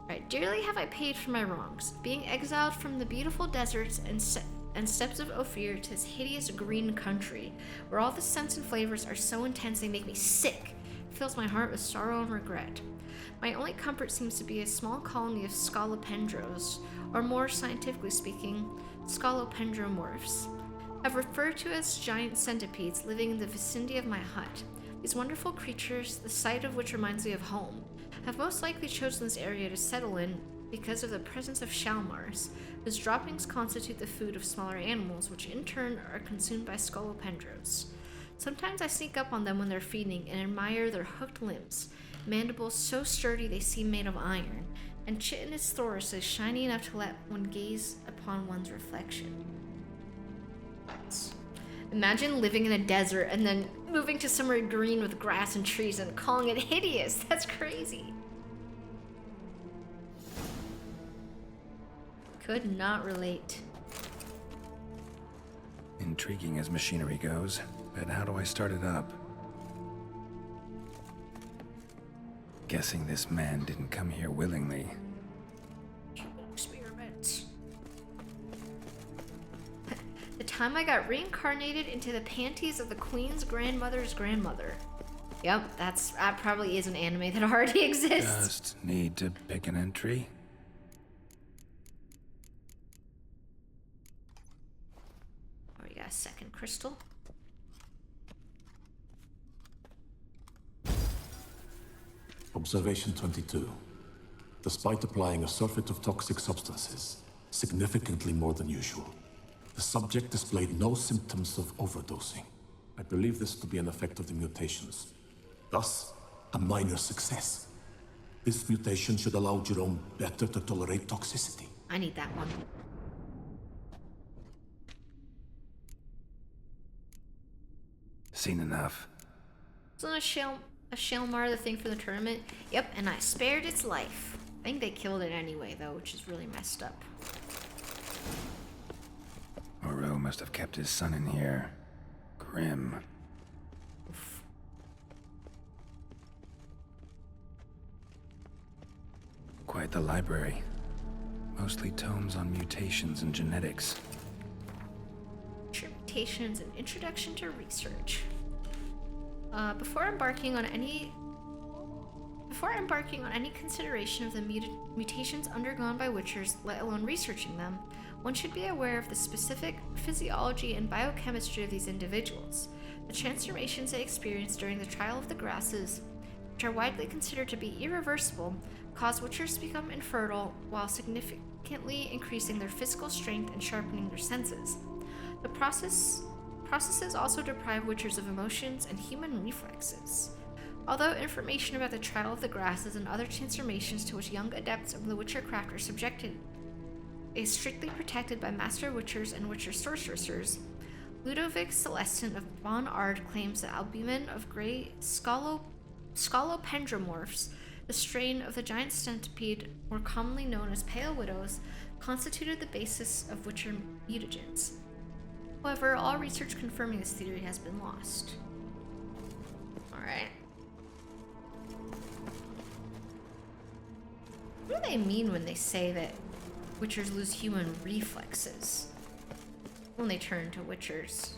Alright, dearly have I paid for my wrongs, being exiled from the beautiful deserts and steppes of Ophir to this hideous green country, where all the scents and flavors are so intense they make me sick. It fills my heart with sorrow and regret. My only comfort seems to be a small colony of scolopendros, or more scientifically speaking, scolopendromorphs. I've referred to as giant centipedes living in the vicinity of my hut. These wonderful creatures, the sight of which reminds me of home, have most likely chosen this area to settle in because of the presence of shalmars, whose droppings constitute the food of smaller animals, which in turn are consumed by scolopendros. Sometimes I sneak up on them when they're feeding and admire their hooked limbs, mandibles so sturdy they seem made of iron, and chitinous thoraces shiny enough to let one gaze upon one's reflection. Imagine living in a desert and then moving to somewhere green with grass and trees and calling it hideous. That's crazy. Could not relate. Intriguing as machinery goes, but how do I start it up? Guessing this man didn't come here willingly. Experiments. The time I got reincarnated into the panties of the Queen's grandmother's grandmother. Yep, that probably is an anime that already exists. Just need to pick an entry. Oh, we got a second crystal. Observation 22. Despite applying a surfeit of toxic substances, significantly more than usual, the subject displayed no symptoms of overdosing. I believe this to be an effect of the mutations. Thus, a minor success. This mutation should allow Jerome better to tolerate toxicity. I need that one. Seen enough. Isn't a Shalmar the thing for the tournament? Yep, and I spared its life. I think they killed it anyway, though, which is really messed up. Maro must have kept his son in here. Grim. Oof. Quite the library. Mostly tomes on mutations and genetics. mutations, and introduction to research. Before embarking on any consideration of the mutations undergone by witchers, let alone researching them, one should be aware of the specific physiology and biochemistry of these individuals. The transformations they experience during the trial of the grasses, which are widely considered to be irreversible, cause witchers to become infertile while significantly increasing their physical strength and sharpening their senses. The processes also deprive witchers of emotions and human reflexes. Although information about the trial of the grasses and other transformations to which young adepts of the witcher craft are subjected is strictly protected by master witchers and witcher sorcerers, Ludovic Celestin of Bon Ard claims that albumin of gray scolopendromorphs, the strain of the giant centipede more commonly known as pale widows, constituted the basis of witcher mutagens. However, all research confirming this theory has been lost. Alright. What do they mean when they say that witchers lose human reflexes when they turn to witchers?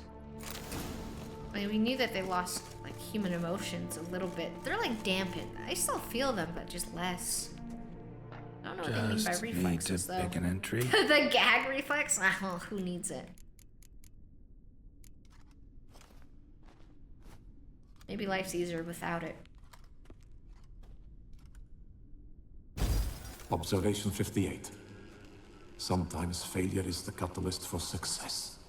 I mean, we knew that they lost, like, human emotions a little bit. They're, like, dampened. I still feel them, but just less. I don't know what they mean by Just reflexes, need to though. pick an entry. The gag reflex? Oh, who needs it? Maybe life's easier without it. Observation 58. Sometimes failure is the catalyst for success.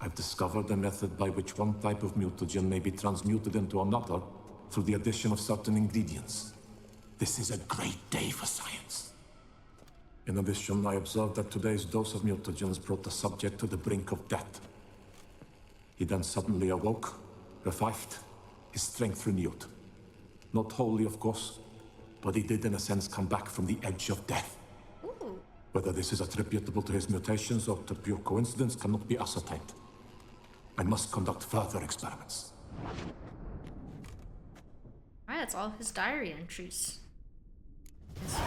I've discovered a method by which one type of mutagen may be transmuted into another through the addition of certain ingredients. This is a great day for science. In addition, I observed that today's dose of mutagens brought the subject to the brink of death. He then suddenly awoke, revived, his strength renewed. Not wholly, of course, but he did in a sense come back from the edge of death. Ooh. Whether this is attributable to his mutations or to pure coincidence cannot be ascertained. I must conduct further experiments. Alright, that's all his diary entries.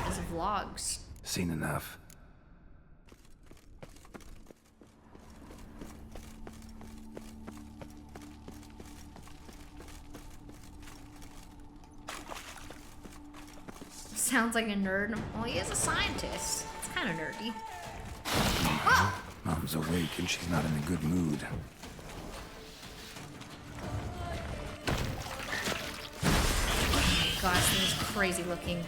His vlogs. Seen enough. Sounds like a nerd. Well, he is a scientist. It's kind of nerdy. Mom's awake and she's not in a good mood. Gosh, this is crazy looking.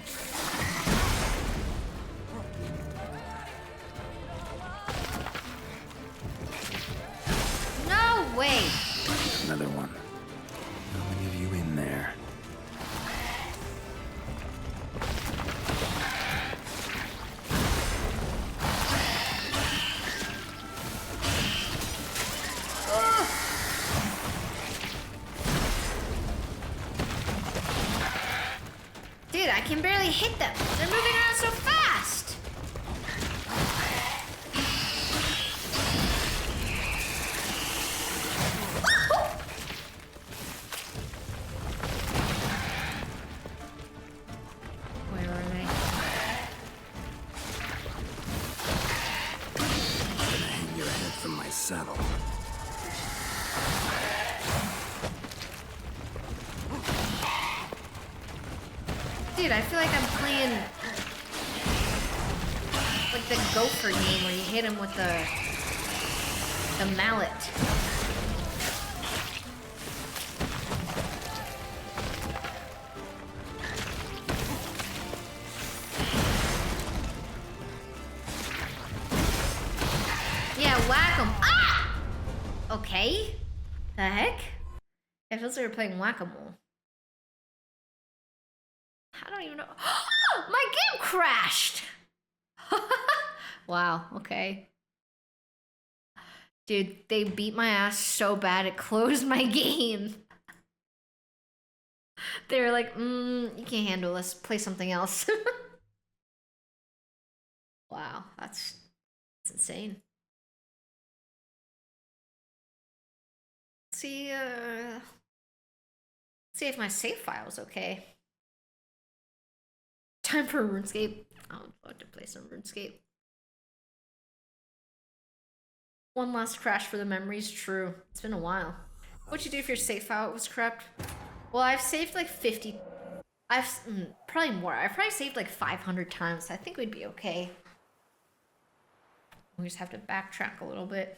No way! Another one. How many of you in there? Dude, I can barely hit them. They're moving around so fast. Where are they? I'm gonna hang your head from my saddle. Dude, I feel like I'm playing like the gopher game where you hit him with the mallet. Yeah, whack 'em. Ah! Okay. The heck? It feels like we're playing whack-a-mole. I don't even know. My game crashed! Wow, okay. Dude, they beat my ass so bad it closed my game. They were like, you can't handle this. Play something else. Wow, that's insane. See if my save file's okay. Time for RuneScape. I would love to play some RuneScape. One last crash for the memories. True. It's been a while. What'd you do if your save file was corrupt? Well, I've saved like 50. Probably more. I've probably saved like 500 times. I think we'd be okay. We just have to backtrack a little bit.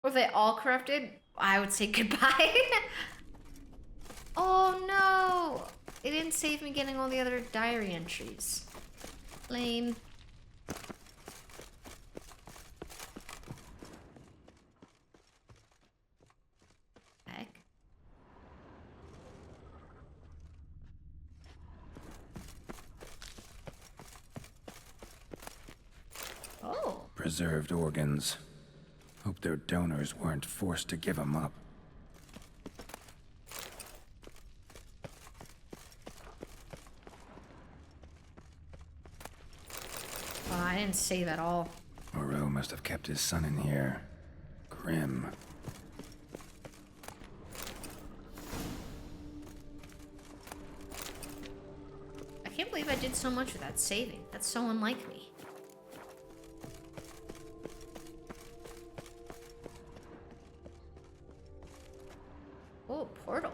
Or if they all corrupted, I would say goodbye. Oh no! It didn't save me getting all the other diary entries. Lame. Heck. Oh. Preserved organs. Hope their donors weren't forced to give them up. Oh, I didn't save at all. Maro must have kept his son in here. Grim. I can't believe I did so much without saving. That's so unlike me. Oh, portal.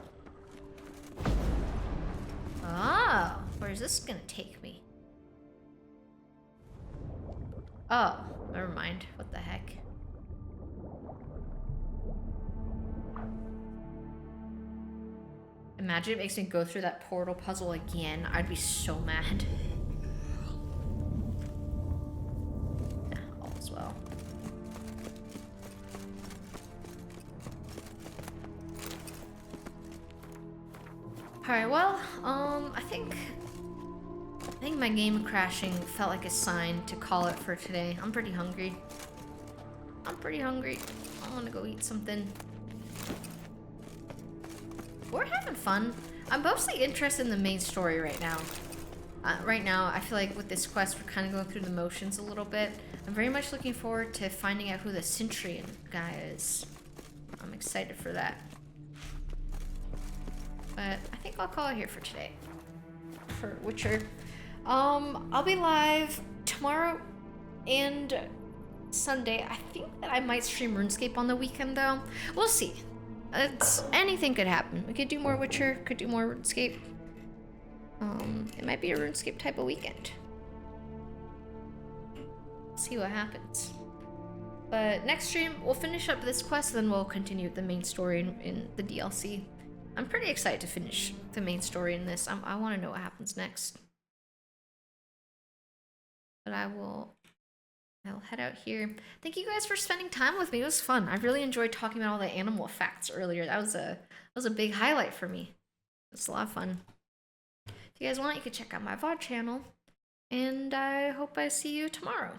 Oh, where's this gonna take me? Oh, never mind. What the heck? Imagine it makes me go through that portal puzzle again. I'd be so mad. Yeah, all as well. Alright, well, I think my game crashing felt like a sign to call it for today. I'm pretty hungry. I want to go eat something. We're having fun. I'm mostly interested in the main story right now. Right now, I feel like with this quest, we're kind of going through the motions a little bit. I'm very much looking forward to finding out who the Centurion guy is. I'm excited for that. But I think I'll call it here for today. For Witcher. I'll be live tomorrow and Sunday. I think that I might stream RuneScape on the weekend though. We'll see. Anything could happen. We could do more Witcher, could do more RuneScape. It might be a RuneScape type of weekend. See what happens. But next stream, we'll finish up this quest, then we'll continue the main story in the DLC. I'm pretty excited to finish the main story in this. I want to know what happens next. But I'll head out here. Thank you guys for spending time with me. It was fun. I really enjoyed talking about all the animal facts earlier. That was a big highlight for me. It's a lot of fun. If you guys want, you can check out my VOD channel. And I hope I see you tomorrow.